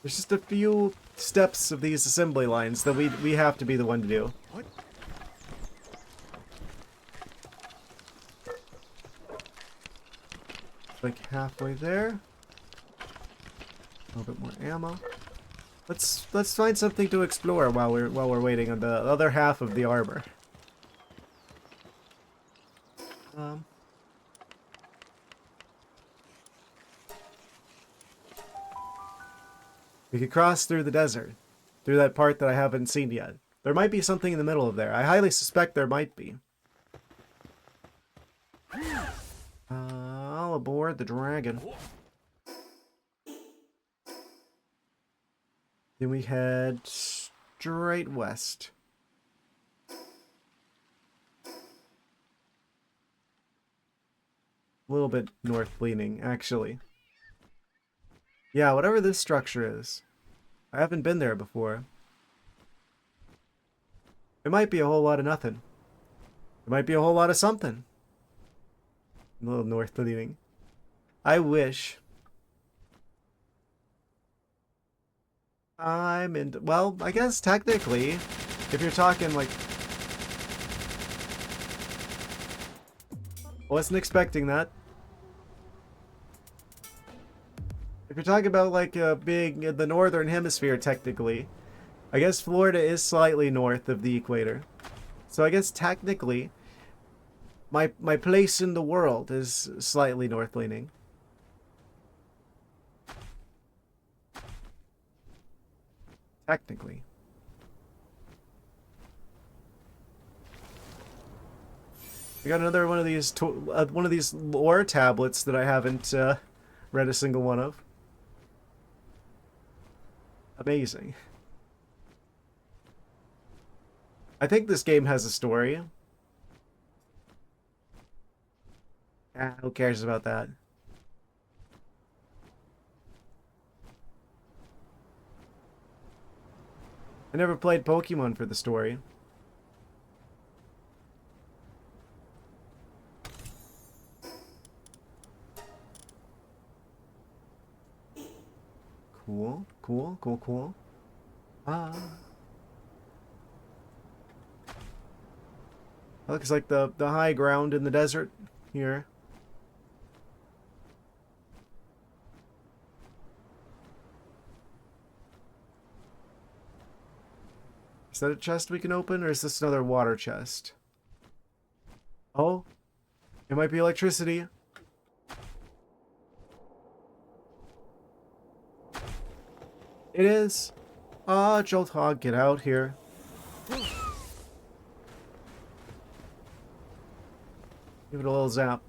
Speaker 1: There's just a few steps of these assembly lines that we have to be the one to do.
Speaker 2: What?
Speaker 1: Like halfway there. A little bit more ammo. Let's find something to explore while we're waiting on the other half of the armor. We could cross through the desert, through that part that I haven't seen yet. There might be something in the middle of there. I highly suspect there might be. I'll aboard the dragon. Then we head straight west. A little bit north leaning, actually. Yeah, whatever this structure is. I haven't been there before. It might be a whole lot of nothing. It might be a whole lot of something. A little north leaning. I wish. I'm in. Well, I guess technically, if you're talking like. Wasn't expecting that. If you're talking about like being in the northern hemisphere, technically, I guess Florida is slightly north of the equator. So I guess technically, my place in the world is slightly north leaning. Technically. We got another one of these lore tablets that I haven't read a single one of. Amazing. I think this game has a story. Ah, who cares about that? I never played Pokemon for the story. Cool, cool, cool, cool. Ah. Looks like the high ground in the desert here. Is that a chest we can open, or is this another water chest? Oh, it might be electricity. It is. Ah, Jolthog, get out here. Give it a little zap.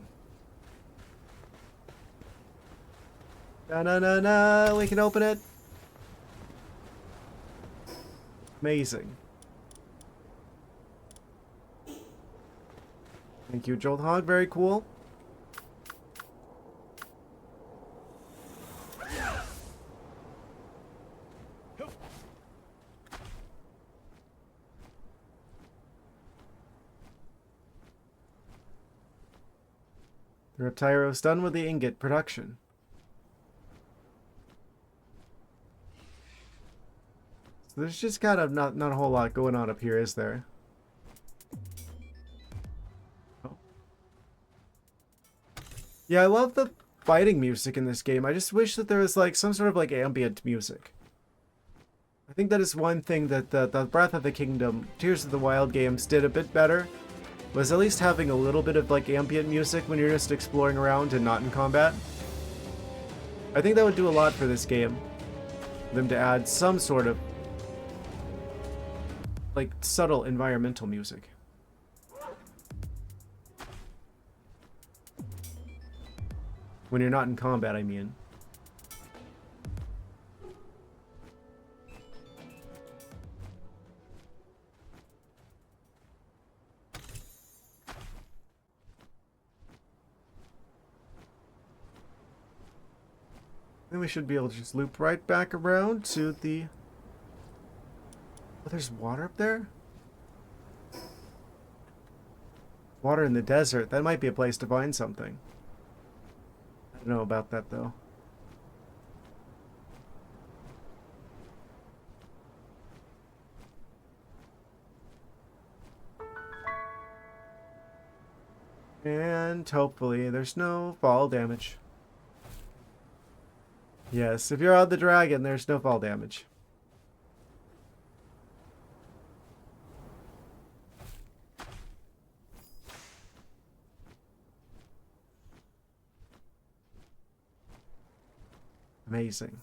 Speaker 1: Na, we can open it. Amazing. Thank you, Jolthog. Very cool. The Reptyro's done with the ingot production. So there's just kind of not a whole lot going on up here, is there? Oh. Yeah, I love the fighting music in this game. I just wish that there was like some sort of like ambient music. I think that is one thing that the Breath of the Kingdom, Tears of the Wild games did a bit better. Was at least having a little bit of like ambient music when you're just exploring around and not in combat. I think that would do a lot for this game. For them to add some sort of like subtle environmental music. When you're not in combat, I mean. Then we should be able to just loop right back around to the... Oh, there's water up there? Water in the desert. That might be a place to find something. I don't know about that, though. And hopefully there's no fall damage. Yes, if you're on the dragon, there's no fall damage. Amazing.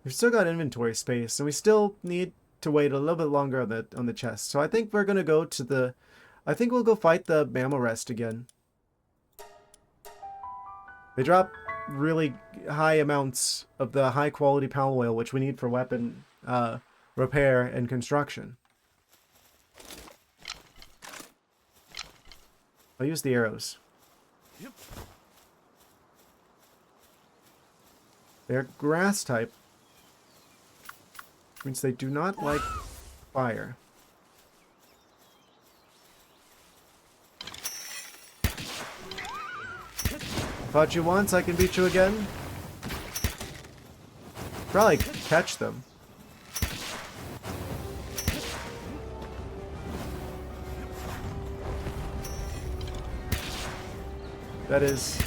Speaker 1: We've still got inventory space, and we still need to wait a little bit longer on the chest. So I think we're gonna go to the... I think we'll go fight the mammal rest again. They drop really high amounts of the high quality palm oil, which we need for weapon repair and construction. I'll use the arrows.
Speaker 2: Yep.
Speaker 1: They're grass type, which means they do not like fire. Fought you once, I can beat you again. Probably catch them. That is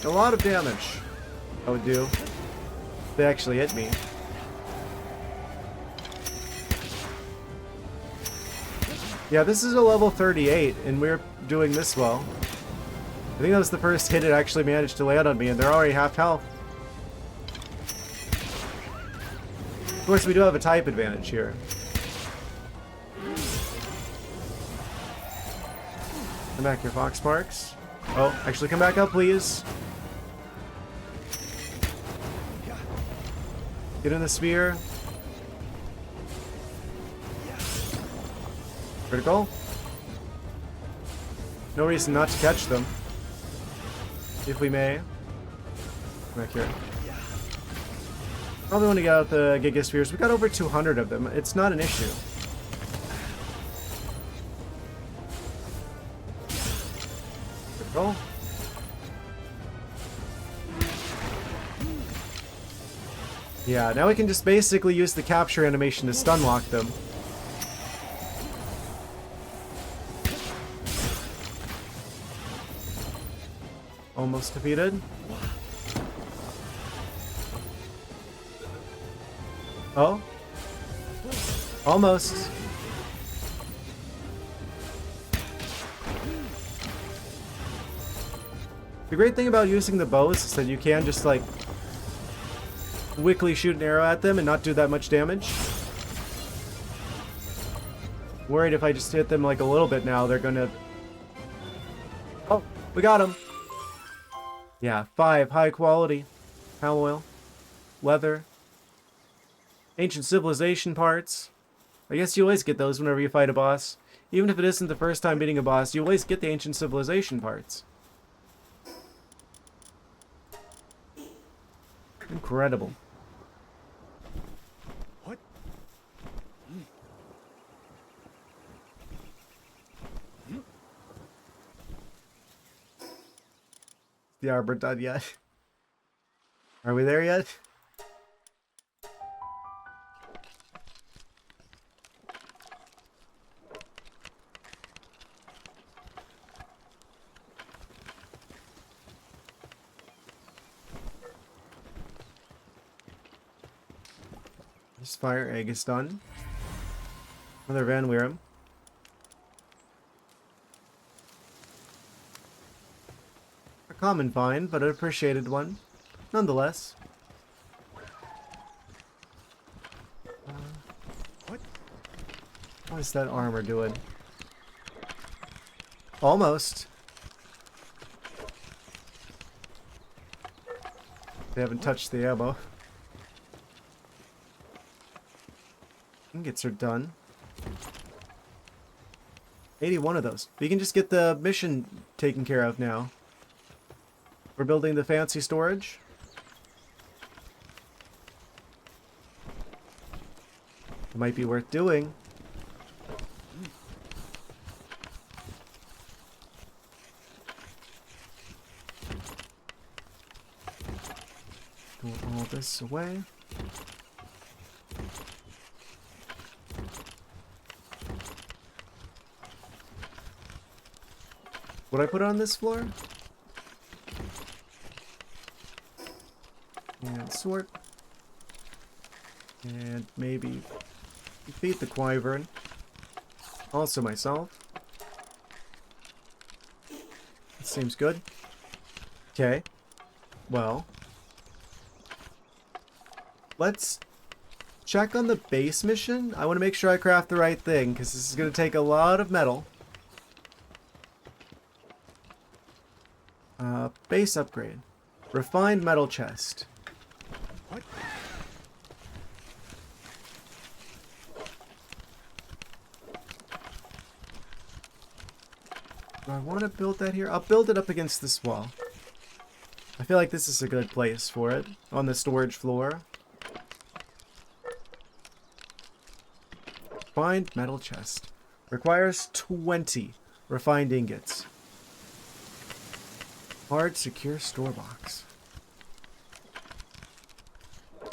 Speaker 1: a lot of damage I would do if they actually hit me. Yeah, this is a level 38, and we're doing this well. I think that was the first hit it actually managed to land on me, and they're already half health. Of course, we do have a type advantage here. Come back here, Fox Sparks. Oh, actually come back up, please. Get in the sphere. Critical. No reason not to catch them. If we may. Come back here. Probably want to get out the Gigaspheres. We got over 200 of them. It's not an issue. Critical. Yeah, now we can just basically use the capture animation to stun lock them. Almost defeated. Oh. Almost. The great thing about using the bows is that you can just like quickly shoot an arrow at them and not do that much damage. Worried if I just hit them like a little bit now, they're gonna... Oh, we got him. Yeah, 5 high quality palm oil, leather, ancient civilization parts. I guess you always get those whenever you fight a boss. Even if it isn't the first time beating a boss, you always get the ancient civilization parts. Incredible.
Speaker 2: What?
Speaker 1: The arbor done yet? Are we there yet? This fire egg is done. Another Van Weerum. A common find, but an appreciated one, nonetheless. What is that armor doing? Almost. They haven't touched the ammo. Ingots are done. 81 of those. We can just get the mission taken care of now. We're building the fancy storage. It might be worth doing. Throw all this away. What I put on this floor? And sort. And maybe defeat the Wyvern. Also myself. That seems good. Okay. Well. let's check on the base mission. I want to make sure I craft the right thing, because this is going to take a lot of metal. Base upgrade. Refined metal chest.
Speaker 2: What?
Speaker 1: Do I want to build that here? I'll build it up against this wall. I feel like this is a good place for it, on the storage floor. Refined metal chest. Requires 20 refined ingots. Hard, secure store box.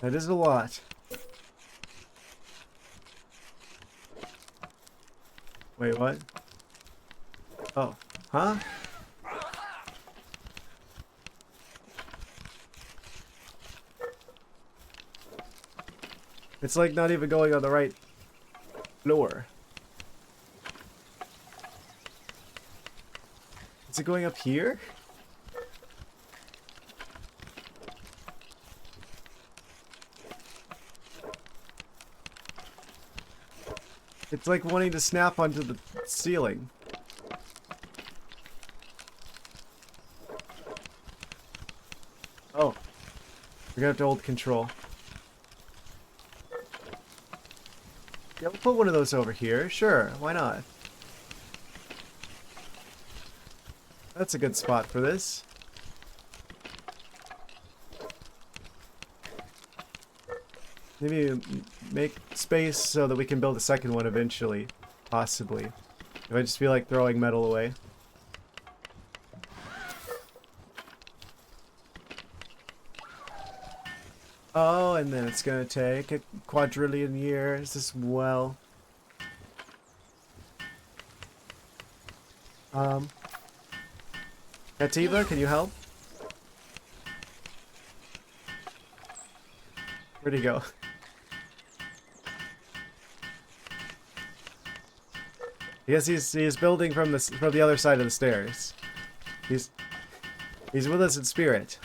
Speaker 1: That is a lot. Wait, what? Oh, huh? It's like not even going on the right floor. Is it going up here? It's like wanting to snap onto the ceiling. Oh. We're gonna have to hold control. Yeah, we'll put one of those over here. Sure, why not? That's a good spot for this. Maybe make space so that we can build a second one eventually. Possibly. If I just feel like throwing metal away. Oh, and then it's gonna take a quadrillion years as well. Kativa, can you help? Where'd he go? I guess he's building from the other side of the stairs. He's with us in spirit.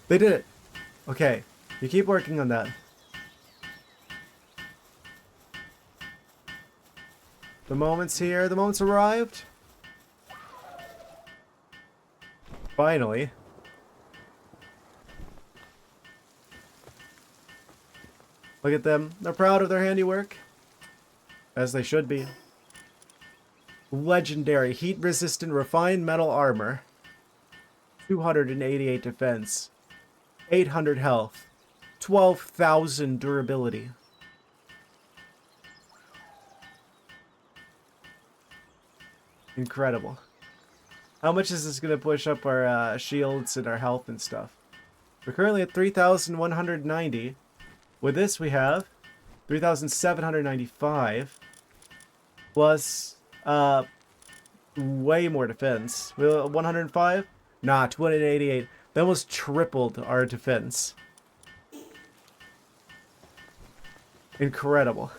Speaker 1: They did it. Okay, you keep working on that. The moment's here. The moment's arrived. Finally. Look at them. They're proud of their handiwork. As they should be. Legendary heat-resistant refined metal armor. 288 defense. 800 health. 12,000 durability. Incredible. How much is this going to push up our shields and our health and stuff? We're currently at 3,190. With this we have 3,795. Plus, way more defense. 105? Nah, 288. That almost tripled our defense. Incredible.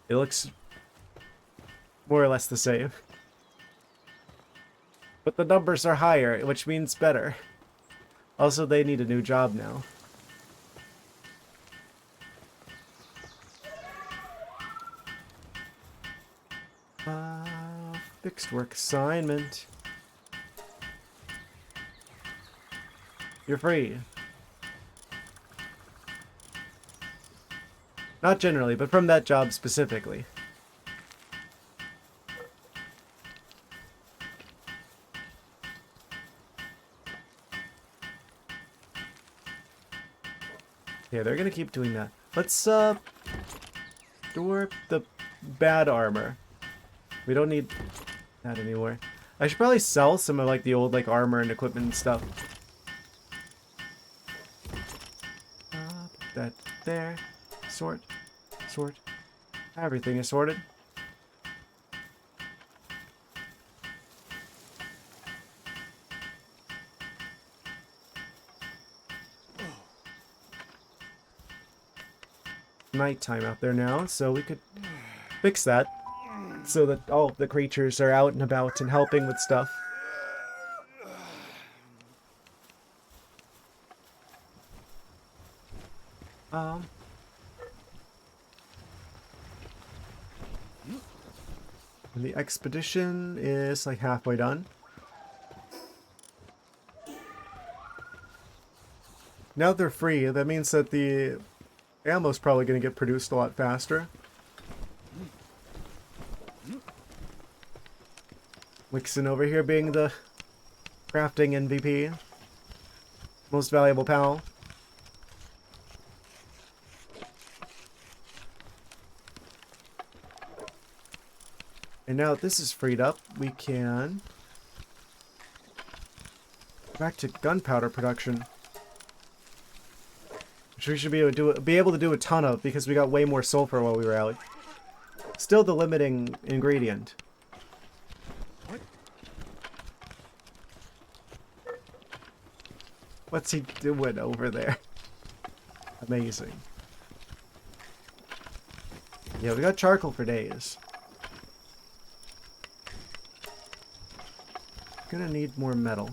Speaker 1: It looks more or less the same. But the numbers are higher, which means better. Also, they need a new job now. Fixed work assignment. You're free. Not generally, but from that job specifically. Yeah, they're gonna keep doing that. Let's, store the bad armor. We don't need that anymore. I should probably sell some of, like, the old, like, armor and equipment and stuff. Put that there. Sort. Sort. Everything is sorted. nighttime out there now, so we could fix that so that all of the creatures are out and about and helping with stuff. And the expedition is like halfway done. Now they're free, that means that the ammo's probably going to get produced a lot faster. Wixon over here being the crafting MVP. Most valuable pal. And now that this is freed up, we can back to gunpowder production. Which we should be able to do a ton of because we got way more sulfur while we were out. Still the limiting ingredient.
Speaker 2: What?
Speaker 1: What's he doing over there? Amazing. Yeah, we got charcoal for days. Gonna need more metal.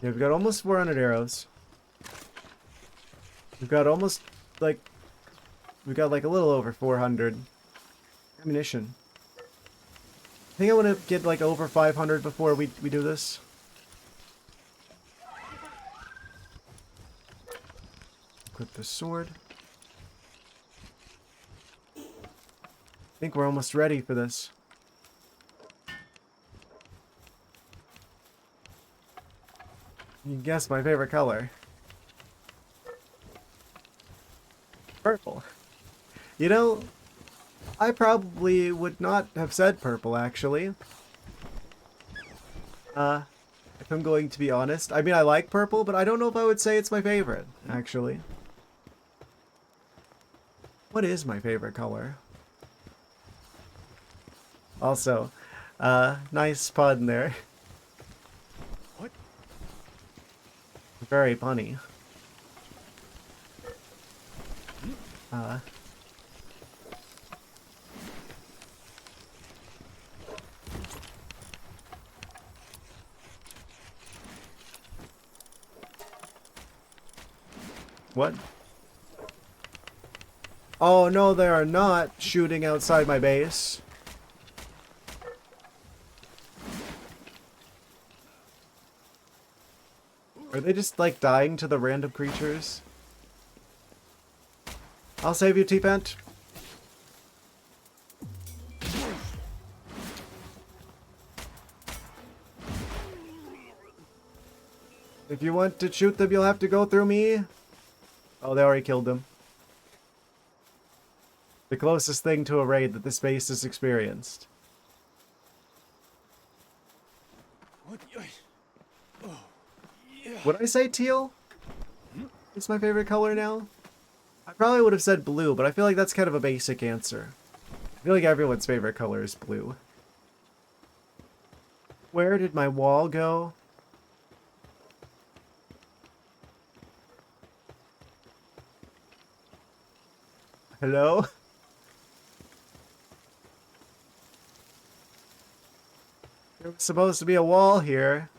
Speaker 1: Yeah, we've got almost 400 arrows. We've got almost, like... We've got, like, a little over 400 ammunition. I think I want to get, like, over 500 before we do this. Equip the sword. I think we're almost ready for this. You can guess my favorite color. Purple. You know, I probably would not have said purple, actually. If I'm going to be honest. I mean, I like purple, but I don't know if I would say it's my favorite, actually. What is my favorite color? Also, nice pun there.
Speaker 2: What?
Speaker 1: Very punny. What? Oh no, they are not shooting outside my base. Are they just like dying to the random creatures? I'll save you, T-Pent. If you want to shoot them, you'll have to go through me. Oh, they already killed them. The closest thing to a raid that this base has experienced.
Speaker 2: What? Oh, yeah.
Speaker 1: Would I say teal? It's my favorite color now? I probably would have said blue, but I feel like that's kind of a basic answer. I feel like everyone's favorite color is blue. Where did my wall go? Hello? There was supposed to be a wall here.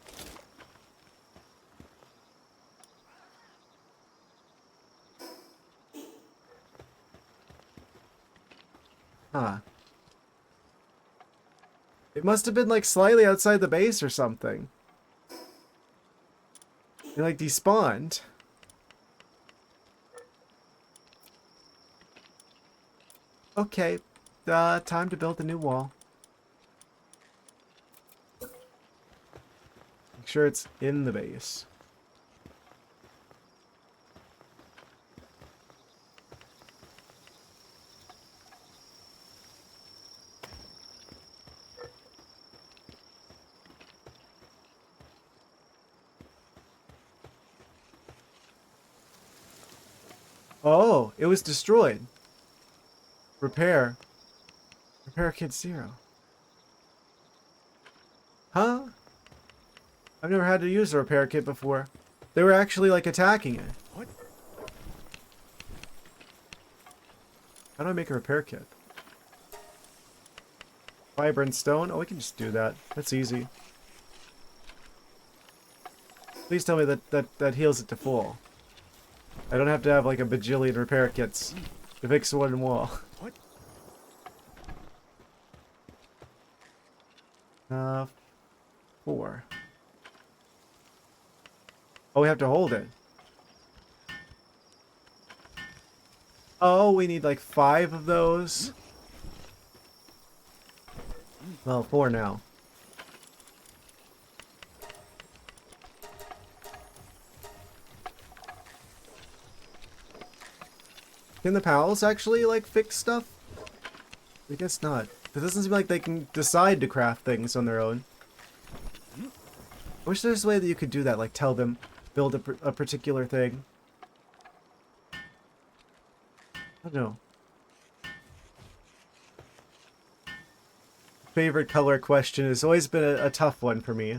Speaker 1: Huh. It must have been like slightly outside the base or something. It like despawned. Okay, time to build a new wall. Make sure it's in the base. Oh, it was destroyed. Repair. Repair kit 0. Huh? I've never had to use a repair kit before. They were actually like attacking it.
Speaker 2: What?
Speaker 1: How do I make a repair kit? Fiber and stone? Oh, we can just do that. That's easy. Please tell me that heals it to full. I don't have to have like a bajillion repair kits to fix one wall.
Speaker 2: What?
Speaker 1: 4. Oh, we have to hold it. Oh, we need like 5 of those. Well, 4 now. Can the pals actually like fix stuff? I guess not. It doesn't seem like they can decide to craft things on their own. I wish there's a way that you could do that, like tell them, build a particular thing. I don't know. Favorite color question has always been a tough one for me.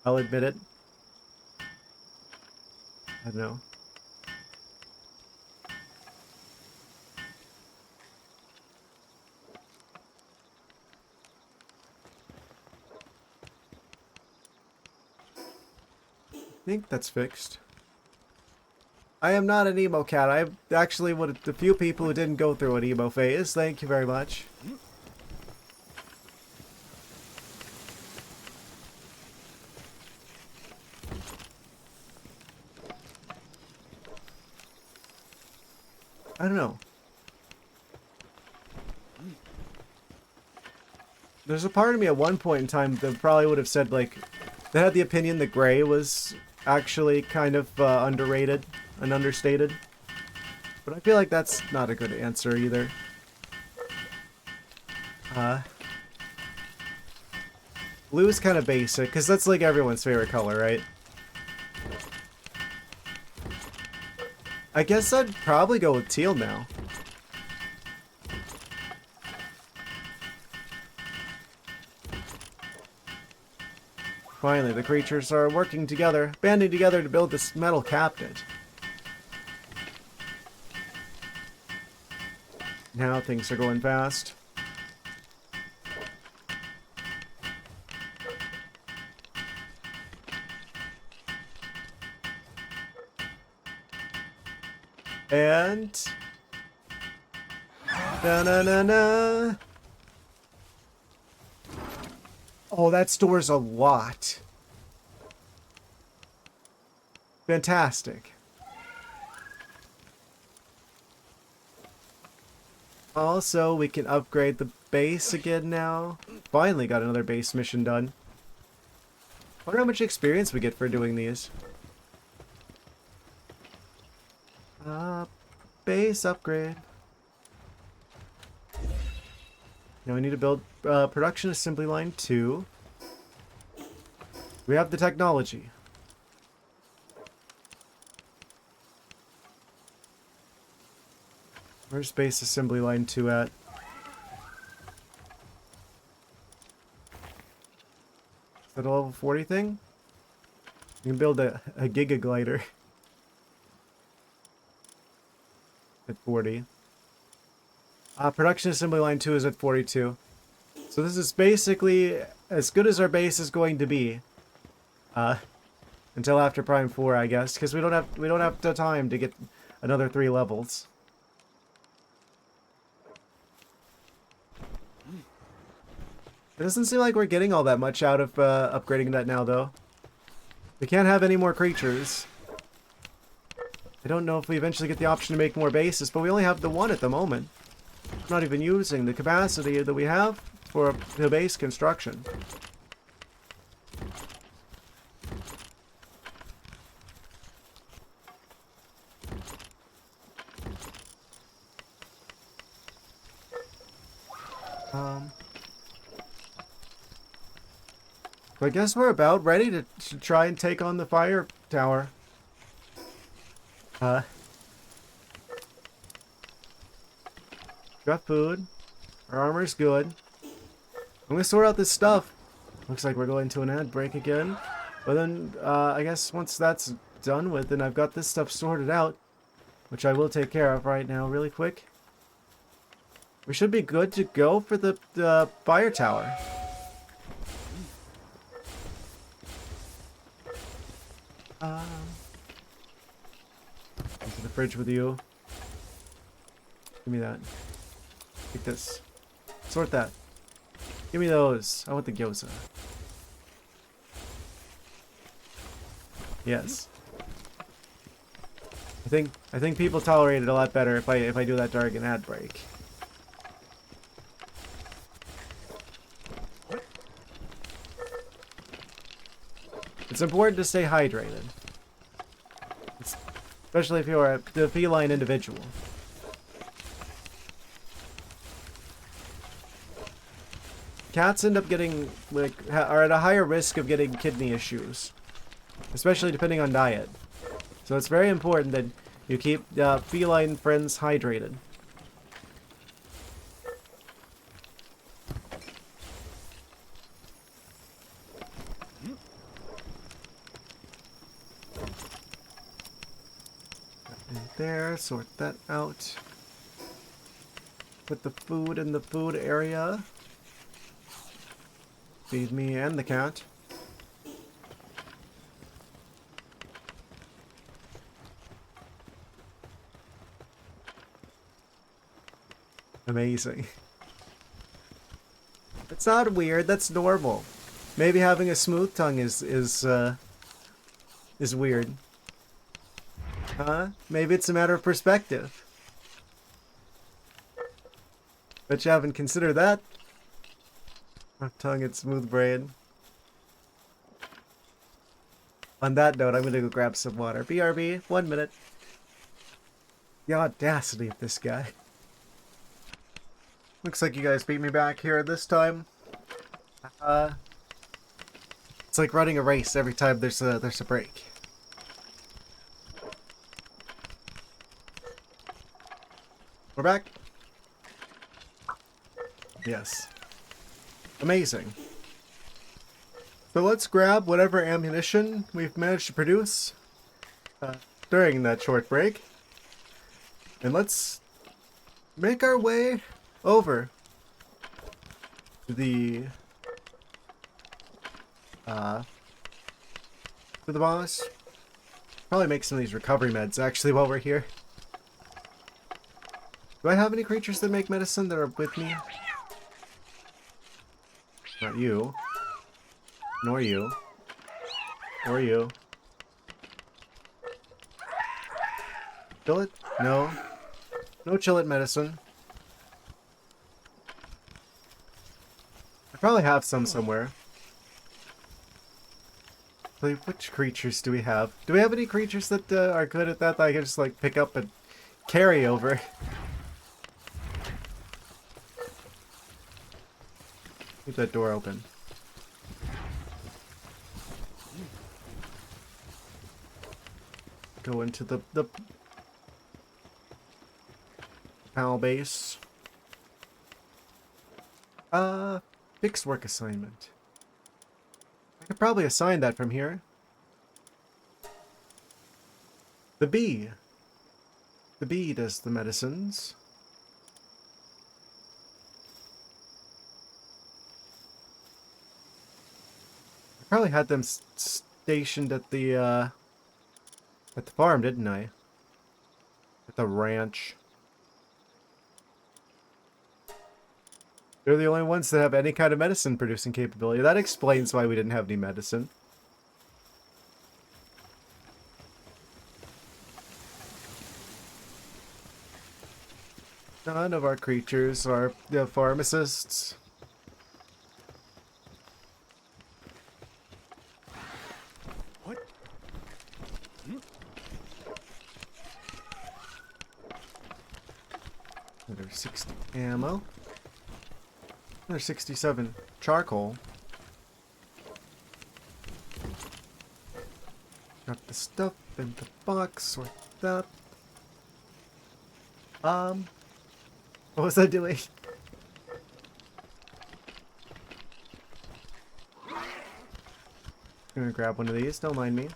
Speaker 1: I'll admit it. I don't know. I think that's fixed. I am not an emo cat. I'm actually one of the few people who didn't go through an emo phase. Thank you very much. I don't know. There's a part of me at one point in time that probably would have said, like, they had the opinion that gray was actually kind of underrated and understated. But I feel like that's not a good answer either. Blue is kind of basic, because that's like everyone's favorite color, right? I guess I'd probably go with teal now. Finally, the creatures are working together, banding together to build this metal cabinet. Now things are going fast. And... na-na-na-na! Oh, that stores a lot. Fantastic. Also, we can upgrade the base again now. Finally got another base mission done. Wonder how much experience we get for doing these. Base upgrade. Now we need to build production assembly line 2. We have the technology. Where's base assembly line 2 at? Is that a level 40 thing? You can build a Giga Glider at 40. Production assembly line 2 is at 42. So this is basically as good as our base is going to be. Until after Prime 4, I guess, because we don't have the time to get another 3 levels. It doesn't seem like we're getting all that much out of upgrading that now, though. We can't have any more creatures. I don't know if we eventually get the option to make more bases, but we only have the one at the moment. I'm not even using the capacity that we have for the base construction. So I guess we're about ready to try and take on the fire tower. Got food. Our armor's good. I'm gonna sort out this stuff. Looks like we're going to an ad break again. But then, I guess once that's done with, then I've got this stuff sorted out, which I will take care of right now really quick. We should be good to go for the fire tower. Into the fridge with you. Give me that. Take this. Sort that. Give me those. I want the gyoza. Yes. I think people tolerate it a lot better if I do that during an ad break. It's important to stay hydrated. Especially if you're a feline individual. Cats end up getting, like, are at a higher risk of getting kidney issues. Especially depending on diet. So it's very important that you keep feline friends hydrated. There, sort that out. Put the food in the food area. Feed me and the cat. Amazing. It's not weird, that's normal. Maybe having a smooth tongue is weird. Huh? Maybe it's a matter of perspective. Bet you haven't considered that. Rough tongue and smooth brain. On that note, I'm gonna go grab some water. BRB, 1 minute. The audacity of this guy. Looks like you guys beat me back here this time. It's like running a race every time there's a break. We're back. Yes. Amazing. So let's grab whatever ammunition we've managed to produce during that short break. And let's make our way over to the boss. Probably make some of these recovery meds actually while we're here. Do I have any creatures that make medicine that are with me? Not you. Nor you. Or you. Chill it? No. No chill it medicine. I probably have some somewhere. Which creatures do we have? Do we have any creatures that are good at that I can just like pick up and carry over? Keep that door open. Go into the PAL base. Fixed work assignment. I could probably assign that from here. The bee. The bee does the medicines. I probably had them stationed at the farm, didn't I? At the ranch. They're the only ones that have any kind of medicine producing capability. That explains why we didn't have any medicine. None of our creatures are pharmacists.
Speaker 2: What?
Speaker 1: Another 60 ammo. Another 67 charcoal. Got the stuff in the box, sort that. What was I doing? gonna grab one of these, don't mind me.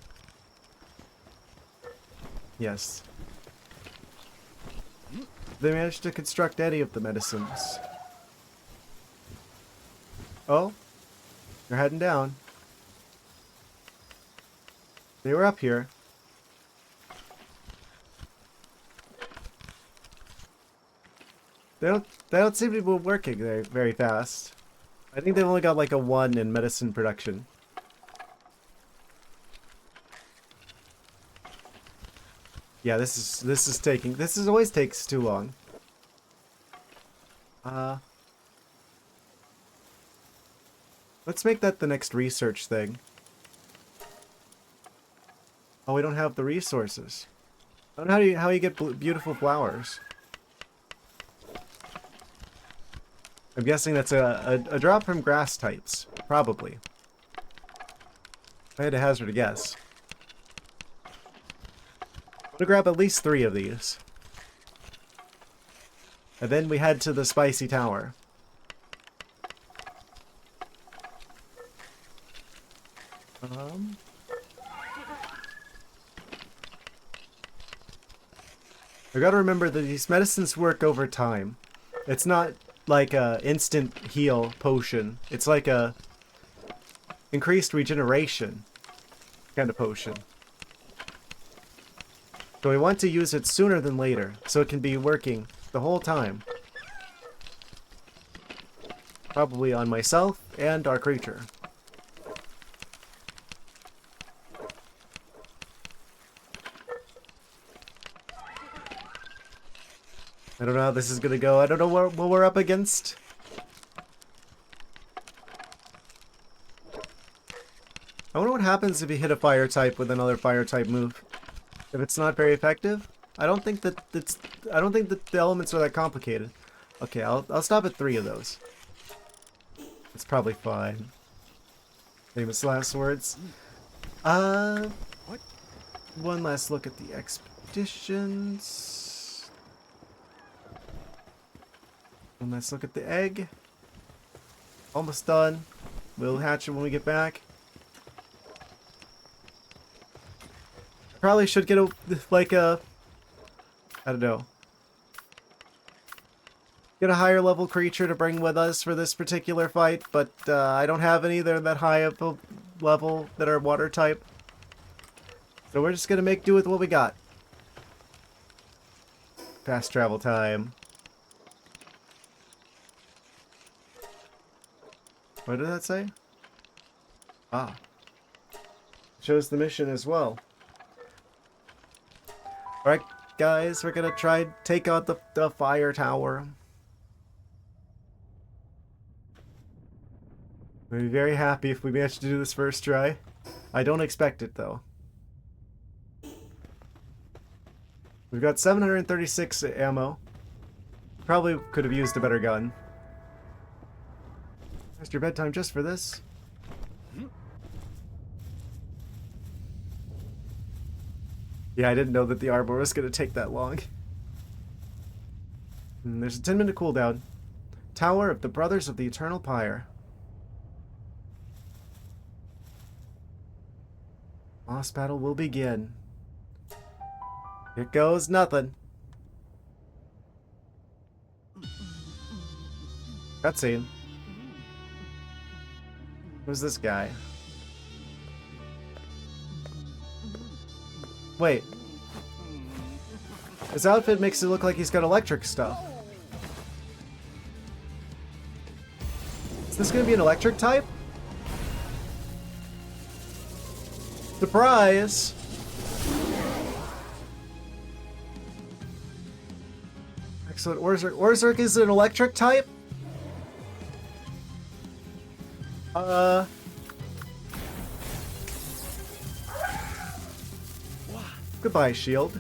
Speaker 1: Yes. They managed to construct any of the medicines. Oh, they're heading down. They were up here. They don't seem to be working there very fast. I think they've only got like a 1 in medicine production. Yeah, this always takes too long. Let's make that the next research thing. Oh, we don't have the resources. I don't know how you get beautiful flowers. I'm guessing that's a drop from grass types, probably. If I had to hazard a guess. I'm gonna grab at least 3 of these. And then we head to the spicy tower. I gotta remember that these medicines work over time. It's not like a instant heal potion. It's like a increased regeneration kind of potion. So we want to use it sooner than later, so it can be working the whole time. Probably on myself and our creature. I don't know how this is gonna go. I don't know what we're up against. I wonder what happens if you hit a fire type with another fire type move. If it's not very effective, I don't think that the elements are that complicated. Okay, I'll stop at 3 of those. It's probably fine. Famous last words. One last look at the expeditions. One last look at the egg. Almost done. We'll hatch it when we get back. Probably should get I don't know. Get a higher level creature to bring with us for this particular fight, but I don't have any that are that high of a level that are water type. So we're just gonna make do with what we got. Fast travel time. What did that say? Ah. Shows the mission as well. Alright, guys, we're gonna try take out the fire tower. We'll be very happy if we manage to do this first try. I don't expect it, though. We've got 736 ammo. Probably could have used a better gun. Past your bedtime just for this. Yeah, I didn't know that the arbor was going to take that long. And there's a 10-minute cooldown. Tower of the Brothers of the Eternal Pyre. Boss battle will begin. Here goes nothing. Cutscene. Who's this guy? Wait. His outfit makes it look like he's got electric stuff. Is this gonna be an electric type? Surprise! Excellent. Orzurk is an electric type? Goodbye, shield.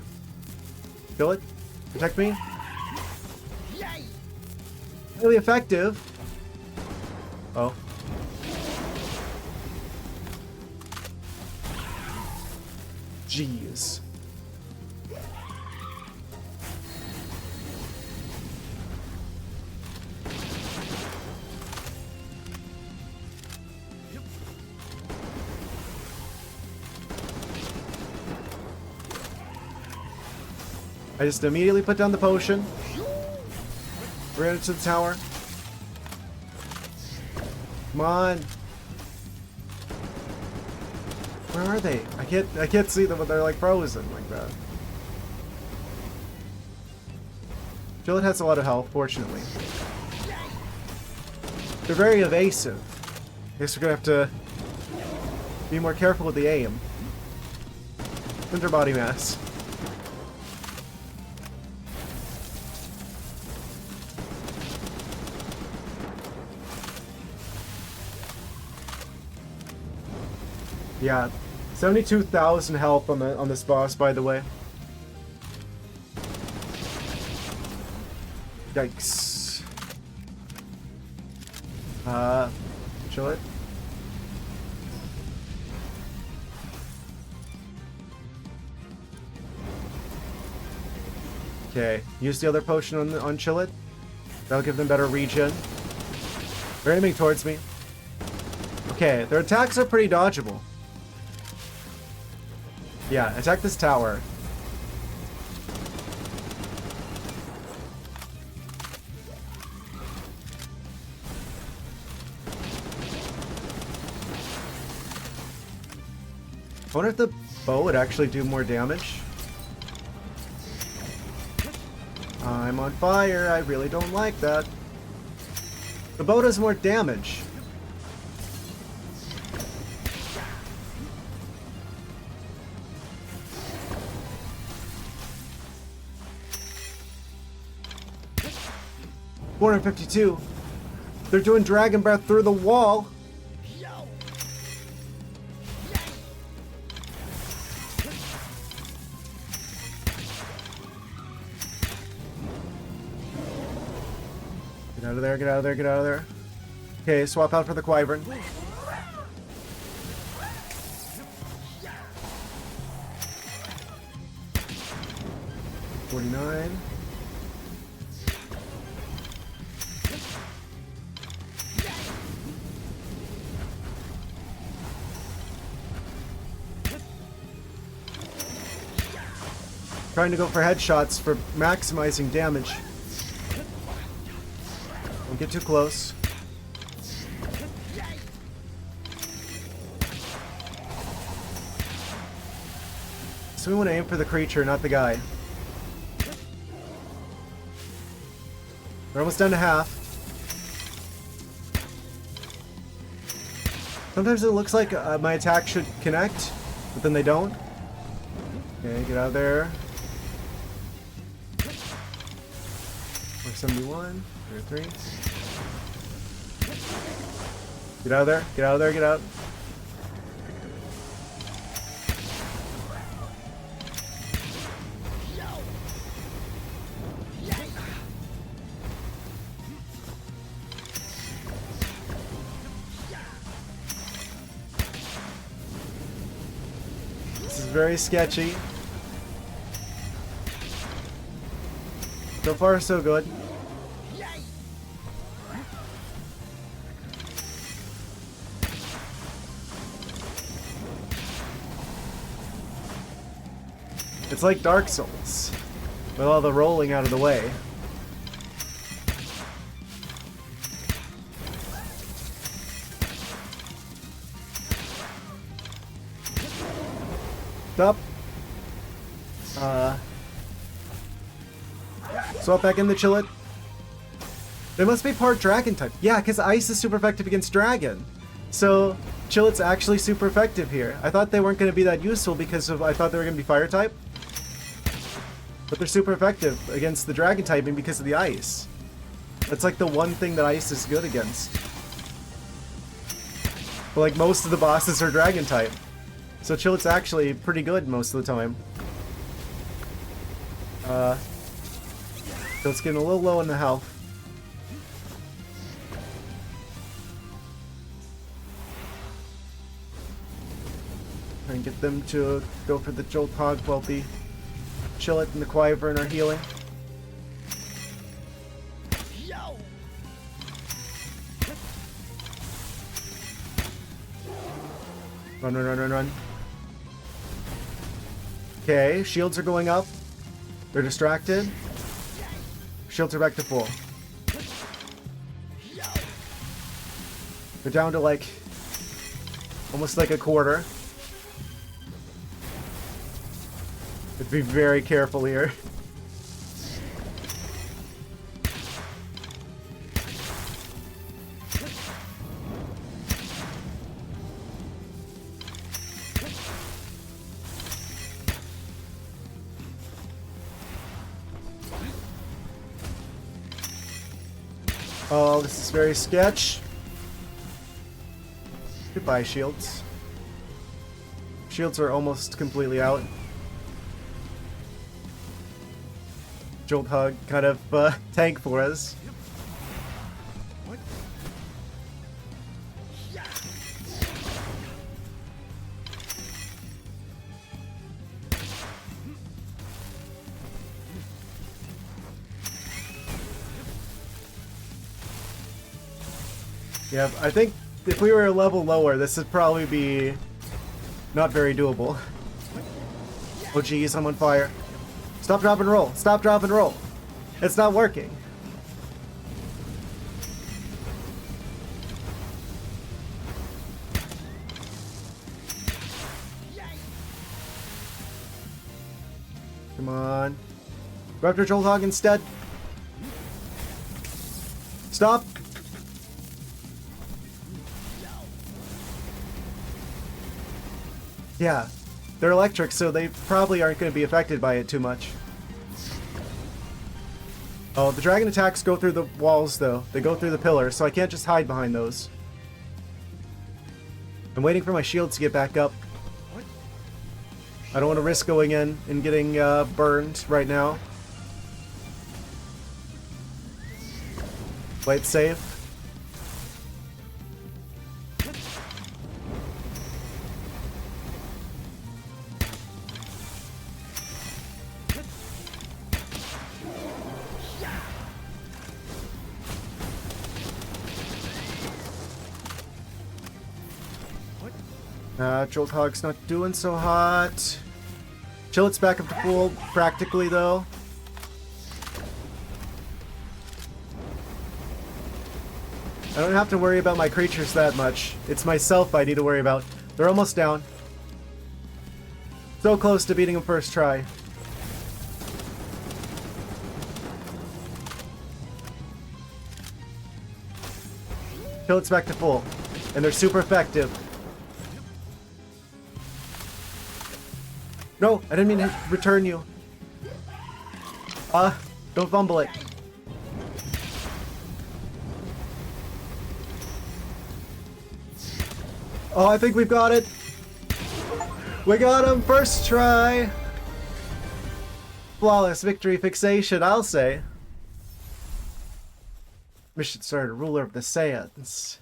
Speaker 1: Kill it. Protect me. Really effective. Oh. Jeez. I just immediately put down the potion. Ran into the tower. Come on. Where are they? I can't see them, but they're like frozen like that. Jillet has a lot of health, fortunately. They're very evasive. I guess we're gonna have to be more careful with the aim. Cinder body mass. Yeah, 72,000 health on this boss, by the way. Yikes. Chill it. Okay, use the other potion on Chillet. That'll give them better regen. They're aiming towards me. Okay, their attacks are pretty dodgeable. Yeah, attack this tower. I wonder if the bow would actually do more damage. I'm on fire. I really don't like that. The bow does more damage. $452. They're doing Dragon Breath through the wall. Get out of there, get out of there, get out of there. Okay, swap out for the Wyvern. $49. Trying to go for headshots for maximizing damage. Don't get too close. So we want to aim for the creature, not the guy. We're almost down to half. Sometimes it looks like my attack should connect, but then they don't. Okay, get out of there. 471, 33. Get out of there, get out of there, get out. This is very sketchy. So far, so good. It's like Dark Souls, with all the rolling out of the way. Up. Swap back in the Chillet. They must be part Dragon type. Yeah, because Ice is super effective against Dragon. So Chillet's actually super effective here. I thought they weren't going to be that useful because I thought they were going to be Fire type. But they're super effective against the Dragon typing because of the Ice. That's like the one thing that Ice is good against. But like most of the bosses are Dragon type. So Chillet's actually pretty good most of the time. So it's getting a little low in the health. Try and get them to go for the Jolt Hog while the Chillet and the Wyvern are healing. Run, run, run, run, run. Okay, shields are going up. They're distracted. Shields are back to full. They're down to like almost like a quarter. Let's be very careful here. Oh, this is very sketch. Goodbye, shields. Shields are almost completely out. Jolt Hug kind of tank for us.
Speaker 2: What?
Speaker 1: Yeah, I think if we were a level lower, this would probably be not very doable. Oh geez, I'm on fire. Stop, drop, and roll. Stop, drop, and roll. It's not working. Come on. Go after Jolt Hog instead. Stop. Yeah, they're electric, so they probably aren't going to be affected by it too much. Oh, the dragon attacks go through the walls, though. They go through the pillars, so I can't just hide behind those. I'm waiting for my shields to get back up. I don't want to risk going in and getting burned right now. Play it safe. Jolt Hog's not doing so hot. Chillet's back up to full, practically, though. I don't have to worry about my creatures that much. It's myself I need to worry about. They're almost down. So close to beating them first try. Chillet's back to full. And they're super effective. No, I didn't mean to return you. Don't fumble it. Oh, I think we've got it. We got him first try. Flawless victory fixation, I'll say. Mission started, ruler of the Saiyans.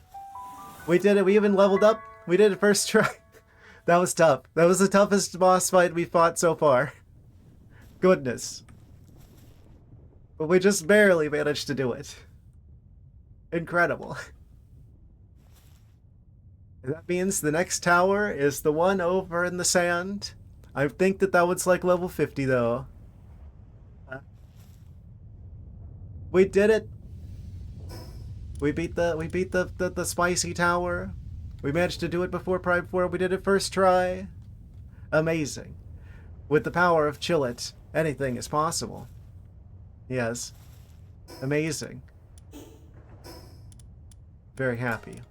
Speaker 1: We did it, we even leveled up. We did it first try. That was tough. That was the toughest boss fight we fought so far. Goodness. But we just barely managed to do it. Incredible. That means the next tower is the one over in the sand. I think that one's like level 50 though. We did it. We beat the spicy tower. We managed to do it before Prime 4. We did it first try. Amazing. With the power of Chillet, anything is possible. Yes. Amazing. Very happy.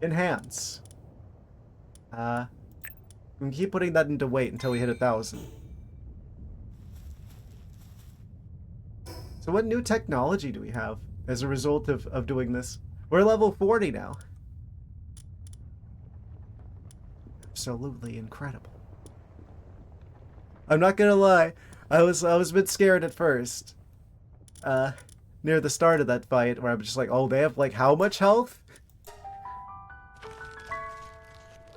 Speaker 1: Enhance. We can keep putting that into wait until we hit 1,000. So what new technology do we have as a result of doing this? We're level 40 now. Absolutely incredible. I'm not gonna lie, I was a bit scared at first. Near the start of that fight, where I'm just like, oh, they have like how much health?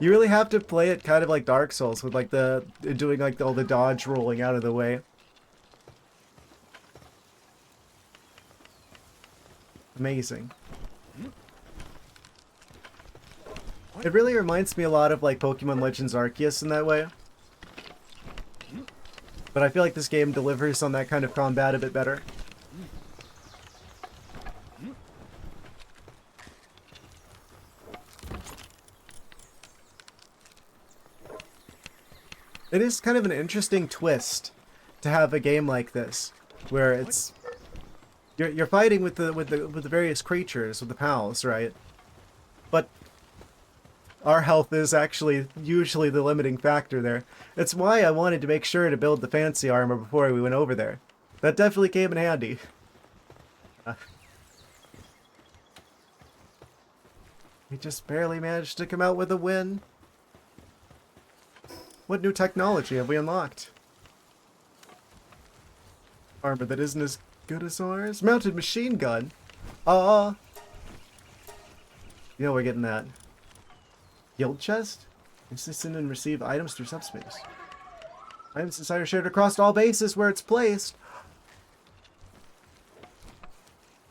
Speaker 1: You really have to play it kind of like Dark Souls with like doing like all the dodge rolling out of the way. Amazing. It really reminds me a lot of like Pokemon Legends Arceus in that way. But I feel like this game delivers on that kind of combat a bit better. It is kind of an interesting twist to have a game like this, where it's you're fighting with the various creatures, with the pals, right? But our health is actually usually the limiting factor there. It's why I wanted to make sure to build the fancy armor before we went over there. That definitely came in handy. We just barely managed to come out with a win. What new technology have we unlocked? Armor that isn't as good as ours? Mounted machine gun? You know we're getting that. Guild chest? Insist and receive items through subspace. Items inside are shared across all bases where it's placed.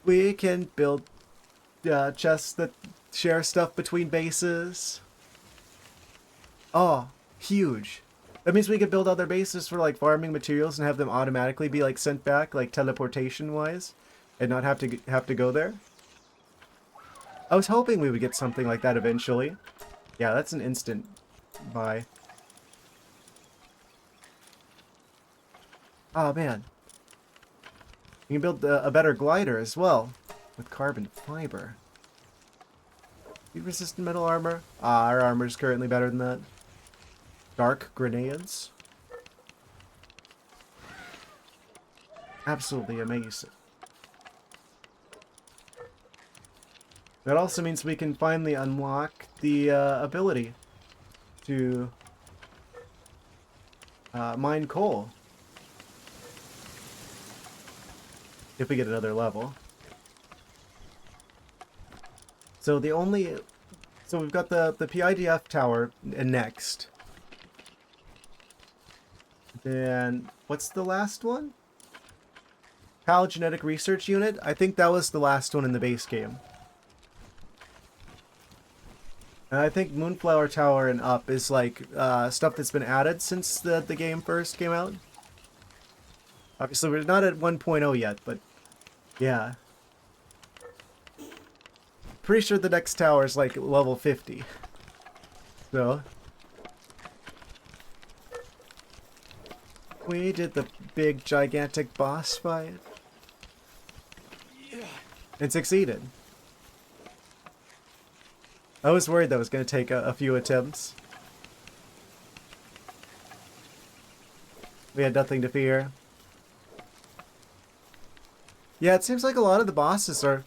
Speaker 1: We can build chests that share stuff between bases. Oh, huge. That means we could build other bases for like farming materials and have them automatically be like sent back, like teleportation wise, and not have to go there. I was hoping we would get something like that eventually. Yeah, that's an instant buy. Oh man. You can build a better glider as well with carbon fiber. Heat resistant metal armor. Our armor is currently better than that. Dark grenades. Absolutely amazing. That also means we can finally unlock the ability to mine coal. If we get another level. So we've got the PIDF tower next. Then what's the last one? PAL Genetic Research Unit. I think that was the last one in the base game. And I think Moonflower Tower and up is like stuff that's been added since the game first came out. Obviously we're not at 1.0 yet, but yeah. Pretty sure the next tower is like level 50. So we did the big gigantic boss fight. And succeeded. I was worried that was going to take a few attempts. We had nothing to fear. Yeah, it seems like a lot of the bosses are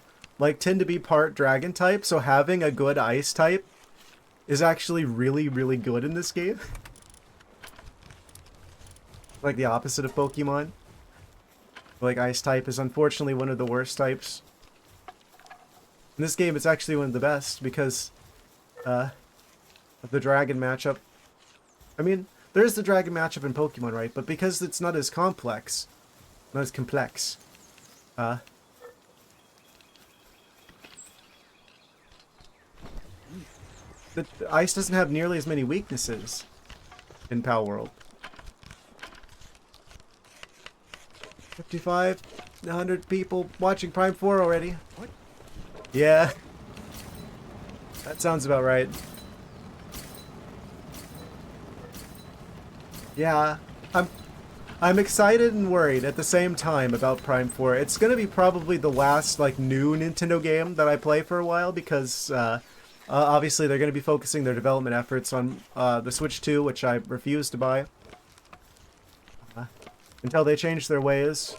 Speaker 1: tend to be part dragon type, so having a good ice type is actually really, really good in this game. Like the opposite of Pokemon. Like ice type is unfortunately one of the worst types. In this game it's actually one of the best because of the dragon matchup. I mean, there is the dragon matchup in Pokemon, right? But because it's not as complex, the ice doesn't have nearly as many weaknesses in Palworld. 55, 100 people watching Prime 4 already.
Speaker 2: What?
Speaker 1: Yeah. That sounds about right. Yeah, I'm excited and worried at the same time about Prime 4. It's gonna be probably the last new Nintendo game that I play for a while because obviously they're gonna be focusing their development efforts on the Switch 2, which I refuse to buy until they change their ways.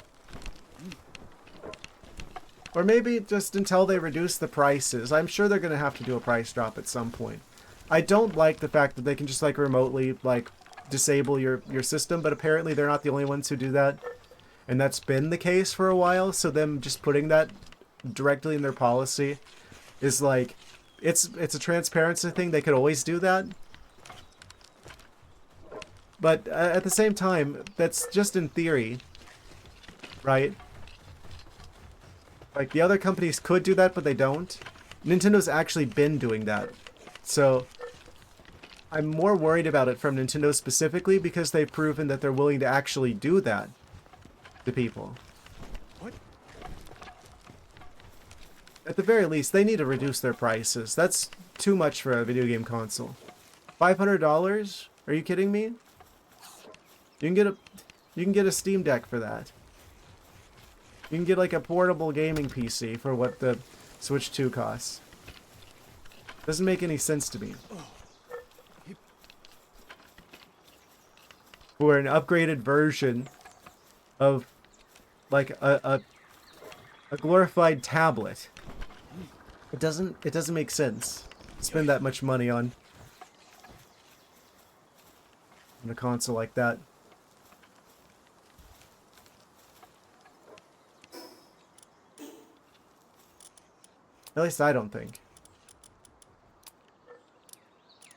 Speaker 1: Or maybe just until they reduce the prices. I'm sure they're gonna have to do a price drop at some point. I don't like the fact that they can just remotely disable your system, but apparently they're not the only ones who do that, and that's been the case for a while. So them just putting that directly in their policy is it's a transparency thing. They could always do that, but at the same time, that's just in theory, right? The other companies could do that, but they don't. Nintendo's actually been doing that, so I'm more worried about it from Nintendo specifically because they've proven that they're willing to actually do that to people.
Speaker 2: What?
Speaker 1: At the very least, they need to reduce their prices. That's too much for a video game console. $500? Are you kidding me? You can get a Steam Deck for that. You can get like a portable gaming PC for what the Switch 2 costs. Doesn't make any sense to me. For an upgraded version of like a glorified tablet. It doesn't make sense. Spend that much money on a console like that. At least I don't think.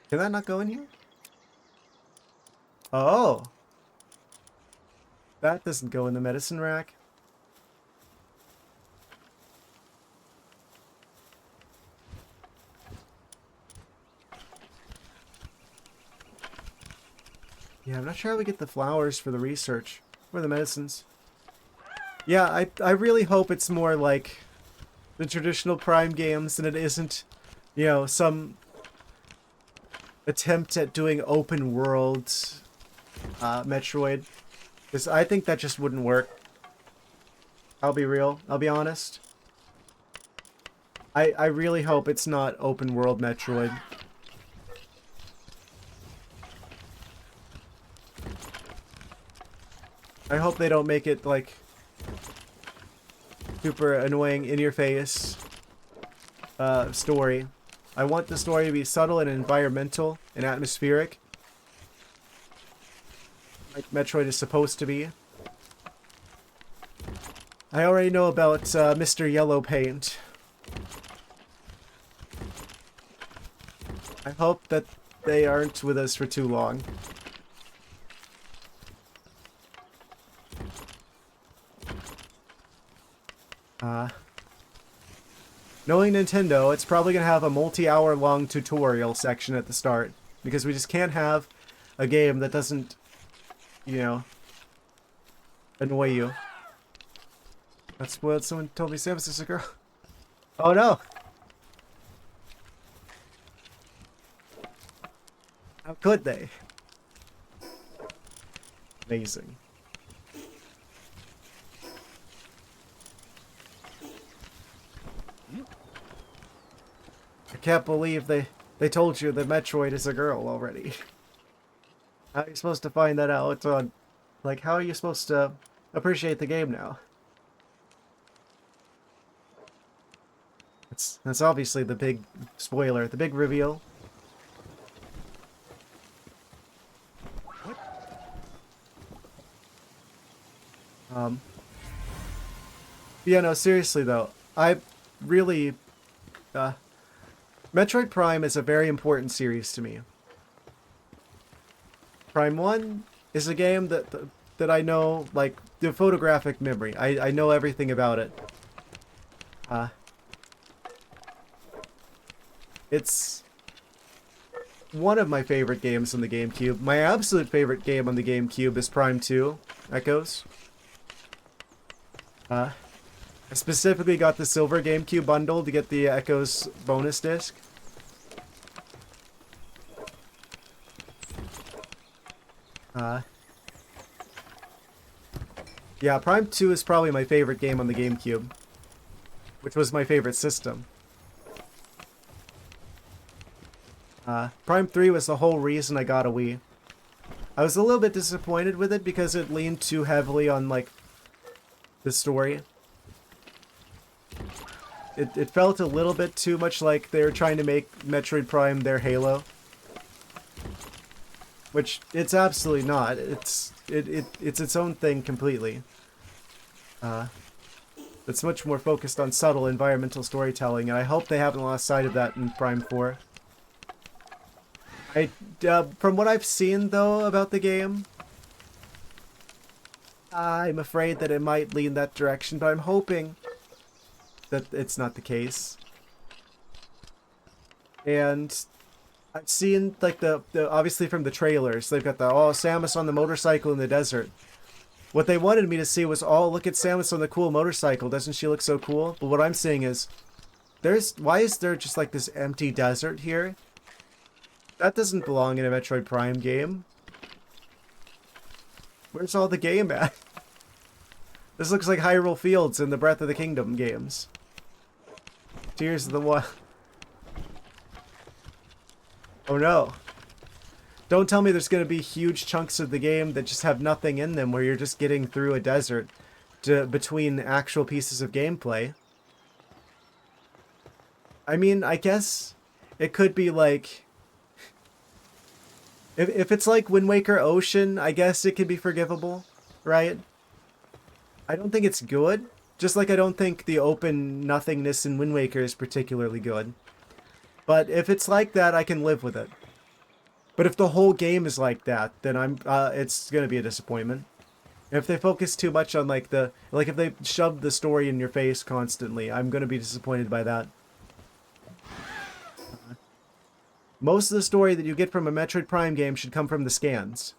Speaker 1: Can that not go in here? Oh! That doesn't go in the medicine rack. Yeah, I'm not sure how we get the flowers for the research. Or the medicines. Yeah, I really hope it's more like the traditional Prime games and it isn't, you know, some attempt at doing open world Metroid. Because I think that just wouldn't work. I'll be real. I'll be honest. I really hope it's not open world Metroid. I hope they don't make it like super annoying in your face story. I want the story to be subtle and environmental and atmospheric. Like Metroid is supposed to be. I already know about Mr. Yellow Paint. I hope that they aren't with us for too long. Knowing Nintendo, it's probably going to have a multi-hour long tutorial section at the start. Because we just can't have a game that doesn't, you know, annoy you. That's what someone told me Samus is a girl. Oh no! How could they? Amazing. I can't believe they told you that Metroid is a girl already. How are you supposed to find that out on... Like, how are you supposed to appreciate the game now? That's obviously the big spoiler, the big reveal. Yeah, no, seriously though, I really... Metroid Prime is a very important series to me. Prime 1 is a game that I know, like, the photographic memory. I know everything about it. It's one of my favorite games on the GameCube. My absolute favorite game on the GameCube is Prime 2, Echoes. I specifically got the silver GameCube bundle to get the Echoes bonus disc. Yeah, Prime 2 is probably my favorite game on the GameCube, which was my favorite system. Prime 3 was the whole reason I got a Wii. I was a little bit disappointed with it because it leaned too heavily on, like, the story. It felt a little bit too much like they were trying to make Metroid Prime their Halo. Which it's absolutely not. It's its own thing completely. It's much more focused on subtle environmental storytelling, and I hope they haven't lost sight of that in Prime 4. From what I've seen, though, about the game, I'm afraid that it might lean that direction, but I'm hoping that it's not the case. And I've seen like the obviously from the trailers, they've got the Samus on the motorcycle in the desert. What they wanted me to see was, oh, look at Samus on the cool motorcycle. Doesn't she look so cool? But what I'm seeing is, why is there just like this empty desert here? That doesn't belong in a Metroid Prime game. Where's all the game at? This looks like Hyrule Fields in the Breath of the Kingdom games. Tears of the Wild. Oh no. Don't tell me there's going to be huge chunks of the game that just have nothing in them, where you're just getting through a desert between actual pieces of gameplay. I mean, I guess it could be like... If it's like Wind Waker Ocean, I guess it can be forgivable, right? I don't think it's good. Just like I don't think the open nothingness in Wind Waker is particularly good. But if it's like that, I can live with it. But if the whole game is like that, then it's gonna be a disappointment. If they focus too much on like if they shove the story in your face constantly, I'm gonna be disappointed by that. Most of the story that you get from a Metroid Prime game should come from the scans.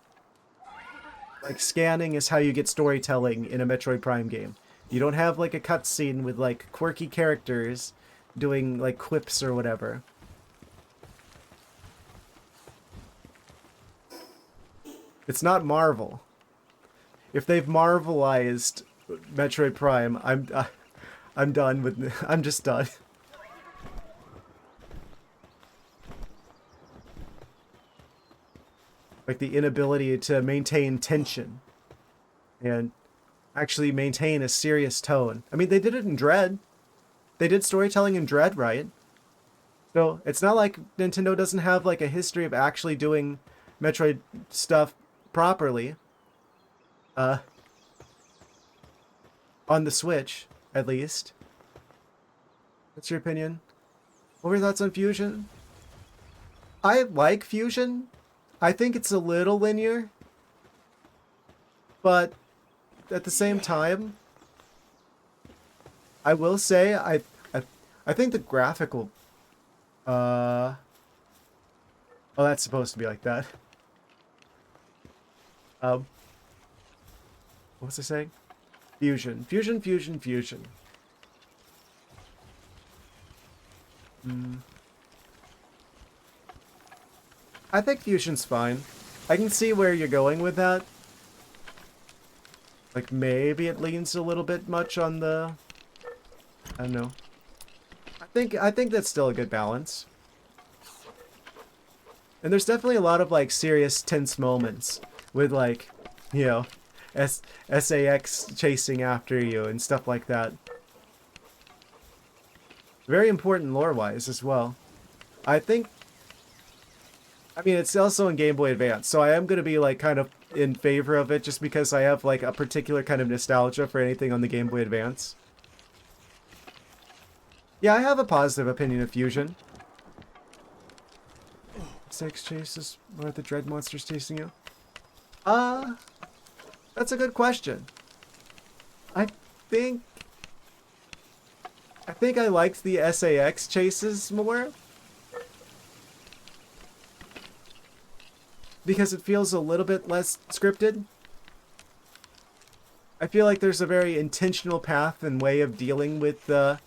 Speaker 1: Like, scanning is how you get storytelling in a Metroid Prime game. You don't have like a cutscene with like quirky characters doing like quips or whatever. It's not Marvel. If they've Marvelized Metroid Prime, I'm done with. I'm just done. Like the inability to maintain tension and actually maintain a serious tone. I mean, they did it in Dread. They did storytelling in Dread, right? So it's not like Nintendo doesn't have like a history of actually doing Metroid stuff properly. On the Switch, at least. What's your opinion? What were your thoughts on Fusion? I like Fusion. I think it's a little linear. But at the same time, I will say I think the graphical oh, that's supposed to be like that. What was I saying? Fusion. Fusion, fusion, fusion. I think fusion's fine. I can see where you're going with that. Like, maybe it leans a little bit much on the... I don't know. I think that's still a good balance. And there's definitely a lot of, like, serious, tense moments with, like, you know, SAX chasing after you and stuff like that. Very important lore-wise as well. I think... I mean, it's also in Game Boy Advance, so I am going to be, like, kind of in favor of it just because I have, like, a particular kind of nostalgia for anything on the Game Boy Advance. Yeah, I have a positive opinion of Fusion. Sex chases, what are the dread monsters chasing you? That's a good question. I think I liked the SAX chases more. Because it feels a little bit less scripted. I feel like there's a very intentional path and way of dealing with the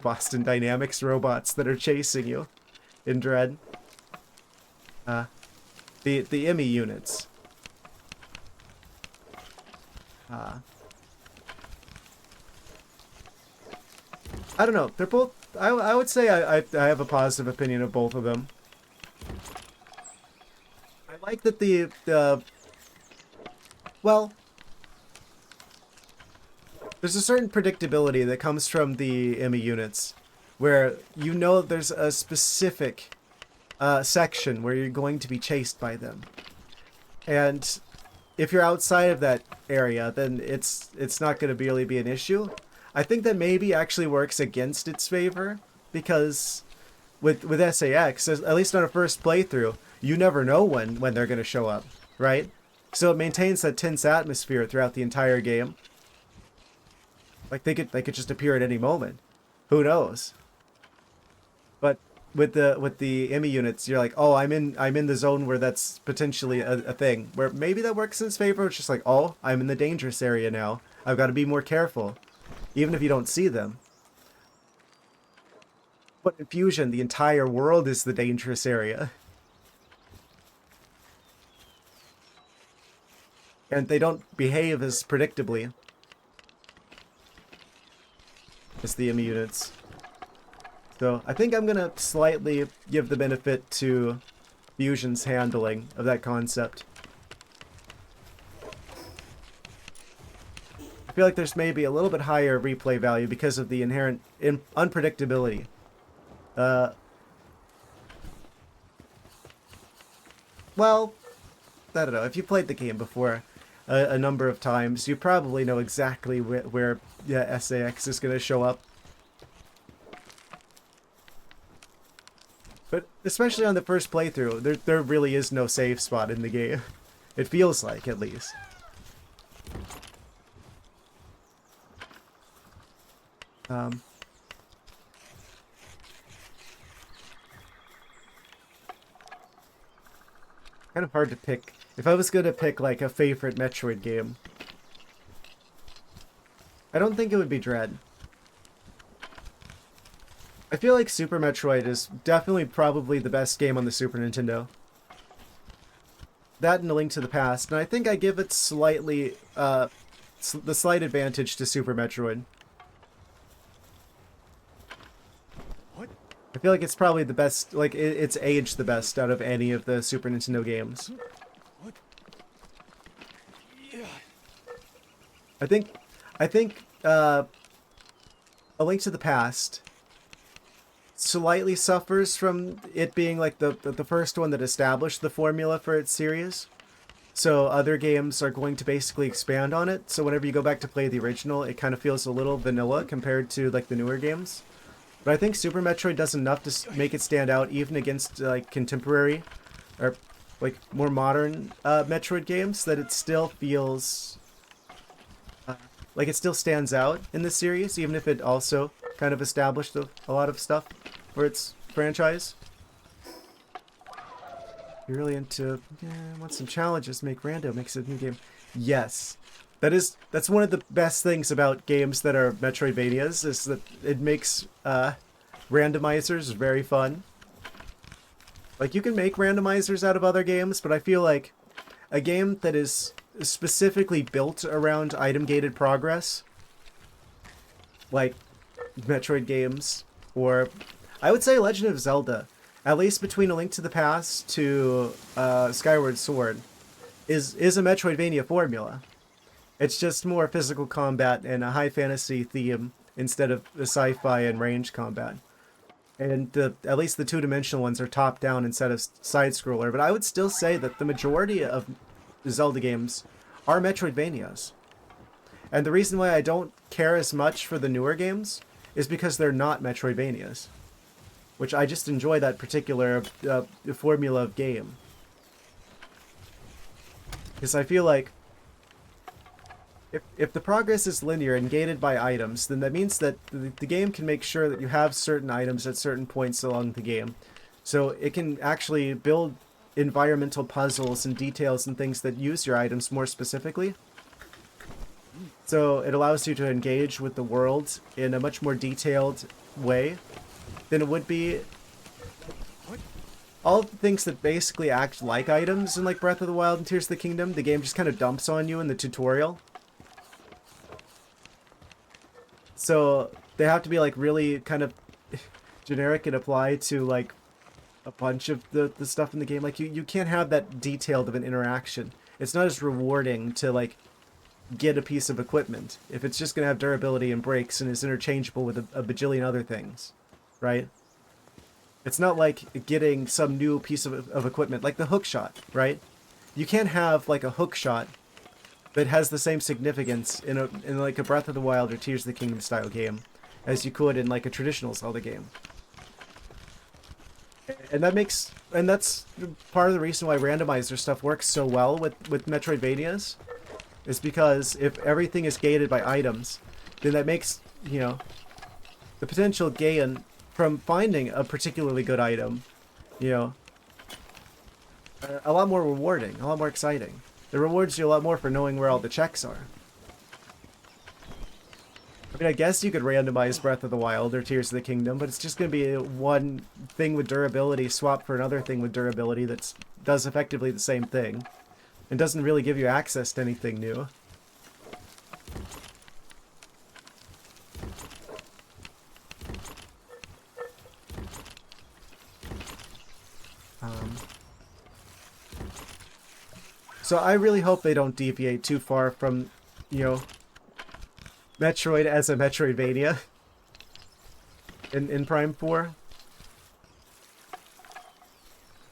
Speaker 1: Boston Dynamics robots that are chasing you in Dread. The IMI units. I don't know. They're both... I would say I have a positive opinion of both of them. I like that well, there's a certain predictability that comes from the IMI units, where you know there's a specific section where you're going to be chased by them. And if you're outside of that area, then it's not going to really be an issue. I think that maybe actually works against its favor, because with SAX, at least on a first playthrough, you never know when they're going to show up, right? So it maintains that tense atmosphere throughout the entire game. Like they could just appear at any moment. Who knows? But with the Emmy units, you're like, oh, I'm in the zone where that's potentially a thing. Where maybe that works in its favor. It's just like, oh, I'm in the dangerous area now. I've got to be more careful, even if you don't see them. But in Fusion, the entire world is the dangerous area. And they don't behave as predictably as the Emmy units. So I think I'm going to slightly give the benefit to Fusion's handling of that concept. I feel like there's maybe a little bit higher replay value because of the inherent unpredictability. Well, I don't know. If you played the game before a number of times, you probably know exactly where SAX is going to show up. But especially on the first playthrough, there really is no safe spot in the game. It feels like, at least. Kind of hard to pick. If I was going to pick, like, a favorite Metroid game, I don't think it would be Dread. I feel like Super Metroid is definitely probably the best game on the Super Nintendo. That and A Link to the Past, and I think I give it slightly, the slight advantage to Super Metroid.
Speaker 2: What?
Speaker 1: I feel like it's probably the best, like, it's aged the best out of any of the Super Nintendo games.
Speaker 2: What? Yeah.
Speaker 1: I think, A Link to the Past slightly suffers from it being like the first one that established the formula for its series. So other games are going to basically expand on it. So whenever you go back to play the original, it kind of feels a little vanilla compared to like the newer games. But I think Super Metroid does enough to make it stand out even against like contemporary or like more modern Metroid games, that it still feels like it still stands out in the series, even if it also kind of established a lot of stuff for its franchise. You're really into, want some challenges, make rando, makes a new game. Yes. That's one of the best things about games that are Metroidvanias, is that it makes randomizers very fun. Like, you can make randomizers out of other games, but I feel like a game that is specifically built around item-gated progress, like Metroid games, or I would say Legend of Zelda, at least between A Link to the Past to Skyward Sword, is a Metroidvania formula. It's just more physical combat and a high fantasy theme instead of the sci-fi and range combat. And at least the two-dimensional ones are top-down instead of side-scroller. But I would still say that the majority of Zelda games are Metroidvanias. And the reason why I don't care as much for the newer games is because they're not Metroidvanias. Which I just enjoy that particular formula of game. Because I feel like if the progress is linear and gated by items, then that means that the game can make sure that you have certain items at certain points along the game. So it can actually build environmental puzzles and details and things that use your items more specifically. So it allows you to engage with the world in a much more detailed way than it would be. All the things that basically act like items in like Breath of the Wild and Tears of the Kingdom, the game just kind of dumps on you in the tutorial. So they have to be like really kind of generic and apply to like a bunch of the stuff in the game. Like you can't have that detailed of an interaction. It's not as rewarding to like get a piece of equipment if it's just going to have durability and brakes and is interchangeable with a bajillion other things, right? It's not like getting some new piece of equipment, like the hook shot, right? You can't have like a hook shot that has the same significance in like a Breath of the Wild or Tears of the Kingdom style game as you could in like a traditional Zelda game. And that's part of the reason why randomizer stuff works so well with Metroidvanias, is because if everything is gated by items, then that makes, you know, the potential gain from finding a particularly good item, you know, a lot more rewarding, a lot more exciting. It rewards you a lot more for knowing where all the checks are. I mean, I guess you could randomize Breath of the Wild or Tears of the Kingdom, but it's just going to be one thing with durability swapped for another thing with durability that does effectively the same thing. And doesn't really give you access to anything new. So I really hope they don't deviate too far from, you know, Metroid as a Metroidvania in Prime 4.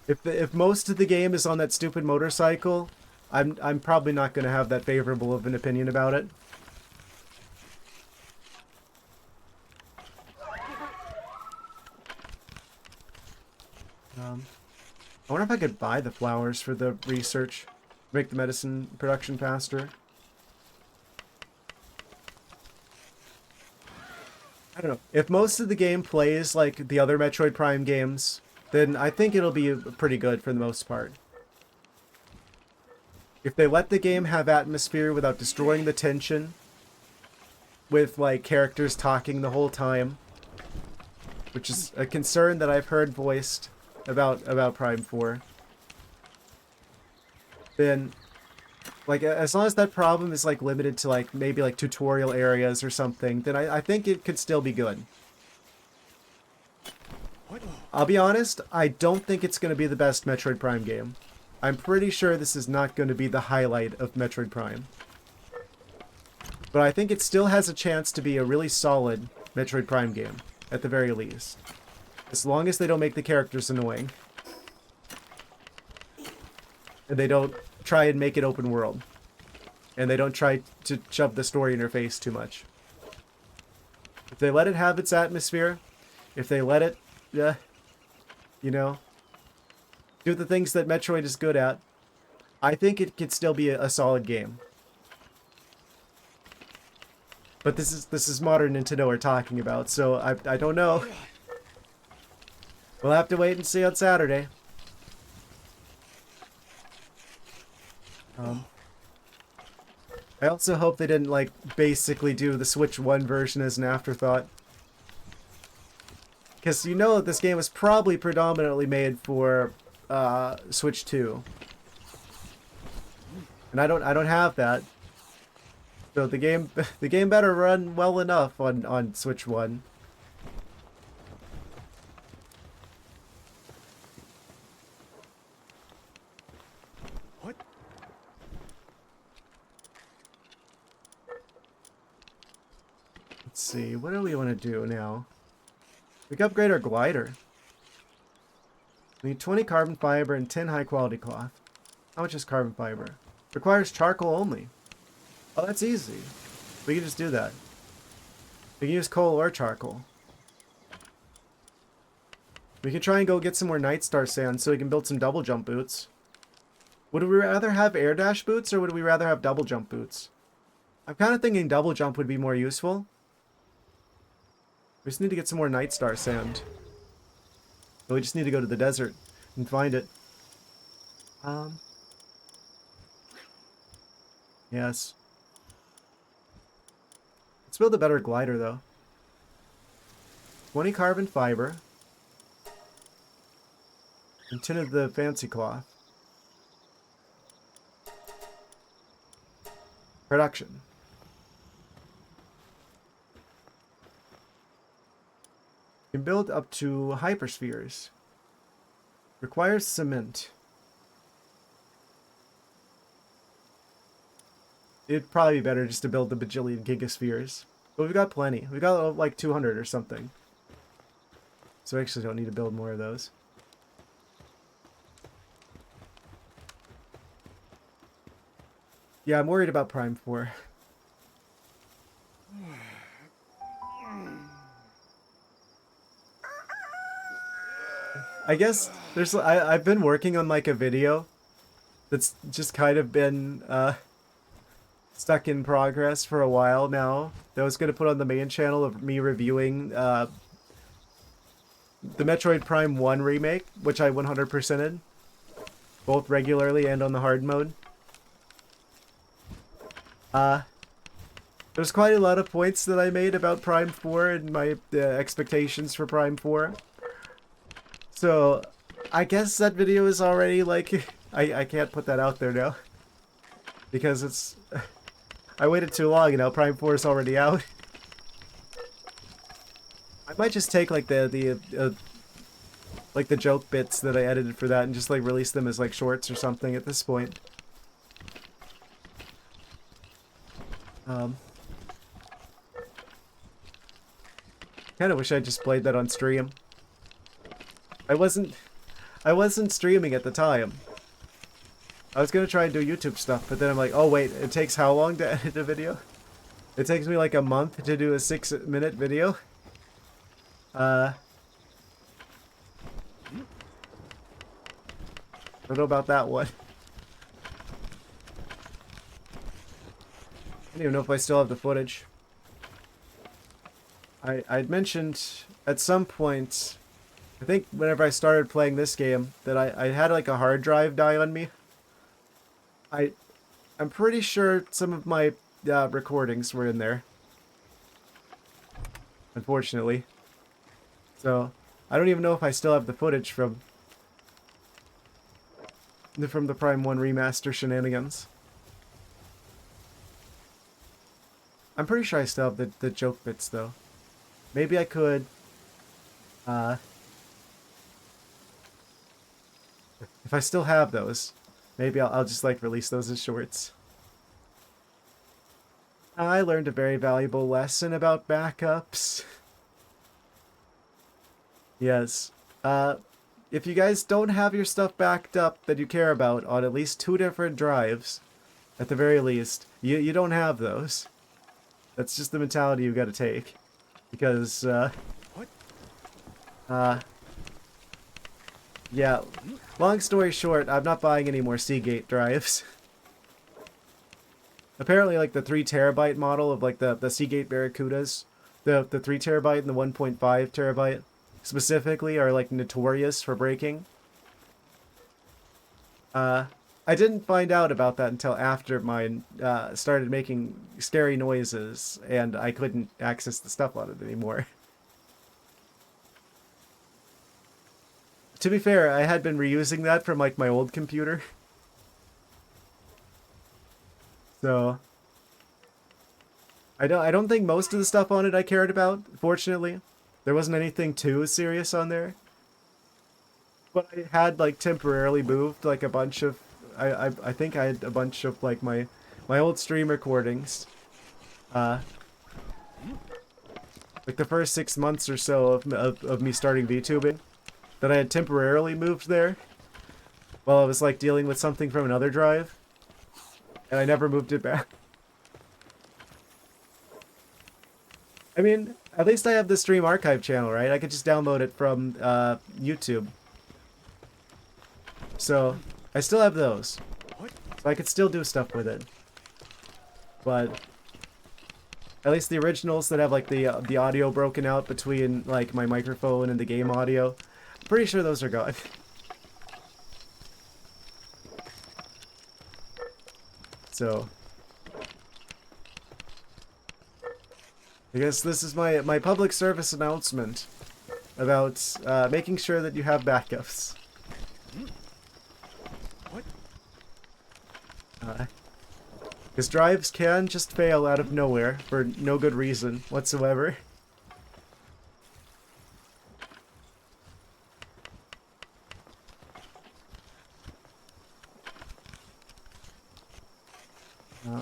Speaker 1: If most of the game is on that stupid motorcycle, I'm probably not going to have that favorable of an opinion about it. I wonder if I could buy the flowers for the research, make the medicine production faster. I don't know. If most of the game plays like the other Metroid Prime games, then I think it'll be pretty good for the most part. If they let the game have atmosphere without destroying the tension, with like characters talking the whole time, which is a concern that I've heard voiced about Prime 4, then like as long as that problem is like limited to like maybe like tutorial areas or something, then I think it could still be good. I'll be honest, I don't think it's going to be the best Metroid Prime game. I'm pretty sure this is not going to be the highlight of Metroid Prime. But I think it still has a chance to be a really solid Metroid Prime game, at the very least. As long as they don't make the characters annoying. And they don't try and make it open world. And they don't try to shove the story in your face too much. If they let it have its atmosphere, if they let it, you know, do the things that Metroid is good at, I think it could still be a solid game. But this is modern Nintendo we're talking about, so I don't know. We'll have to wait and see on Saturday. I also hope they didn't like basically do the Switch 1 version as an afterthought. Because you know this game was probably predominantly made for Switch 2. And I don't have that. So the game better run well enough on Switch 1.
Speaker 2: What?
Speaker 1: Let's see, what do we want to do now? We can upgrade our glider. We need 20 carbon fiber and 10 high quality cloth. How much is carbon fiber? Requires charcoal only. Oh, that's easy. We can just do that. We can use coal or charcoal. We can try and go get some more Night Star sand so we can build some double jump boots. Would we rather have air dash boots or would we rather have double jump boots? I'm kind of thinking double jump would be more useful. We just need to get some more Night Star sand. But we just need to go to the desert and find it. Yes. Let's build a better glider, though. 20 carbon fiber. And 10 of the fancy cloth. Production. You can build up to hyperspheres. Requires cement. It'd probably be better just to build the bajillion gigaspheres. But we've got plenty. We've got like 200 or something. So we actually don't need to build more of those. Yeah, I'm worried about Prime 4. I guess there's I've been working on like a video that's just kind of been stuck in progress for a while now that I was going to put on the main channel of me reviewing the Metroid Prime 1 remake, which I 100%ed, both regularly and on the hard mode. There's quite a lot of points that I made about Prime 4 and my expectations for Prime 4. So, I guess that video is already, like, I can't put that out there now. Because it's... I waited too long, and now Prime 4 is already out. I might just take, like, the joke bits that I edited for that and just, like, release them as, like, shorts or something at this point. Kinda wish I just played that on stream. I wasn't streaming at the time. I was gonna try and do YouTube stuff, but then I'm like, oh wait, it takes how long to edit a video? It takes me like a month to do a 6-minute video. I don't know about that one. I don't even know if I still have the footage. I'd mentioned at some point, I think whenever I started playing this game, that I had like a hard drive die on me. I'm pretty sure some of my recordings were in there. Unfortunately. So, I don't even know if I still have the footage from the Prime 1 remaster shenanigans. I'm pretty sure I still have the joke bits though. Maybe I could if I still have those, maybe I'll just like release those as shorts. I learned a very valuable lesson about backups. Yes. If you guys don't have your stuff backed up that you care about on at least 2 different drives, at the very least, you don't have those. That's just the mentality you've got to take. Because, yeah, long story short, I'm not buying any more Seagate drives. Apparently, like, the 3 terabyte model of, like, the Seagate Barracudas, the 3 terabyte and the 1.5 terabyte, specifically, are, like, notorious for breaking. I didn't find out about that until after mine started making scary noises, and I couldn't access the stuff on it anymore. To be fair, I had been reusing that from like my old computer. So I don't think most of the stuff on it I cared about, fortunately. There wasn't anything too serious on there. But I had like temporarily moved like a bunch of I think I had a bunch of like my old stream recordings. Like the first 6 months or so of me starting VTubing, that I had temporarily moved there while I was like dealing with something from another drive, and I never moved it back. I mean, at least I have the stream archive channel, right? I could just download it from YouTube. So I still have those, so I could still do stuff with it. But at least the originals that have like the audio broken out between like my microphone and the game audio, I'm pretty sure those are gone. So I guess this is my public service announcement about making sure that you have backups. Because drives can just fail out of nowhere for no good reason whatsoever.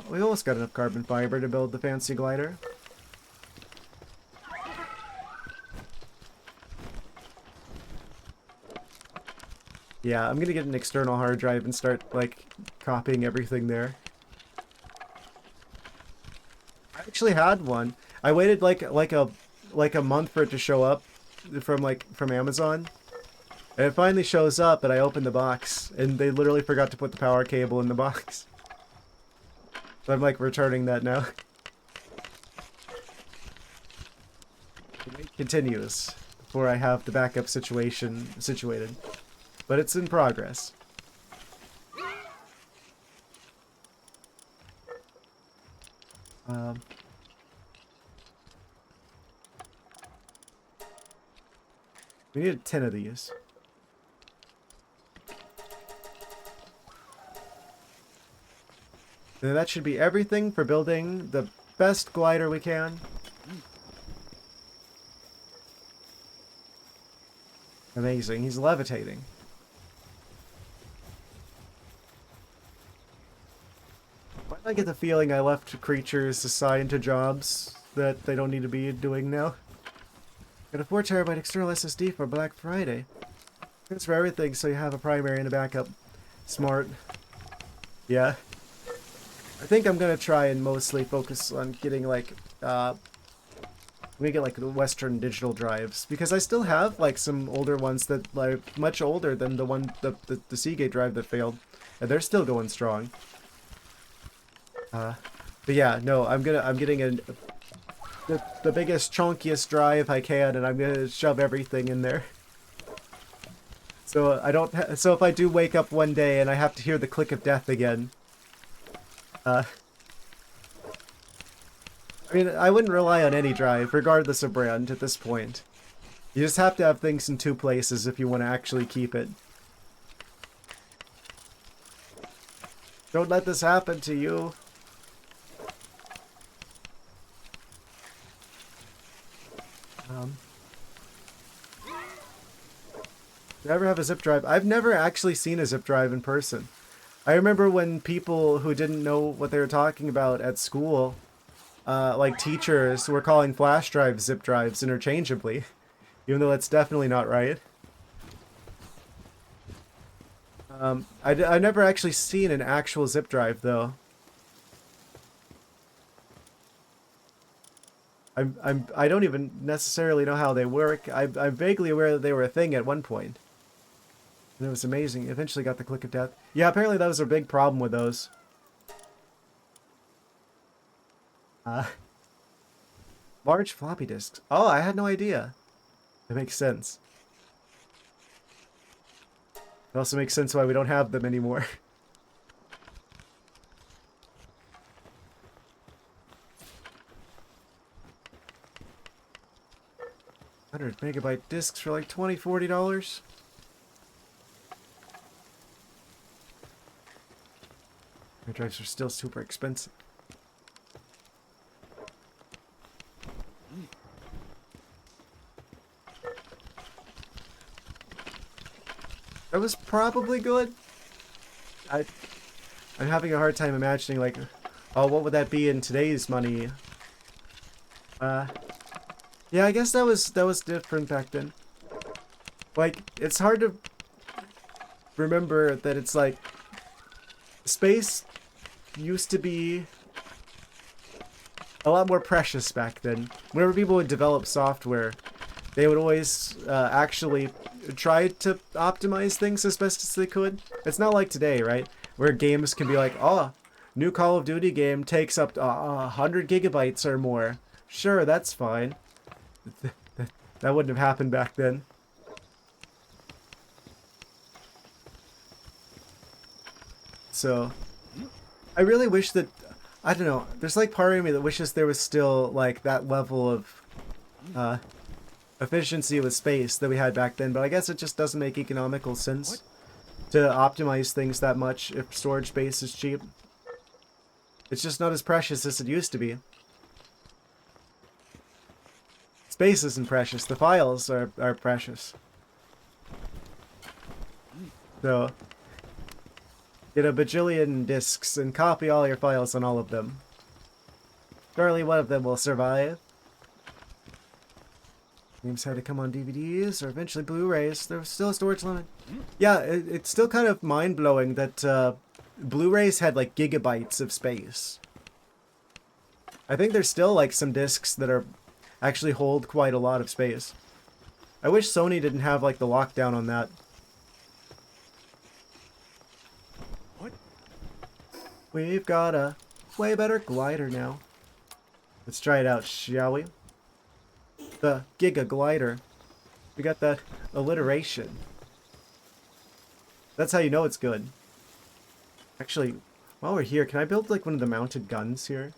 Speaker 1: We almost got enough carbon fiber to build the fancy glider. Yeah, I'm gonna get an external hard drive and start, like, copying everything there. I actually had one. I waited like a month for it to show up from Amazon. And it finally shows up, and I opened the box, and they literally forgot to put the power cable in the box. So I'm like returning that now. The wait continues before I have the backup situation situated. But it's in progress. We need 10 of these. And that should be everything for building the best glider we can. Amazing, he's levitating. Why do I get the feeling I left creatures assigned to jobs that they don't need to be doing now? Got a 4 terabyte external SSD for Black Friday. It's for everything, so you have a primary and a backup. Smart. Yeah. I think I'm gonna try and mostly focus on getting like, we get like the Western digital drives, because I still have like some older ones that like much older than the one the Seagate drive that failed, and they're still going strong. But yeah, no, I'm getting the biggest chunkiest drive I can, and I'm gonna shove everything in there. So I don't. So if I do wake up one day and I have to hear the click of death again, I mean, I wouldn't rely on any drive, regardless of brand, at this point. You just have to have things in 2 places if you want to actually keep it. Don't let this happen to you. Do you ever have a zip drive? I've never actually seen a zip drive in person. I remember when people who didn't know what they were talking about at school, like teachers, were calling flash drives zip drives interchangeably, even though that's definitely not right. I've never actually seen an actual zip drive, though. I don't even necessarily know how they work. I'm vaguely aware that they were a thing at one point. And it was amazing. Eventually got the click of death. Yeah, apparently that was a big problem with those. Large floppy disks. Oh, I had no idea. That makes sense. It also makes sense why we don't have them anymore. 100 MB discs for like $20–40. Hard drives are still super expensive. That was probably good. I'm having a hard time imagining, like, oh, what would that be in today's money? Yeah, I guess that was different back then. Like, it's hard to remember that it's like space used to be a lot more precious back then. Whenever people would develop software, they would always actually try to optimize things as best as they could. It's not like today, right? Where games can be like, oh, new Call of Duty game takes up 100 gigabytes or more. Sure, that's fine. That wouldn't have happened back then. So, I really wish that, I don't know, there's like part of me that wishes there was still like that level of efficiency with space that we had back then, but I guess it just doesn't make economical sense to optimize things that much if storage space is cheap. It's just not as precious as it used to be. Space isn't precious, the files are precious. So, get a bajillion disks and copy all your files on all of them. Surely one of them will survive. Games had to come on DVDs or eventually Blu-rays. There was still a storage limit. Yeah, it's still kind of mind-blowing that Blu-rays had like gigabytes of space. I think there's still like some discs that are actually hold quite a lot of space. I wish Sony didn't have like the lockdown on that.
Speaker 2: What?
Speaker 1: We've got a way better glider now. Let's try it out, shall we? The Giga Glider. We got that alliteration. That's how you know it's good. Actually, while we're here, can I build like one of the mounted guns here?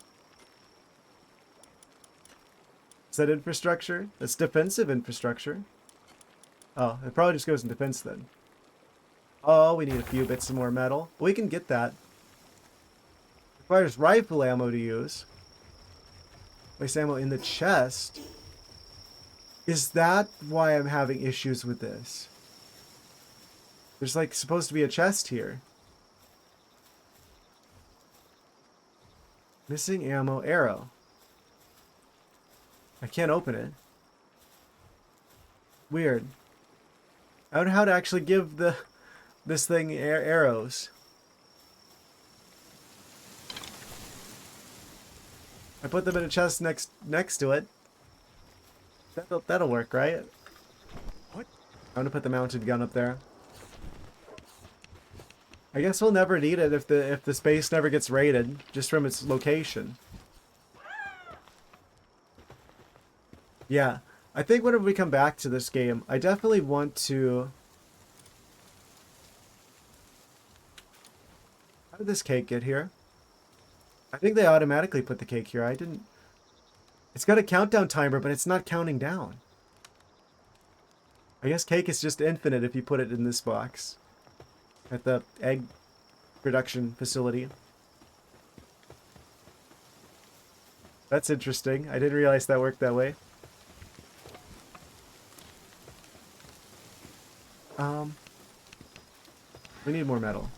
Speaker 1: Is that infrastructure? That's defensive infrastructure. Oh, it probably just goes in defense then. Oh, we need a few bits of more metal. We can get that. Requires rifle ammo to use. Place ammo in the chest. Is that why I'm having issues with this? There's like supposed to be a chest here. Missing ammo arrow. I can't open it. Weird. I don't know how to actually give this thing arrows. I put them in a chest next to it. That'll work, right?
Speaker 2: What?
Speaker 1: I'm gonna put the mounted gun up there. I guess we'll never need it if the space never gets raided, just from its location. Yeah, I think whenever we come back to this game, I definitely want to... How did this cake get here? I think they automatically put the cake here. I didn't... It's got a countdown timer, but it's not counting down. I guess cake is just infinite if you put it in this box. At the egg production facility. That's interesting. I didn't realize that worked that way. We need more metal.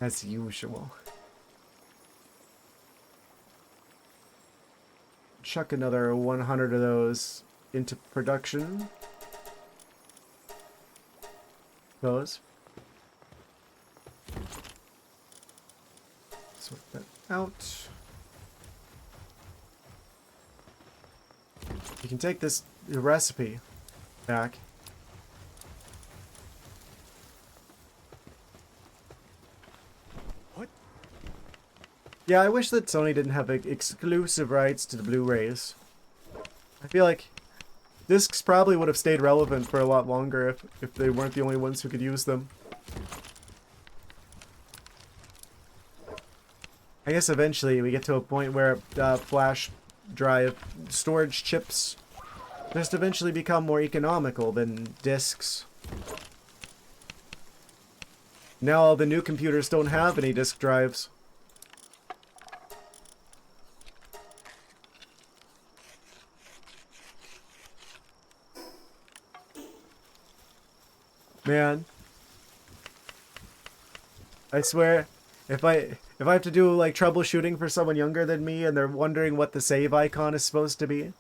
Speaker 1: As usual. Chuck another 100 of those into production. Those. Sort that out. You can take this recipe back.
Speaker 2: What?
Speaker 1: Yeah, I wish that Sony didn't have exclusive rights to the Blu-rays. I feel like discs probably would have stayed relevant for a lot longer if they weren't the only ones who could use them. I guess eventually we get to a point where flash drive storage chips just eventually become more economical than discs. Now all the new computers don't have any disk drives. Man, I swear, if I have to do like troubleshooting for someone younger than me and they're wondering what the save icon is supposed to be,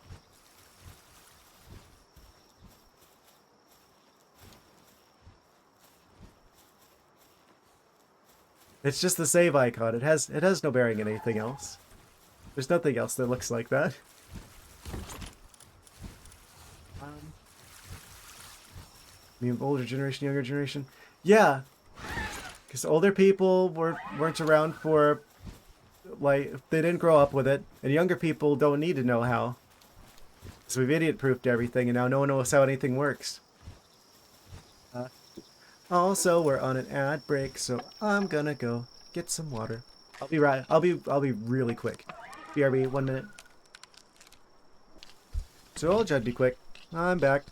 Speaker 1: it's just the save icon. It has no bearing on anything else. There's nothing else that looks like that. I mean, older generation, younger generation. Yeah, because older people weren't around for, like, they didn't grow up with it, and younger people don't need to know how. So we've idiot-proofed everything, and now no one knows how anything works. Also, we're on an ad break, so I'm gonna go get some water. I'll be right. I'll be really quick. BRB, 1 minute. Told you I'd be quick. I'm back.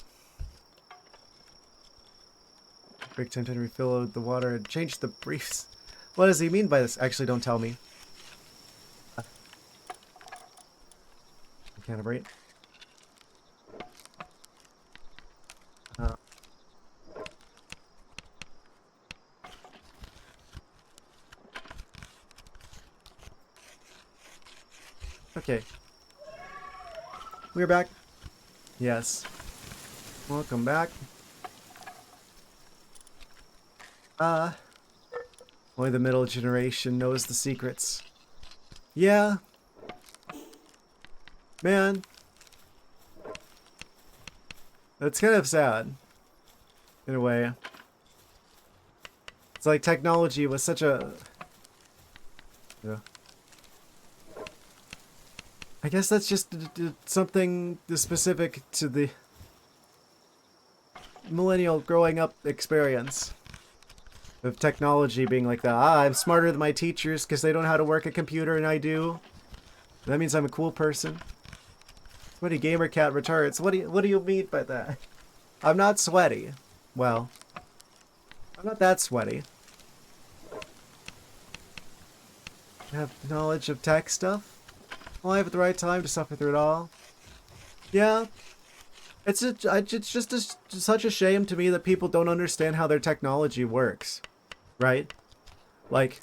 Speaker 1: Break time to refill the water and change the briefs. What does he mean by this? Actually, don't tell me. Calibrate. Okay. We're back. Yes. Welcome back. Only the middle generation knows the secrets. Yeah. Man. That's kind of sad. In a way. It's like technology was such a Yeah. I guess that's just something specific to the millennial growing up experience of technology being like that. Ah, I'm smarter than my teachers because they don't know how to work a computer and I do. That means I'm a cool person. Sweaty gamer cat retards. What do you mean by that? I'm not sweaty. Well, I'm not that sweaty. I have knowledge of tech stuff. Well, I have the right time to suffer through it all. Yeah, it's just such a shame to me that people don't understand how their technology works, right? Like,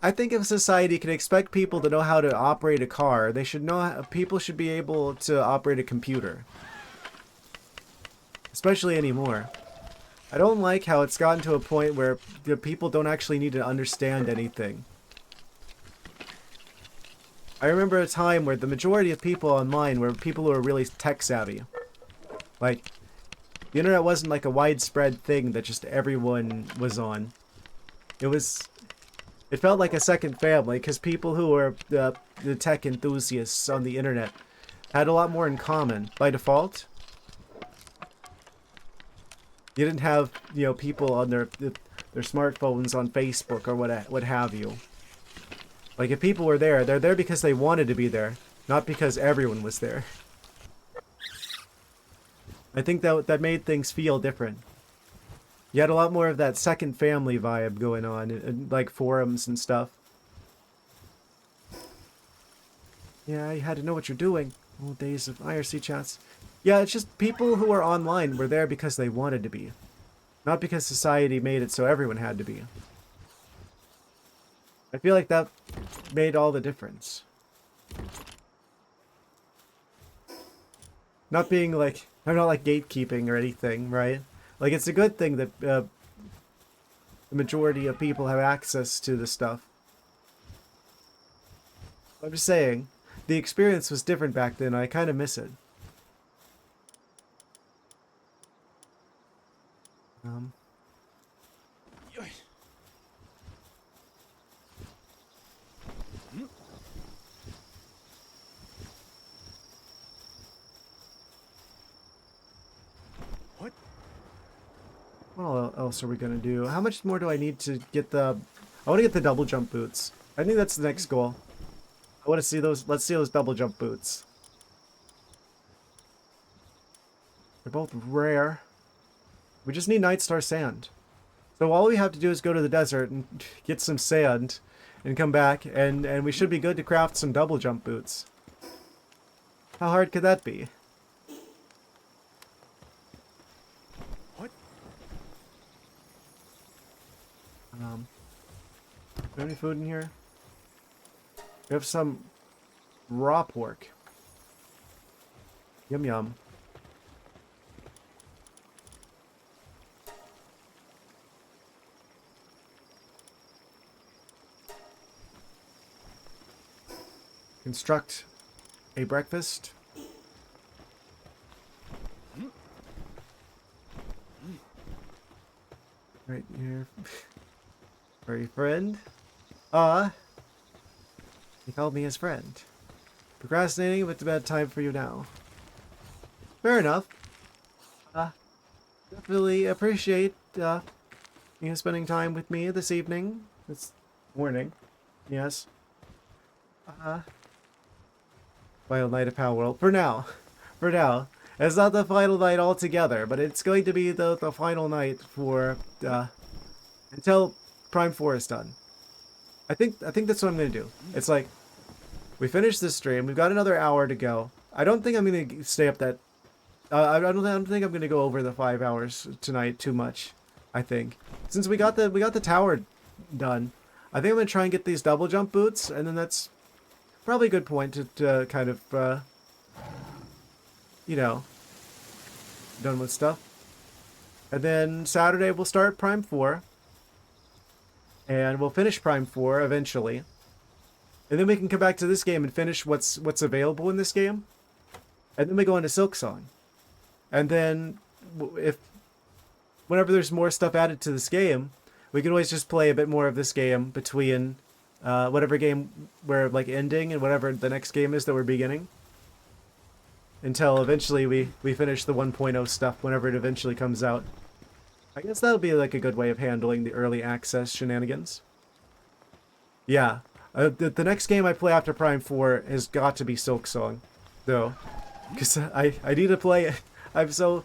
Speaker 1: I think if society can expect people to know how to operate a car, they should know people should be able to operate a computer, especially anymore. I don't like how it's gotten to a point where the people don't actually need to understand anything. I remember a time where the majority of people online were people who were really tech savvy. Like, the internet wasn't like a widespread thing that just everyone was on. It felt like a second family because people who were the tech enthusiasts on the internet had a lot more in common by default. You didn't have, people on their smartphones on Facebook or what have you. Like, if people were there, they're there because they wanted to be there, not because everyone was there. I think that made things feel different. You had a lot more of that second family vibe going on in like forums and stuff. Yeah, you had to know what you're doing. Old days of IRC chats. Yeah, it's just people who are online were there because they wanted to be. Not because society made it so everyone had to be. I feel like that made all the difference. Not being like, I'm not like gatekeeping or anything, right? Like, it's a good thing that the majority of people have access to this stuff. I'm just saying, the experience was different back then. I kind of miss it. What else are we gonna do? How much more do I need to get the... I want to get the double jump boots. I think that's the next goal. I want to see those... Let's see those double jump boots. They're both rare. We just need Night Star sand. So all we have to do is go to the desert and get some sand and come back and we should be good to craft some double jump boots. How hard could that be? Is there any food in here? We have some raw pork. Yum yum. Construct a breakfast. Right here. Very friend. He called me his friend. Procrastinating, but it's about time for you now. Fair enough. Definitely appreciate you spending time with me this evening. This morning. Yes. Final night of Palworld. For now. For now. It's not the final night altogether, but it's going to be the final night for until Prime 4 is done. I think that's what I'm gonna do. It's like we finish this stream. We've got another hour to go. I don't think I'm gonna stay up that. I don't think I'm gonna go over the 5 hours tonight too much. I think since we got the tower done, I think I'm gonna try and get these double jump boots, and then that's probably a good point to kind of done with stuff. And then Saturday we'll start Prime 4. And we'll finish Prime 4 eventually. And then we can come back to this game and finish what's available in this game. And then we go into Silksong. And then whenever there's more stuff added to this game, we can always just play a bit more of this game between whatever game we're like ending and whatever the next game is that we're beginning. Until eventually we finish the 1.0 stuff whenever it eventually comes out. I guess that'll be like a good way of handling the early access shenanigans. Yeah. The next game I play after Prime 4 has got to be Silksong, though. Because I need to play it. I'm so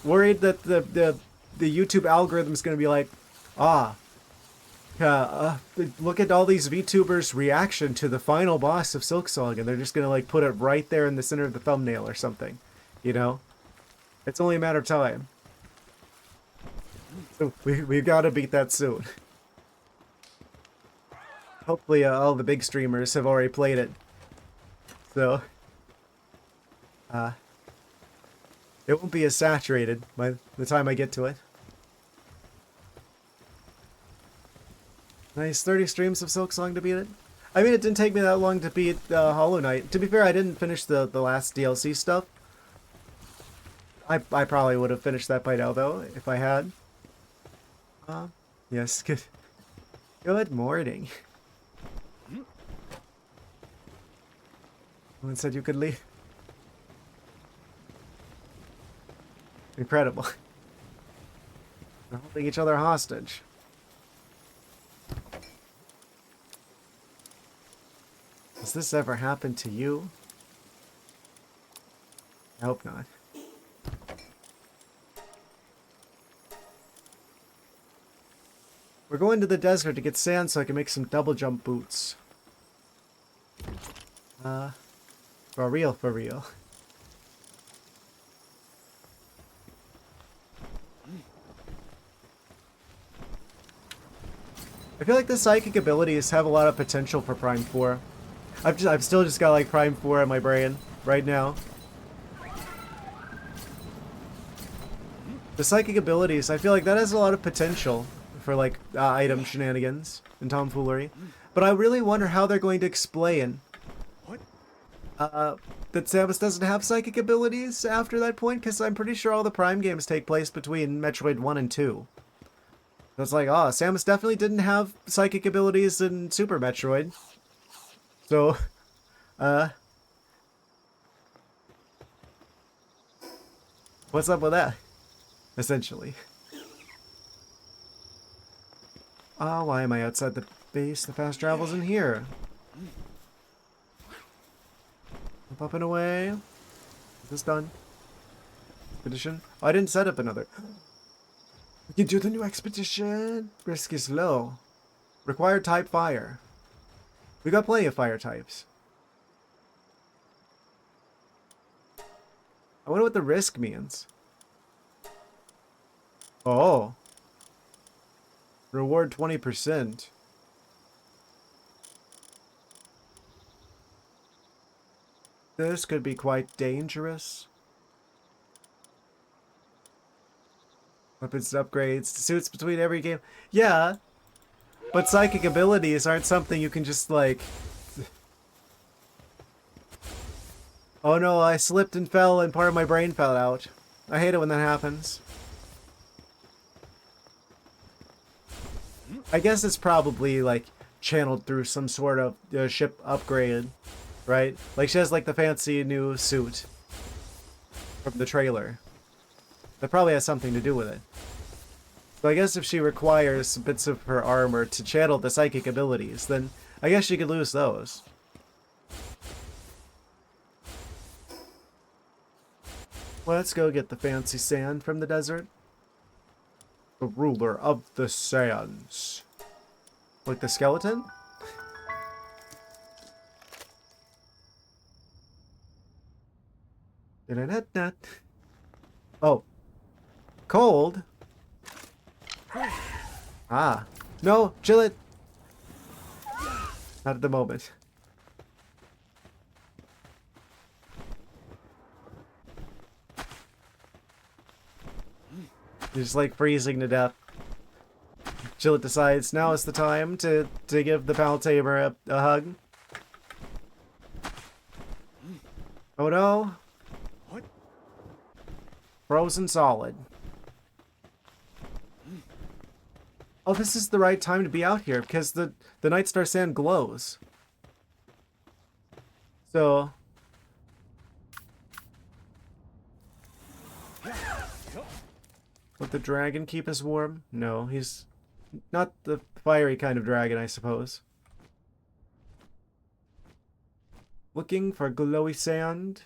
Speaker 1: worried that the YouTube algorithm's going to be like, look at all these VTubers' reaction to the final boss of Silksong, and they're just going to like put it right there in the center of the thumbnail or something. You know? It's only a matter of time. So we've got to beat that soon. Hopefully all the big streamers have already played it. So, it won't be as saturated by the time I get to it. Nice, 30 streams of Silksong to beat it. I mean, it didn't take me that long to beat Hollow Knight. To be fair, I didn't finish the last DLC stuff. I probably would have finished that by now, though, if I had. Yes, good. Good morning. Someone said you could leave. Incredible. They're holding each other hostage. Has this ever happened to you? I hope not. We're going to the desert to get sand so I can make some double jump boots. For real, for real. I feel like the psychic abilities have a lot of potential for Prime 4. I've still just got like Prime 4 in my brain right now. The psychic abilities, I feel like that has a lot of potential for like item shenanigans and tomfoolery. But I really wonder how they're going to explain that Samus doesn't have psychic abilities after that point, because I'm pretty sure all the Prime games take place between Metroid 1 and 2. So it's like, Samus definitely didn't have psychic abilities in Super Metroid. So, what's up with that? Essentially. Why am I outside the base? The fast travel's in here. Up, up and away. Is this done? Expedition? Oh, I didn't set up another. We can do the new expedition. Risk is low. Required type fire. We got plenty of fire types. I wonder what the risk means. Oh. Reward 20%. This could be quite dangerous. Weapons upgrades, suits between every game. Yeah, but psychic abilities aren't something you can just like... Oh no, I slipped and fell and part of my brain fell out. I hate it when that happens. I guess it's probably like channeled through some sort of ship upgrade, right? Like she has like the fancy new suit from the trailer. That probably has something to do with it. So I guess if she requires bits of her armor to channel the psychic abilities, then I guess she could lose those. Let's go get the fancy sand from the desert. The ruler of the sands. Like the skeleton? Oh. Cold? Ah. No, chill it. Not at the moment. You're just like freezing to death. Chillet decides now is the time to give the Paltamer a hug. Oh no.
Speaker 2: What?
Speaker 1: Frozen solid. Oh, this is the right time to be out here because the Night Star Sand glows. So... Would the dragon keep us warm? No, he's not the fiery kind of dragon, I suppose. Looking for glowy sand.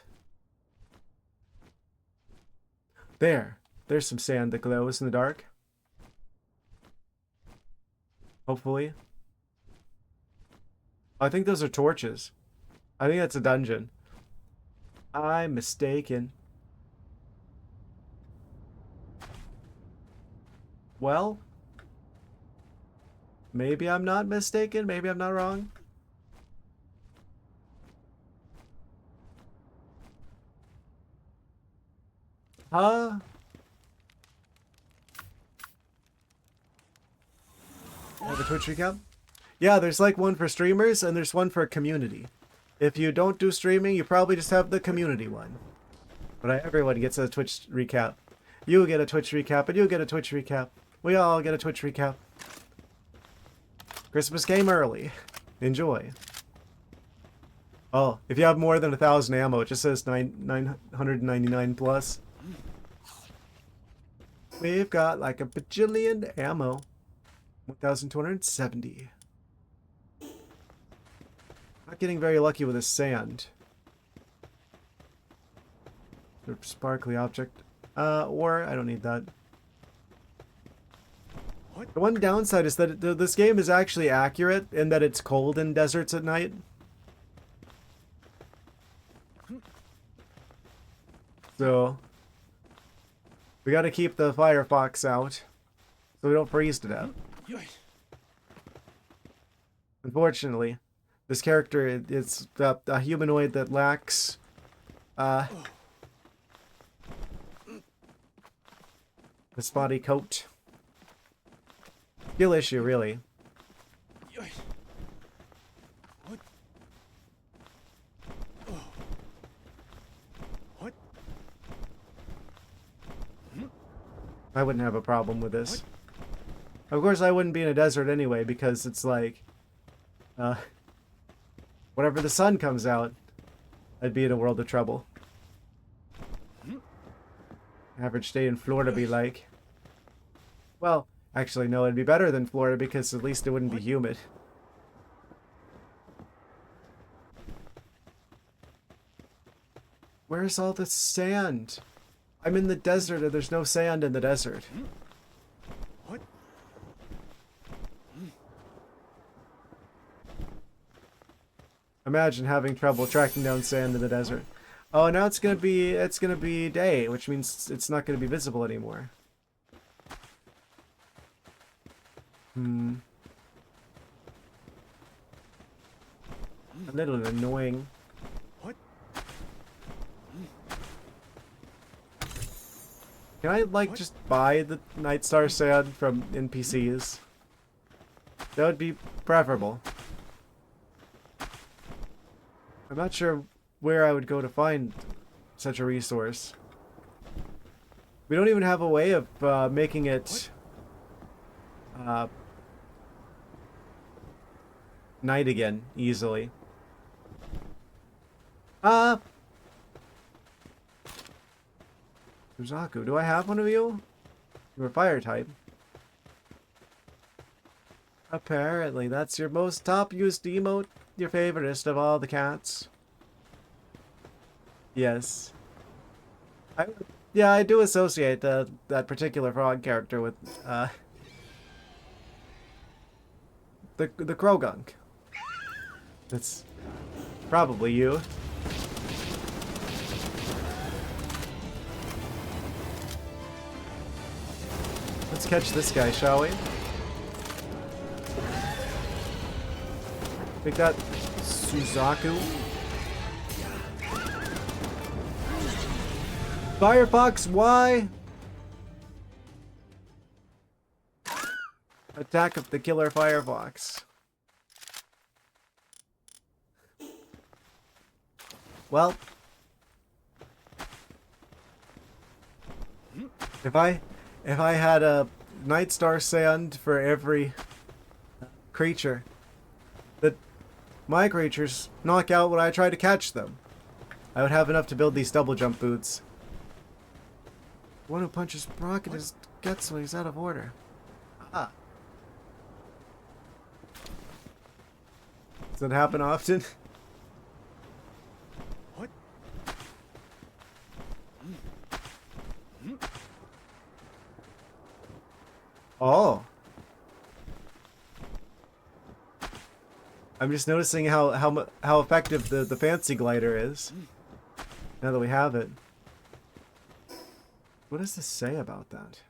Speaker 1: There's some sand that glows in the dark. Hopefully. I think those are torches. I think that's a dungeon. I'm mistaken. Well, maybe I'm not mistaken. Maybe I'm not wrong. Huh? Have a Twitch recap? Yeah, there's like one for streamers and there's one for community. If you don't do streaming, you probably just have the community one. But everyone gets a Twitch recap. You get a Twitch recap and you get a Twitch recap. We all get a Twitch recap. Christmas came early. Enjoy. Oh, if you have more than 1,000 ammo, it just says 999 plus. We've got like a bajillion ammo. 1,270. Not getting very lucky with this sand. The sparkly object. Or I don't need that. The one downside is that this game is actually accurate in that it's cold in deserts at night. So we gotta keep the firefox out so we don't freeze to death. Unfortunately, this character is a humanoid that lacks this body coat. Skill issue, really. I wouldn't have a problem with this. Of course, I wouldn't be in a desert anyway because it's like, whenever the sun comes out, I'd be in a world of trouble. Average day in Florida be like. Well, actually, no, it'd be better than Florida because at least it wouldn't be humid. Where's all the sand? I'm in the desert and there's no sand in the desert. Imagine having trouble tracking down sand in the desert. Oh, now it's gonna be day, which means it's not gonna be visible anymore. A little annoying. Can I, like, just buy the Night Star Sand from NPCs? That would be preferable. I'm not sure where I would go to find such a resource. We don't even have a way of making it night again easily. Suzaku, do I have one of you? You're a fire type. Apparently, that's your most top used emote, your favoriteest of all the cats. Yes. Yeah, I do associate that particular frog character with the Krogunk. That's probably you. Let's catch this guy, shall we? Take that, Suzaku. Firefox, why? Attack of the killer Firefox. Well, if I had Night Star sand for every creature. That my creatures knock out when I try to catch them. I would have enough to build these double jump boots. The one who punches Brock in his guts when he's out of order. Ah. Does that happen often?
Speaker 2: What?
Speaker 1: Oh. I'm just noticing how effective the fancy glider is. Now that we have it. What does this say about that?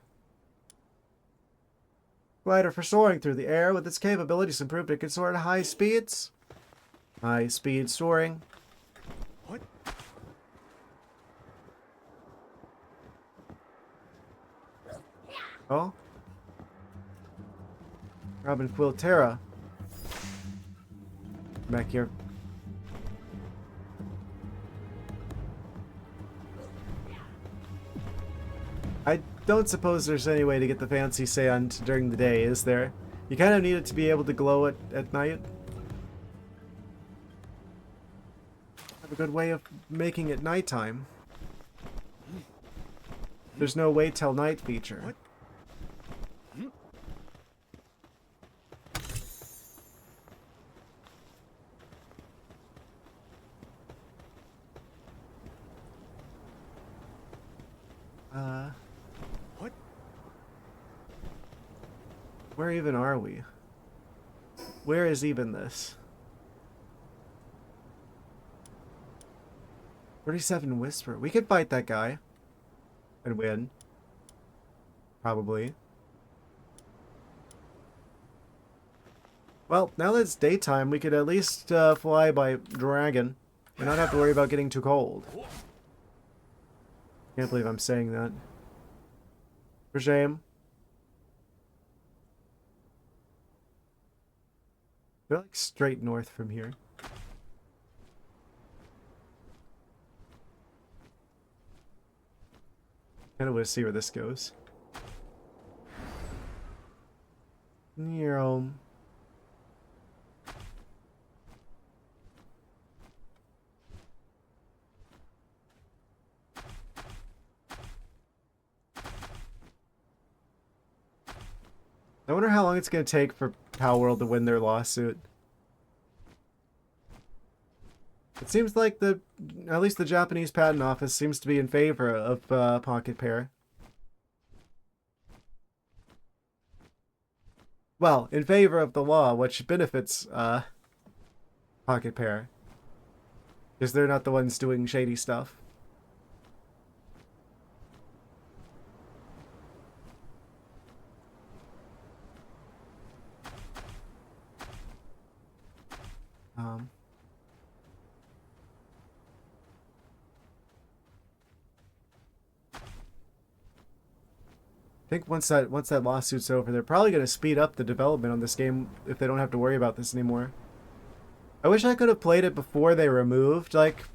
Speaker 1: Glider for soaring through the air. With its capabilities improved, it can soar at high speeds. High speed soaring.
Speaker 2: What?
Speaker 1: Oh. Robin Quilterra. Back here. I don't suppose there's any way to get the fancy sand during the day, is there? You kind of need it to be able to glow at night. Have a good way of making it nighttime. There's no wait till night feature.
Speaker 2: What? What?
Speaker 1: Where even are we? Where is even this? 37 Whisper. We could fight that guy. And win. Probably. Well, now that it's daytime, we could at least fly by dragon. And not have to worry about getting too cold. Can't believe I'm saying that. For shame. They're like straight north from here. Kind of want to see where this goes. Nero. I wonder how long it's going to take for Palworld to win their lawsuit. It seems like at least the Japanese patent office seems to be in favor of Pocket Pair. Well, in favor of the law, which benefits Pocket Pair. Because they're not the ones doing shady stuff. I think once that lawsuit's over, they're probably going to speed up the development on this game if they don't have to worry about this anymore. I wish I could have played it before they removed like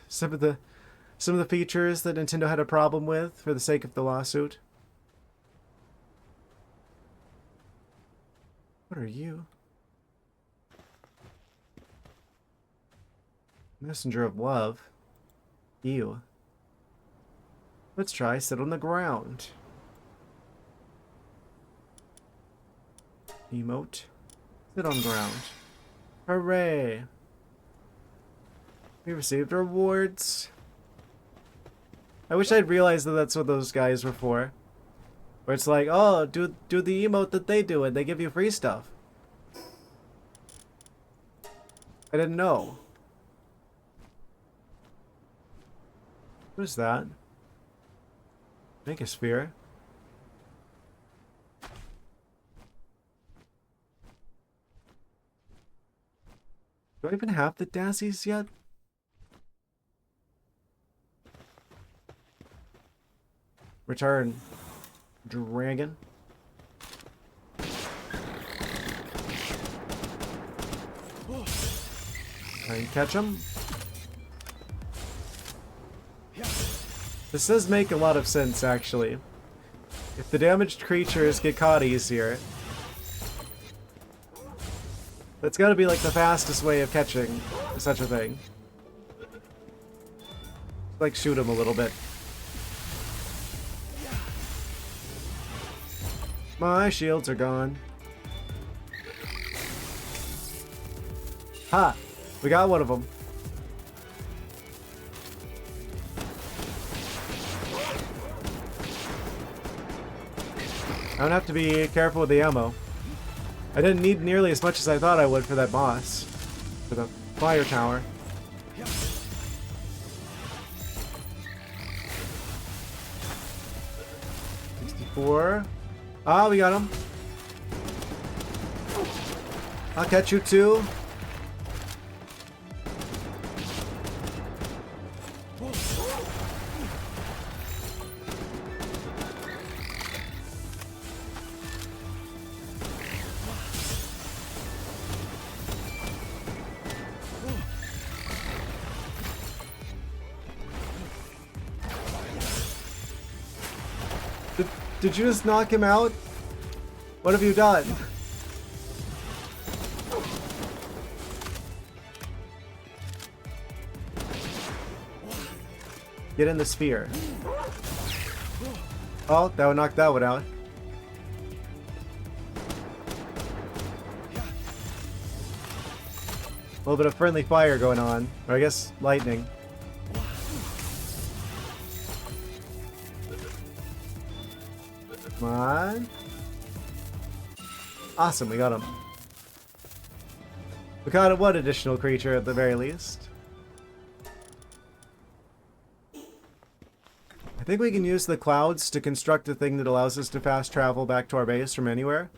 Speaker 1: some of the features that Nintendo had a problem with for the sake of the lawsuit. What are you? Messenger of love. Ew. Let's try sit on the ground. Emote. Sit on ground. Hooray! We received rewards. I wish I'd realized that that's what those guys were for. Where it's like, oh, do the emote that they do and they give you free stuff. I didn't know. What is that? Make a sphere. Do I even have the dassies yet? Return. Dragon. Try and catch him. This does make a lot of sense, actually. If the damaged creatures get caught easier, that's gotta be like the fastest way of catching such a thing. Like shoot him a little bit. My shields are gone. Ha! We got one of them. I don't have to be careful with the ammo. I didn't need nearly as much as I thought I would for that boss. For the fire tower. 64. Ah, we got him. I'll catch you too. Did you just knock him out? What have you done? Get in the sphere. Oh, that would knock that one out. A little bit of friendly fire going on. Or I guess lightning. Come on. Awesome, we got him. We got one additional creature at the very least. I think we can use the clouds to construct a thing that allows us to fast travel back to our base from anywhere.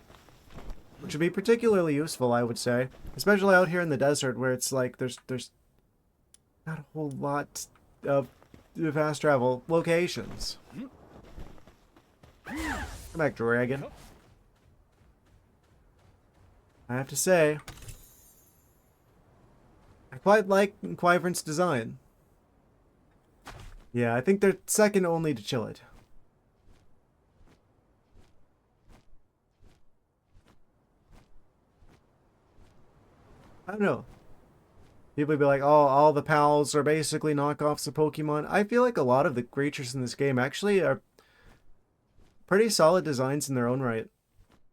Speaker 1: Which would be particularly useful, I would say. Especially out here in the desert where it's like there's not a whole lot of fast travel locations. Come back, dragon. I have to say, I quite like Wyvern's design. Yeah, I think they're second only to Chillet. I don't know. People would be like, oh, all the pals are basically knockoffs of Pokemon. I feel like a lot of the creatures in this game actually are pretty solid designs in their own right.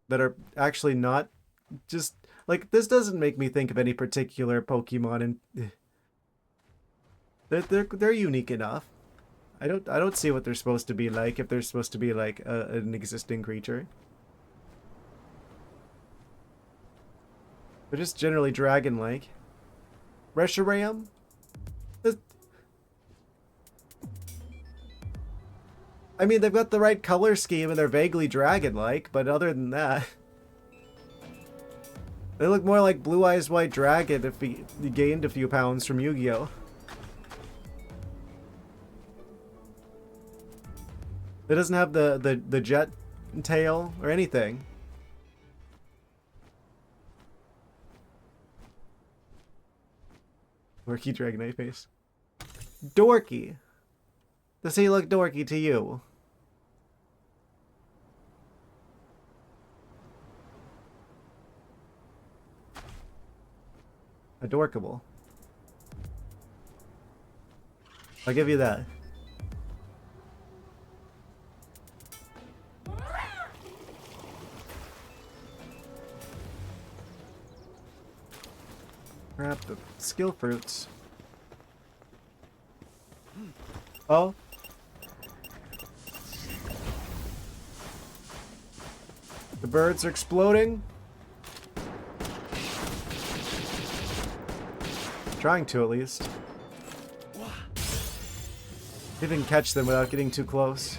Speaker 1: That are actually not just... Like, this doesn't make me think of any particular Pokemon, and they're unique enough. I don't see what they're supposed to be like if they're supposed to be like an existing creature. They're just generally dragon-like. Reshiram? I mean, they've got the right color scheme and they're vaguely dragon-like, but other than that... They look more like Blue Eyes White Dragon if he gained a few pounds from Yu-Gi-Oh! It doesn't have the jet tail or anything. Dorky Dragonite face. Dorky! Does he look dorky to you? Adorkable. I'll give you that. Grab the skill fruits. Oh. The birds are exploding. Trying to, at least. See if we can catch them without getting too close.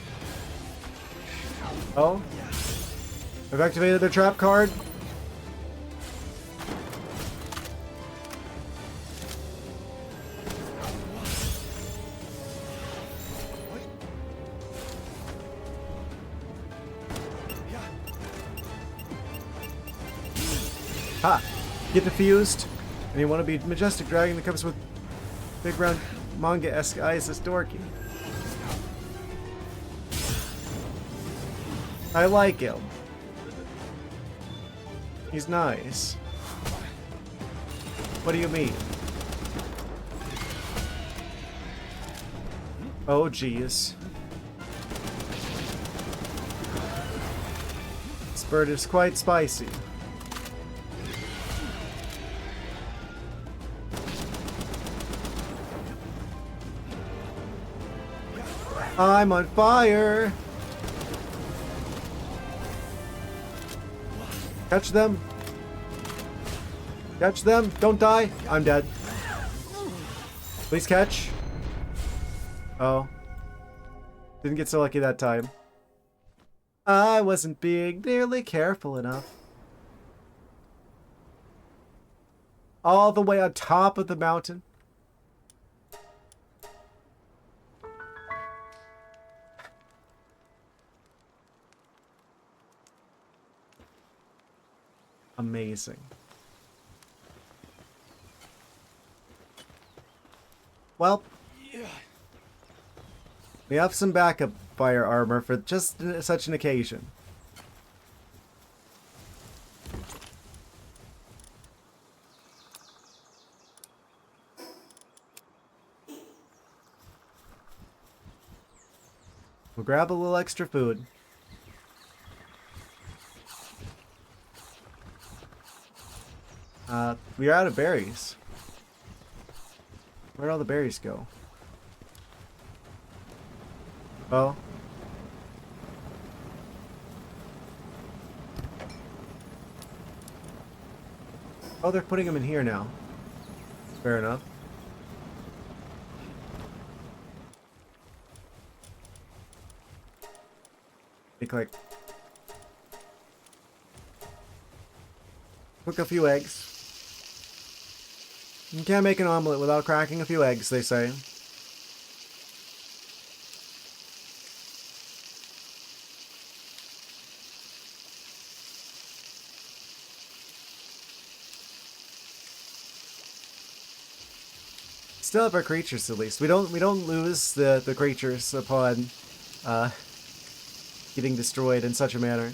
Speaker 1: Oh. I've activated their trap card. Ha! Get defused. And you want to be Majestic Dragon that comes with big round manga-esque eyes as dorky. I like him. He's nice. What do you mean? Oh, jeez. This bird is quite spicy. I'm on fire! Catch them! Catch them! Don't die! I'm dead. Please catch. Oh. Didn't get so lucky that time. I wasn't being nearly careful enough. All the way on top of the mountain. Amazing. Well, we have some backup fire armor for just such an occasion. We'll grab a little extra food. We're out of berries. Where'd all the berries go? Oh. Oh, they're putting them in here now. Fair enough. Click. Cook a few eggs. You can't make an omelet without cracking a few eggs, they say. Still have our creatures at least. We don't lose the creatures upon getting destroyed in such a manner.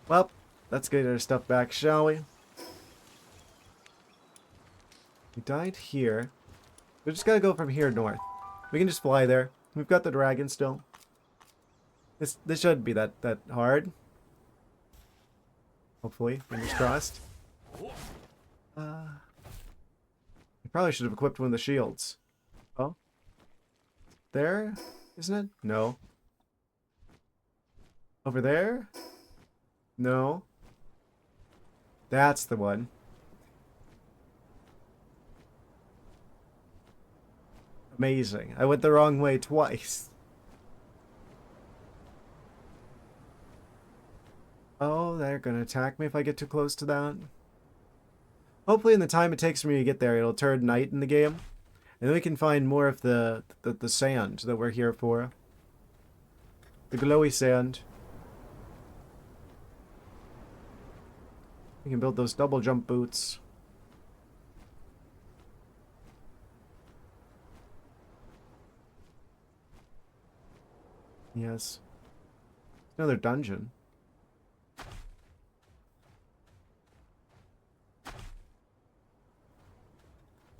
Speaker 1: Well, let's get our stuff back, shall we? We died here. We just gotta go from here north. We can just fly there. We've got the dragon still. This shouldn't be that hard. Hopefully, fingers crossed. We probably should have equipped one of the shields. Oh, there, isn't it? No. Over there? No. That's the one. Amazing. I went the wrong way twice. Oh, they're gonna attack me if I get too close to that. Hopefully in the time it takes for me to get there, it'll turn night in the game. And then we can find more of the sand that we're here for. The glowy sand. We can build those double jump boots. Yes. Another dungeon.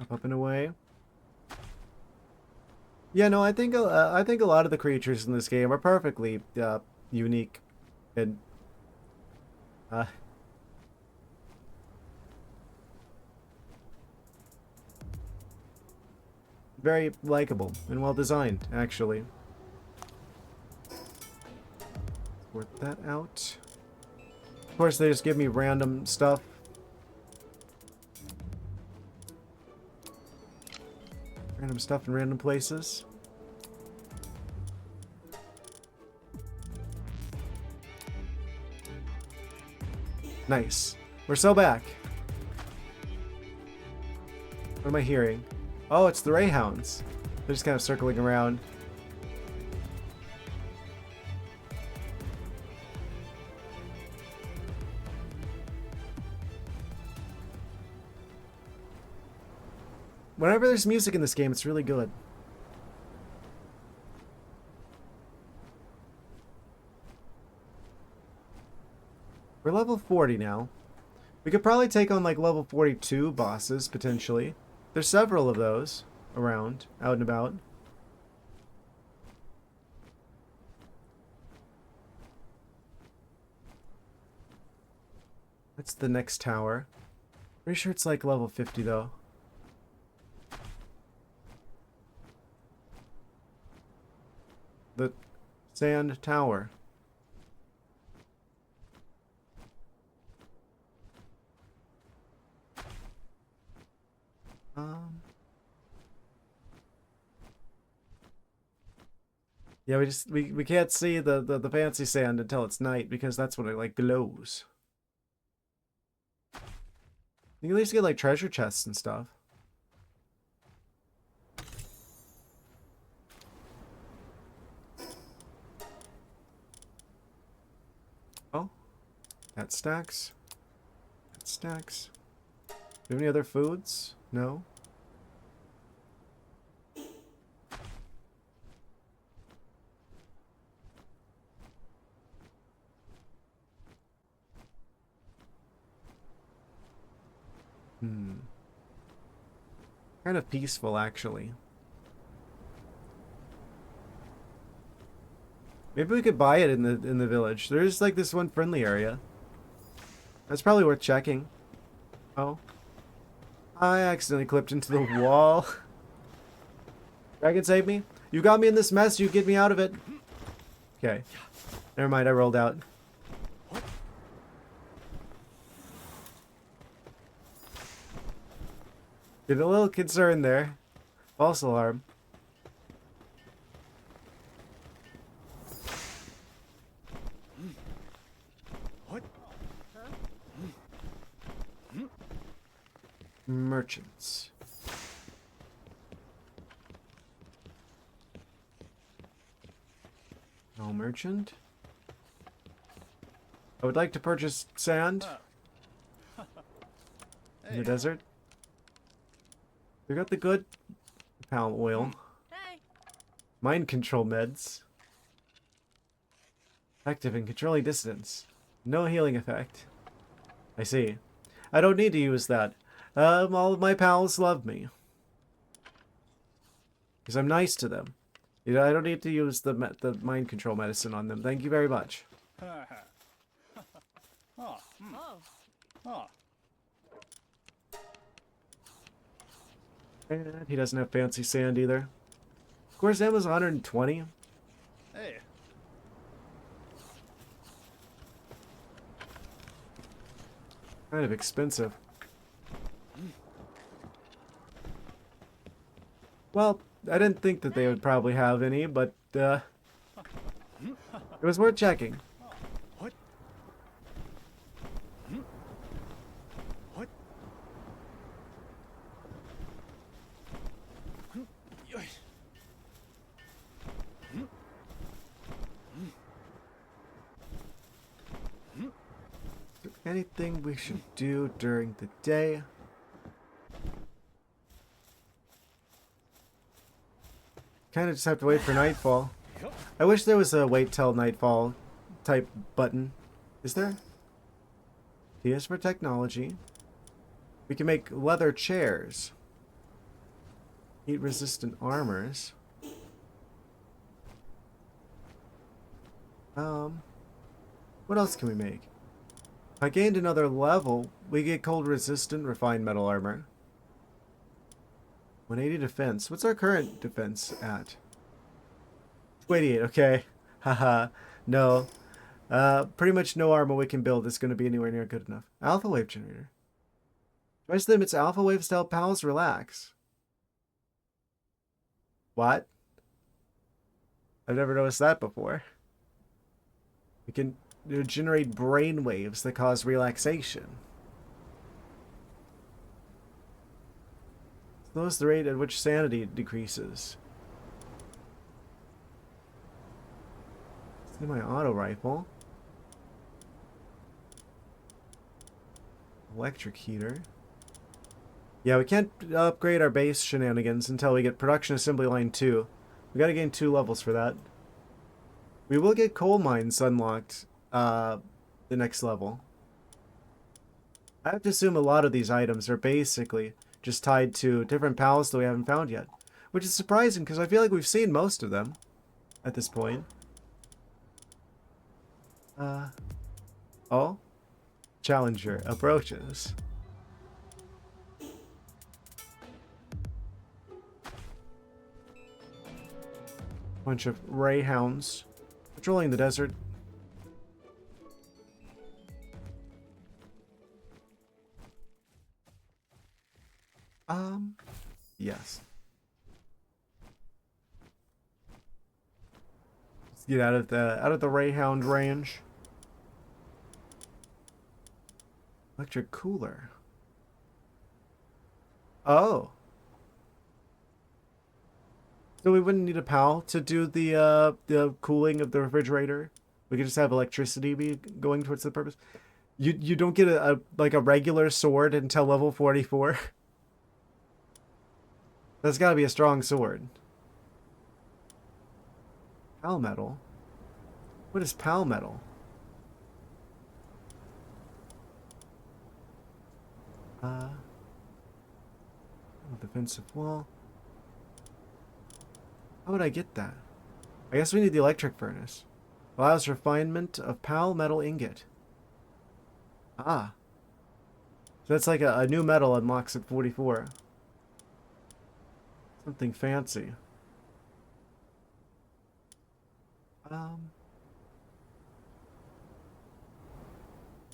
Speaker 1: Up and away. Yeah, no, I think a lot of the creatures in this game are perfectly unique and very likable and well designed, actually. Sort that out. Of course, they just give me random stuff. Random stuff in random places. Nice. We're so back. What am I hearing? Oh, it's the Rayhounds. They're just kind of circling around. Whenever there's music in this game, it's really good. We're level 40 now. We could probably take on like level 42 bosses, potentially. There's several of those around, out and about. That's the next tower. Pretty sure it's like level 50 though. The sand tower. Yeah, we can't see the fancy sand until it's night because that's when it like glows. You can at least get like treasure chests and stuff. Oh, that stacks. That stacks. Do you have any other foods? No. Kind of peaceful, actually. Maybe we could buy it in the village. There's like this one friendly area. That's probably worth checking. Oh. I accidentally clipped into the wall. Dragon, save me. You got me in this mess, you get me out of it. Okay. Never mind, I rolled out. Get a little concerned there. False alarm.
Speaker 2: What?
Speaker 1: Merchants. No merchant. I would like to purchase sand in the desert. We got the good palm oil.
Speaker 3: Hey.
Speaker 1: Mind control meds. Active in controlling distance. No healing effect. I see. I don't need to use that. All of my pals love me. Because I'm nice to them. You know, I don't need to use the mind control medicine on them. Thank you very much.
Speaker 3: Oh.
Speaker 1: And he doesn't have fancy sand either. Of course, that was 120.
Speaker 2: Hey.
Speaker 1: Kind of expensive. Well, I didn't think that they would probably have any, but it was worth checking.
Speaker 2: What? What?
Speaker 1: Anything we should do during the day? Kind of just have to wait for nightfall. I wish there was a wait till nightfall type button. Is there? T is for technology. We can make leather chairs. Heat resistant armors. What else can we make? If I gained another level, we get cold resistant refined metal armor. 180 defense. What's our current defense at? 288, okay. Haha. No. Pretty much no armor we can build is going to be anywhere near good enough. Alpha wave generator. Twice limits alpha waves to help pals relax. What? I've never noticed that before. We can generate brain waves that cause relaxation. Slows the rate at which sanity decreases. See my auto rifle. Electric heater. Yeah, we can't upgrade our base shenanigans until we get production assembly line 2. We gotta gain 2 levels for that. We will get coal mines unlocked the next level. I have to assume a lot of these items are basically just tied to different pals that we haven't found yet. Which is surprising because I feel like we've seen most of them at this point. Oh? Challenger approaches. Bunch of ray hounds patrolling the desert. Yes. Let's get out of the ray hound range. Electric cooler. Oh. So we wouldn't need a PAL to do the cooling of the refrigerator. We could just have electricity be going towards the purpose. You don't get a like a regular sword until level 44. That's got to be a strong sword. PAL metal. What is PAL metal? Defensive wall. How would I get that? I guess we need the electric furnace. Allows refinement of PAL metal ingot. Ah. So that's like a new metal unlocks at 44. Something fancy. I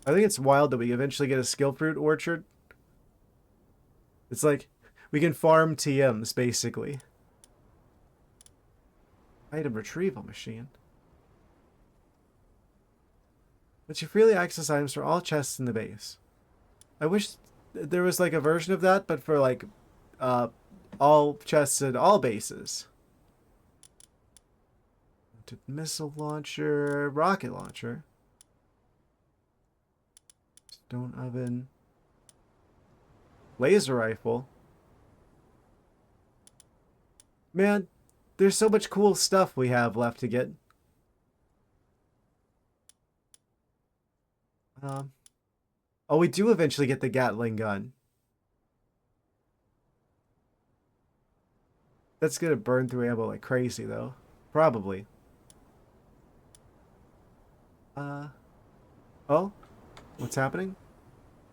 Speaker 1: think it's wild that we eventually get a skill fruit orchard. It's like we can farm TMs basically. Item retrieval machine. Lets you freely access items from all chests in the base. I wish there was like a version of that, but for like all chests and all bases. Missile launcher, rocket launcher, stone oven, laser rifle. Man, there's so much cool stuff we have left to get. Oh, we do eventually get the Gatling gun. That's gonna burn through ammo like crazy, though. Probably. Oh? What's happening?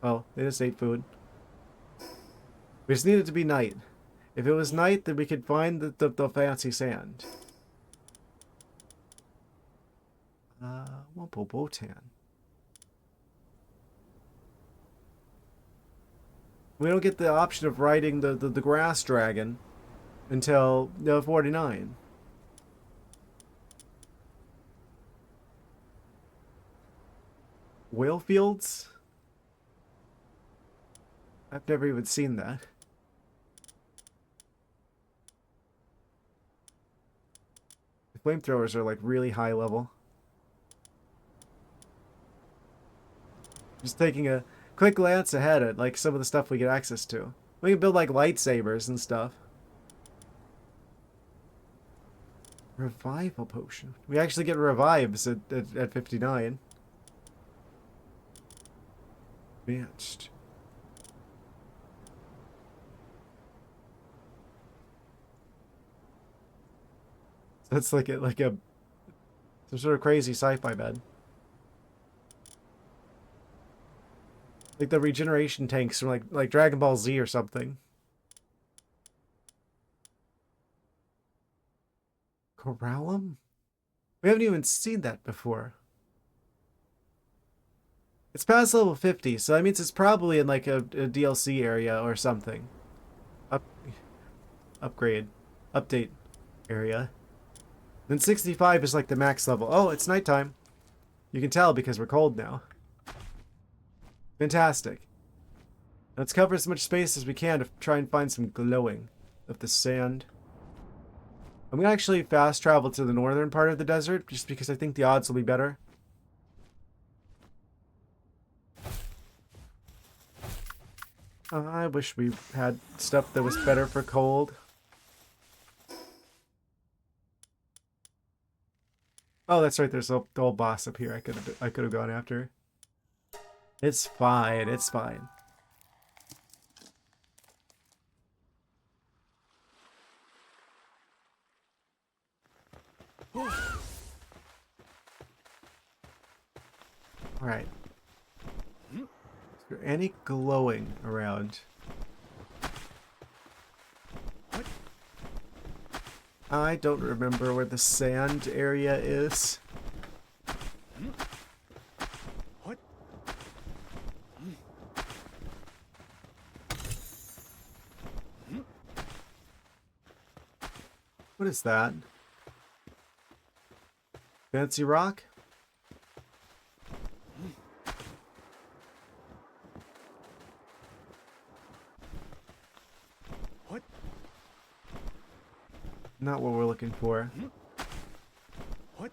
Speaker 1: Oh, they just ate food. We just need it to be night. If it was night, then we could find the fancy sand. Wumpo Botan. We don't get the option of riding the grass dragon until 49. Whale fields? I've never even seen that. The flamethrowers are like really high level. Just taking a quick glance ahead at like some of the stuff we get access to. We can build like lightsabers and stuff. Revival potion. We actually get revives at 59. Advanced. That's like a some sort of crazy sci-fi bed. Like the regeneration tanks from like Dragon Ball Z or something. Corallum? We haven't even seen that before. It's past level 50, so that means it's probably in like a DLC area or something. Upgrade. Update area. Then 65 is like the max level. Oh, it's nighttime. You can tell because we're cold now. Fantastic. Let's cover as much space as we can to try and find some glowing of the sand. I'm going to actually fast travel to the northern part of the desert just because I think the odds will be better. I wish we had stuff that was better for cold. Oh, that's right. There's the old boss up here. I could have gone after. It's fine. It's fine. All right. Is there any glowing around?
Speaker 2: What?
Speaker 1: I don't remember where the sand area is.
Speaker 2: What?
Speaker 1: What is that? Fancy rock?
Speaker 2: What?
Speaker 1: Not what we're looking for.
Speaker 2: What?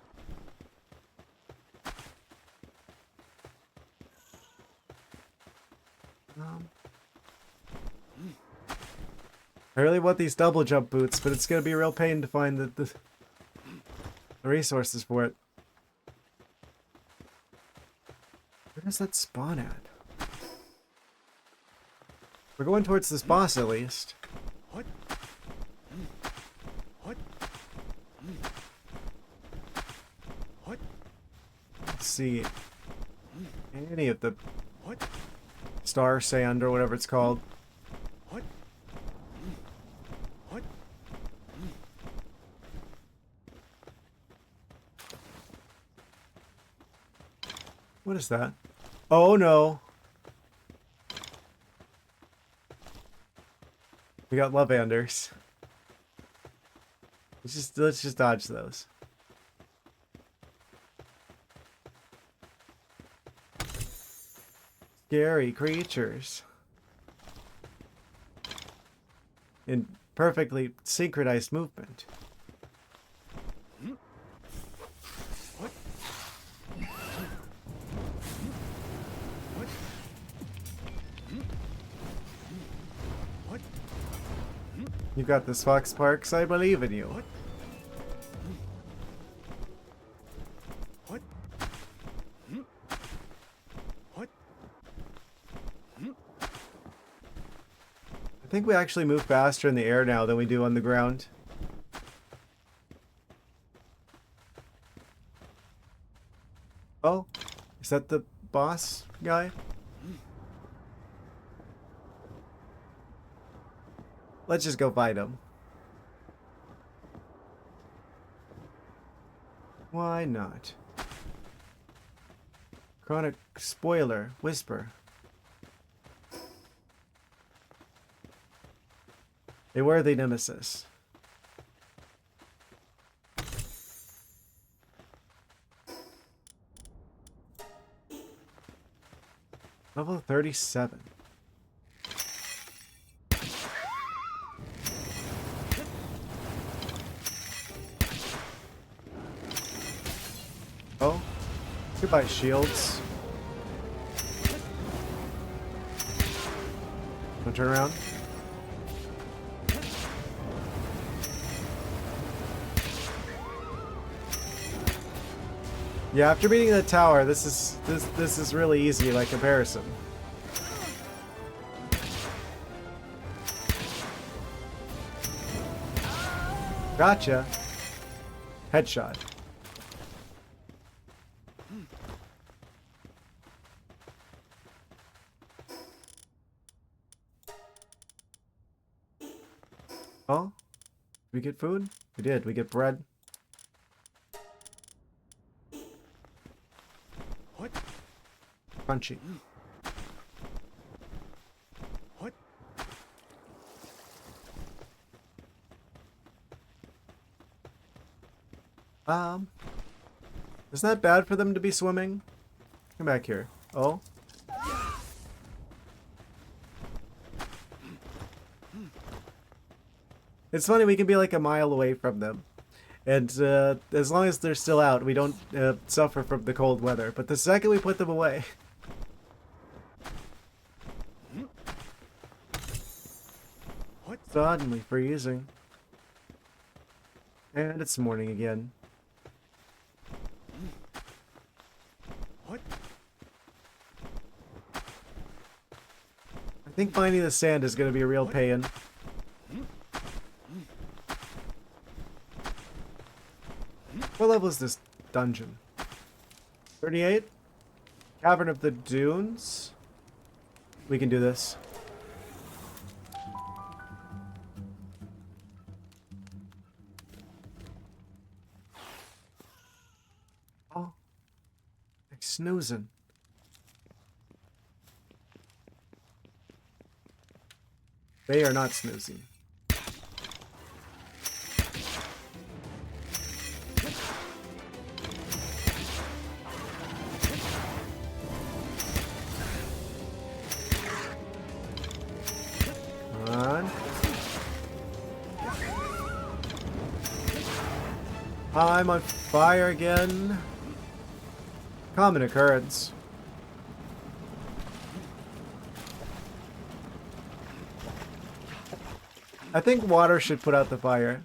Speaker 1: I really want these double jump boots, but it's gonna be a real pain to find the resources for it. Where does that spawn at? We're going towards this boss at least.
Speaker 2: What? What? What?
Speaker 1: Let's see any of the
Speaker 2: What?
Speaker 1: star sand or whatever it's called.
Speaker 2: What? What?
Speaker 1: What is that? Oh no. We got lavenders. Let's just dodge those. Scary creatures. In perfectly synchronized movement.
Speaker 2: What? What? What?
Speaker 1: You got this, Fox Parks. I believe in you.
Speaker 2: What? What? What?
Speaker 1: I think we actually move faster in the air now than we do on the ground. Oh, is that the boss guy? Let's just go fight him. Why not? Chronic spoiler, whisper. A worthy nemesis. Level 37. Oh, goodbye shields. Wanna turn around? Yeah, after beating the tower, this is really easy by comparison. Gotcha. Headshot. Oh, did we get food? We did. We get bread.
Speaker 2: What?
Speaker 1: Crunchy.
Speaker 2: What?
Speaker 1: Isn't that bad for them to be swimming? Come back here. Oh. It's funny, we can be like a mile away from them. And as long as they're still out, we don't suffer from the cold weather. But the second we put them away... Suddenly freezing. And it's morning again.
Speaker 2: What?
Speaker 1: I think finding the sand is going to be a real pain. What level is this dungeon? 38? Cavern of the Dunes? We can do this. Oh. Like snoozing. They are not snoozing. Come on. I'm on fire again. Common occurrence. I think water should put out the fire.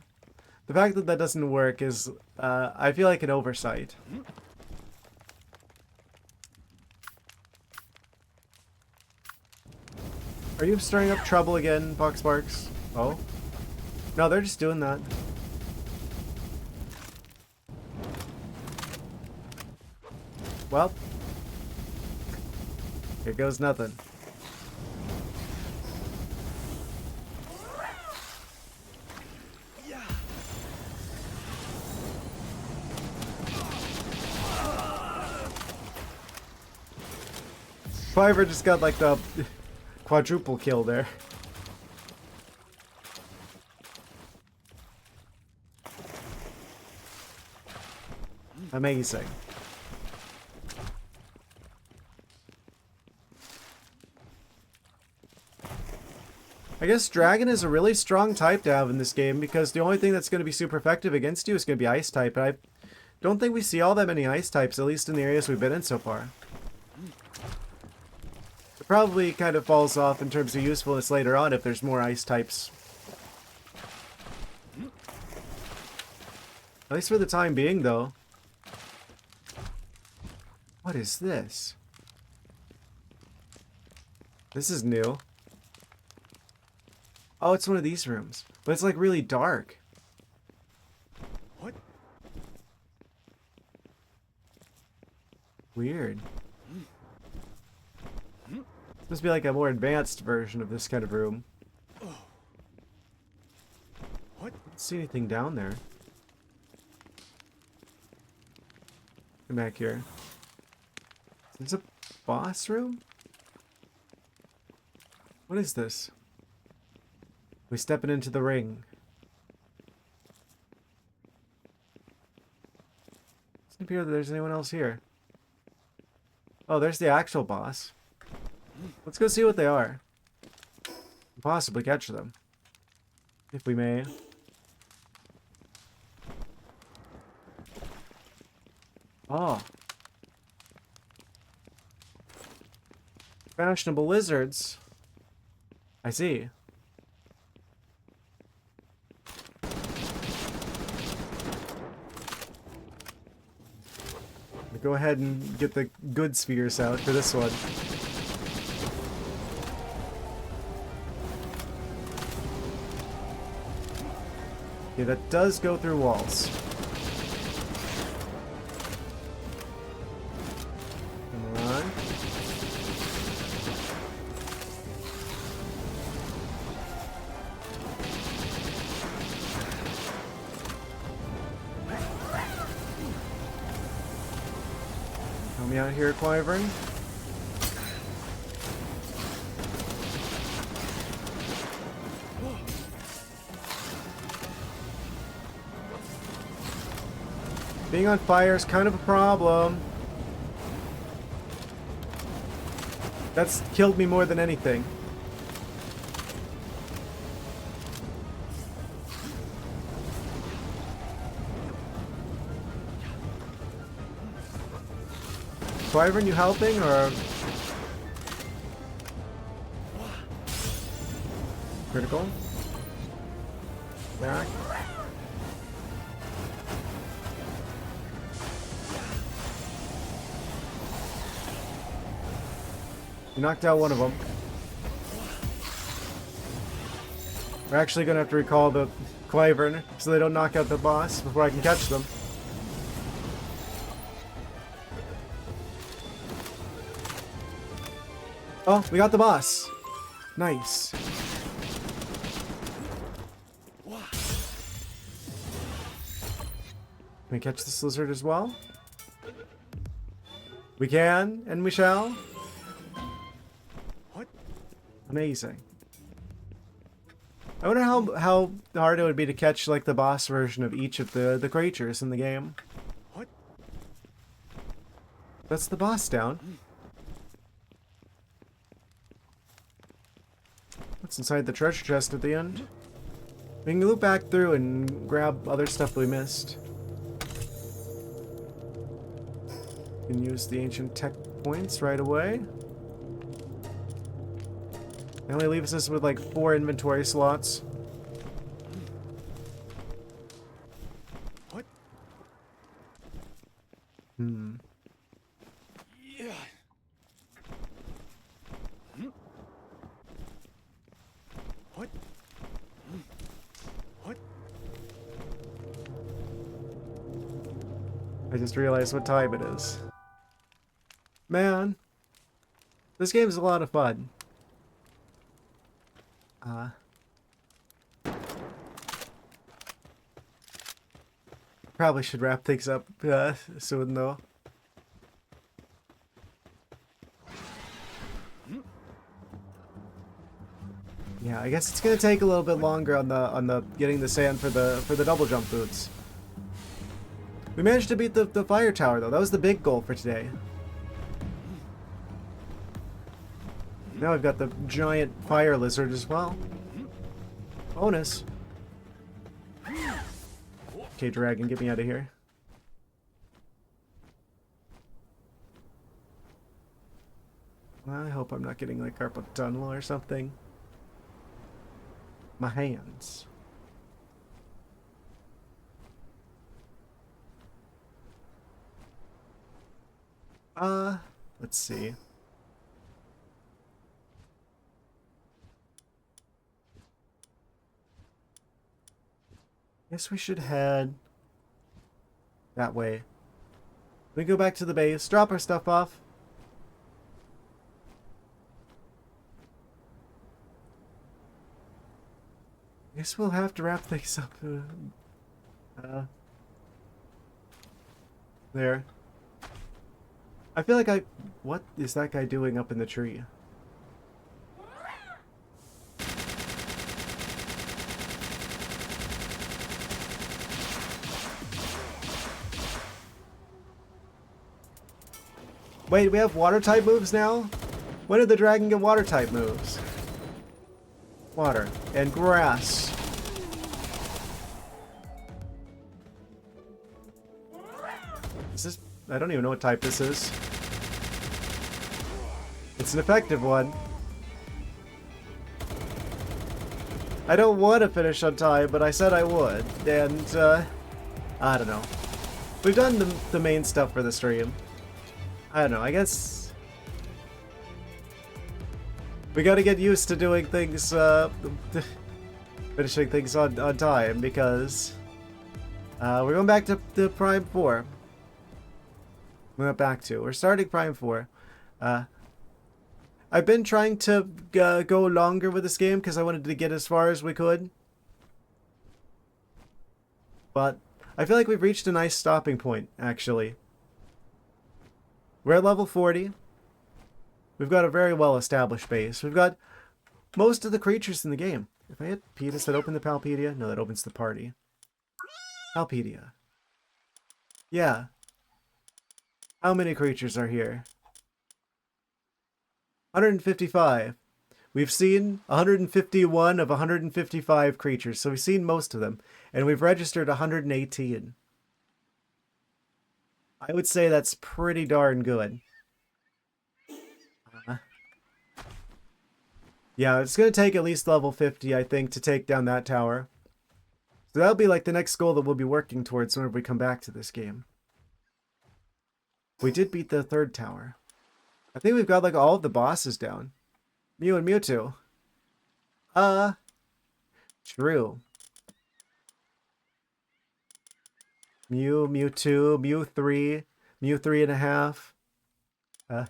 Speaker 1: The fact that that doesn't work is, I feel like an oversight. Are you stirring up trouble again, Poxsparks? Oh? No, they're just doing that. Well. Here goes nothing. Pyre just got like the quadruple kill there. Amazing. I guess Dragon is a really strong type to have in this game because the only thing that's going to be super effective against you is going to be Ice type. And I don't think we see all that many Ice types, at least in the areas we've been in so far. It probably kind of falls off in terms of usefulness later on if there's more Ice types. At least for the time being, though. What is this? This is new. Oh, it's one of these rooms. But it's like really dark.
Speaker 2: What?
Speaker 1: Weird. Must be like a more advanced version of this kind of room.
Speaker 2: What?
Speaker 1: I don't see anything down there. Come back here. Is this a boss room? What is this? We stepping into the ring. Doesn't appear that there's anyone else here. Oh, there's the actual boss. Let's go see what they are. Possibly catch them. If we may. Oh. Fashionable lizards. I see. Go ahead and get the good spheres out for this one. Yeah, that does go through walls. Come on. Help me out here, Wyvern. Being on fire is kind of a problem. That's killed me more than anything. Wyvern, you helping or? Critical? Back. You knocked out one of them. We're actually going to have to recall the Wyvern so they don't knock out the boss before I can catch them. Oh, we got the boss. Nice. Can we catch this lizard as well? We can, and we shall.
Speaker 2: What?
Speaker 1: Amazing. I wonder how hard it would be to catch like the boss version of each of the creatures in the game.
Speaker 2: What?
Speaker 1: That's the boss down. What's inside the treasure chest at the end? We can loop back through and grab other stuff we missed. We can use the ancient tech points right away. It only leaves us with like 4 inventory slots.
Speaker 2: What?
Speaker 1: Hmm.
Speaker 2: Yeah. What? What?
Speaker 1: I just realized what time it is. Man, this game's a lot of fun. Probably should wrap things up soon though. Yeah, I guess it's gonna take a little bit longer on the getting the sand for the double jump boots. We managed to beat the fire tower though. That was the big goal for today. Now I've got the giant fire lizard as well. Bonus. Okay, dragon, get me out of here. I hope I'm not getting like carpal tunnel or something. My hands. Let's see. Guess we should head that way. We go back to the base, drop our stuff off. Guess we'll have to wrap things up. There. I feel like what is that guy doing up in the tree? Wait, we have water type moves now? When did the dragon get water type moves? Water and grass. Is this? I don't even know what type this is. It's an effective one. I don't want to finish on time, but I said I would. And, I don't know. We've done the main stuff for the stream. I don't know, I guess we gotta get used to doing things, finishing things on time, because we're going back to Prime 4. We're starting Prime 4. I've been trying to go longer with this game because I wanted to get as far as we could. But I feel like we've reached a nice stopping point, actually. We're at level 40. We've got a very well-established base. We've got most of the creatures in the game. If I hit P, does that open the Palpedia? No, that opens the party. Palpedia. Yeah. How many creatures are here? 155. We've seen 151 of 155 creatures, so we've seen most of them. And we've registered 118. I would say that's pretty darn good. Yeah, it's going to take at least level 50, I think, to take down that tower. So that'll be like the next goal that we'll be working towards whenever we come back to this game. We did beat the third tower. I think we've got like all of the bosses down. Mew and Mewtwo. True. Mew, Mewtwo, Mew3, Mew 3.5.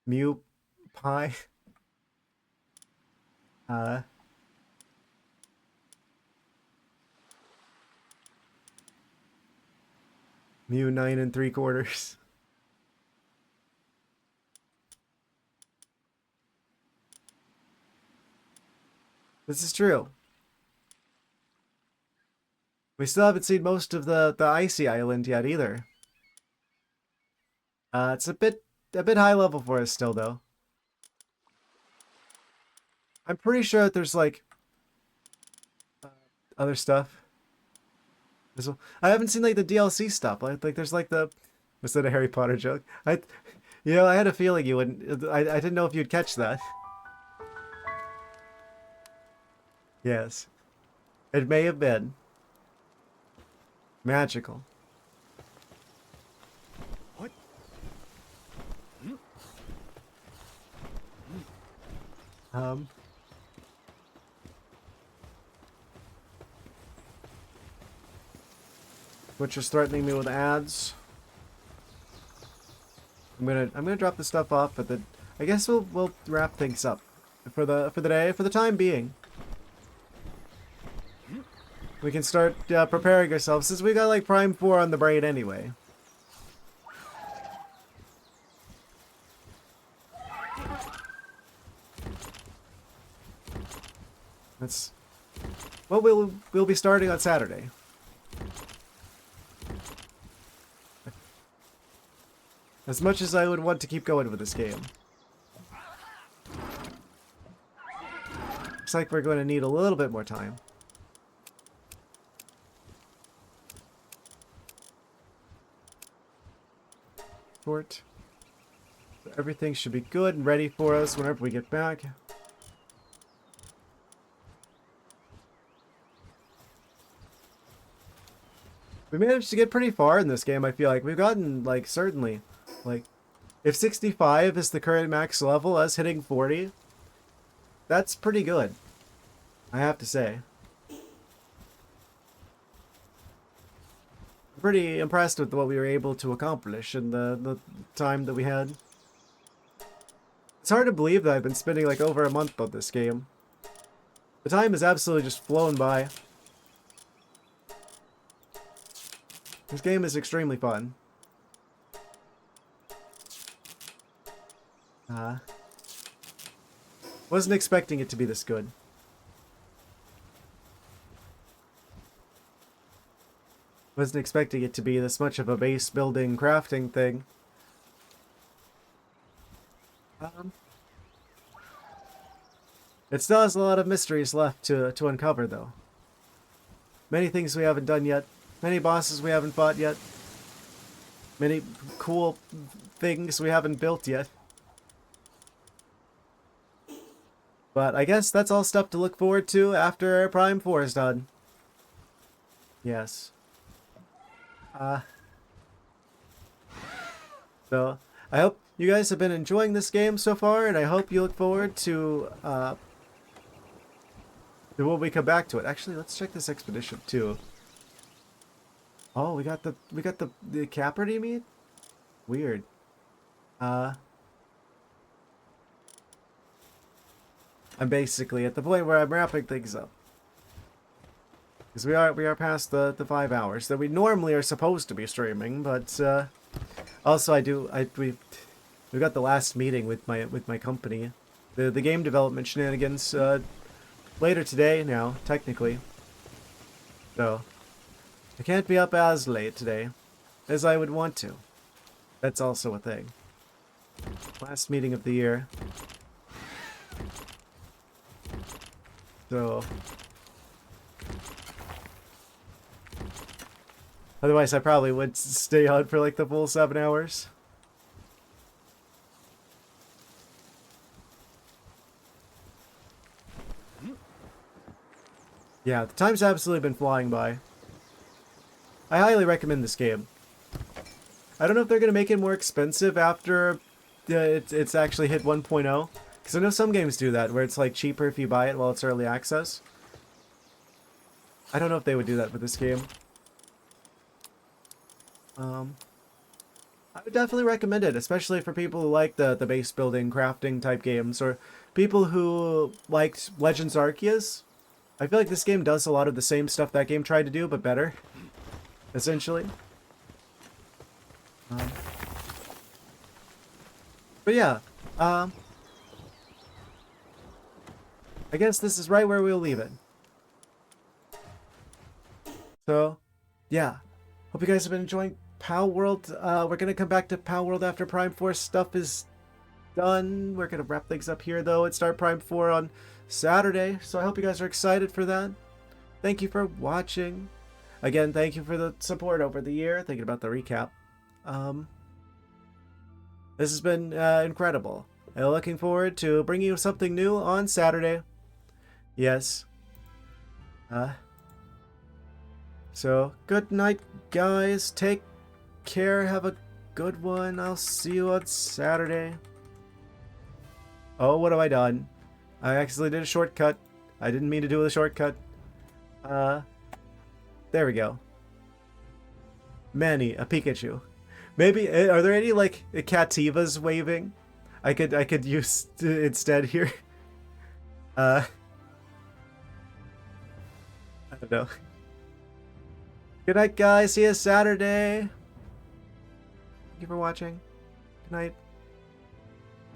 Speaker 1: Mew Pi. Mew 9 3/4. This is true. We still haven't seen most of the icy island yet either. It's a bit high level for us still though. I'm pretty sure that there's like other stuff. I haven't seen like the DLC stuff. Like there's like the, was that a Harry Potter joke? I had a feeling you wouldn't. I didn't know if you'd catch that. Yes, it may have been magical.
Speaker 2: What?
Speaker 1: Which is threatening me with ads. I'm gonna drop the stuff off, but then I guess we'll wrap things up for the day, for the time being. We can start preparing ourselves since we got like Prime 4 on the brain anyway. That's what we'll be starting on Saturday. As much as I would want to keep going with this game. Looks like we're going to need a little bit more time. Fort. So everything should be good and ready for us whenever we get back. We managed to get pretty far in this game, I feel like. We've gotten, like, certainly, like, if 65 is the current max level, us hitting 40, that's pretty good, I have to say. I'm pretty impressed with what we were able to accomplish in the time that we had. It's hard to believe that I've been spending, like, over a month on this game. The time has absolutely just flown by. This game is extremely fun. Wasn't expecting it to be this good. Wasn't expecting it to be this much of a base building crafting thing. It still has a lot of mysteries left to uncover though. Many things we haven't done yet. Many bosses we haven't fought yet. Many cool things we haven't built yet. But I guess that's all stuff to look forward to after Prime 4 is done. Yes. So, I hope you guys have been enjoying this game so far, and I hope you look forward to when we come back to it. Actually, let's check this expedition too. Oh, we got the Caperty meat? Weird. I'm basically at the point where I'm wrapping things up. Because we are past the 5 hours that we normally are supposed to be streaming, but also we've got the last meeting with my company. The game development shenanigans later today now, technically. So I can't be up as late today as I would want to. That's also a thing. Last meeting of the year. So otherwise I probably would stay on for like the full 7 hours. Yeah, the time's absolutely been flying by. I highly recommend this game. I don't know if they're going to make it more expensive after it's actually hit 1.0. Because I know some games do that, where it's like cheaper if you buy it while it's early access. I don't know if they would do that with this game. I would definitely recommend it, especially for people who like the base building, crafting type games, or people who liked Legends Arceus. I feel like this game does a lot of the same stuff that game tried to do, but better, essentially. But yeah, I guess this is right where we'll leave it. So, yeah. Hope you guys have been enjoying Palworld. We're going to come back to Palworld after Prime 4 stuff is done. We're going to wrap things up here, though, and start Prime 4 on Saturday. So I hope you guys are excited for that. Thank you for watching. Again, thank you for the support over the year. Thinking about the recap. This has been incredible. Looking forward to bringing you something new on Saturday. Yes. So, good night, guys. Take care. Have a good one. I'll see you on Saturday. Oh, what have I done? I accidentally did a shortcut. I didn't mean to do a shortcut. There we go. Manny, a Pikachu. Maybe, are there any, like, Cativas waving? I could use instead here. I don't know. Good night, guys. See you Saturday. Thank you for watching. Good night.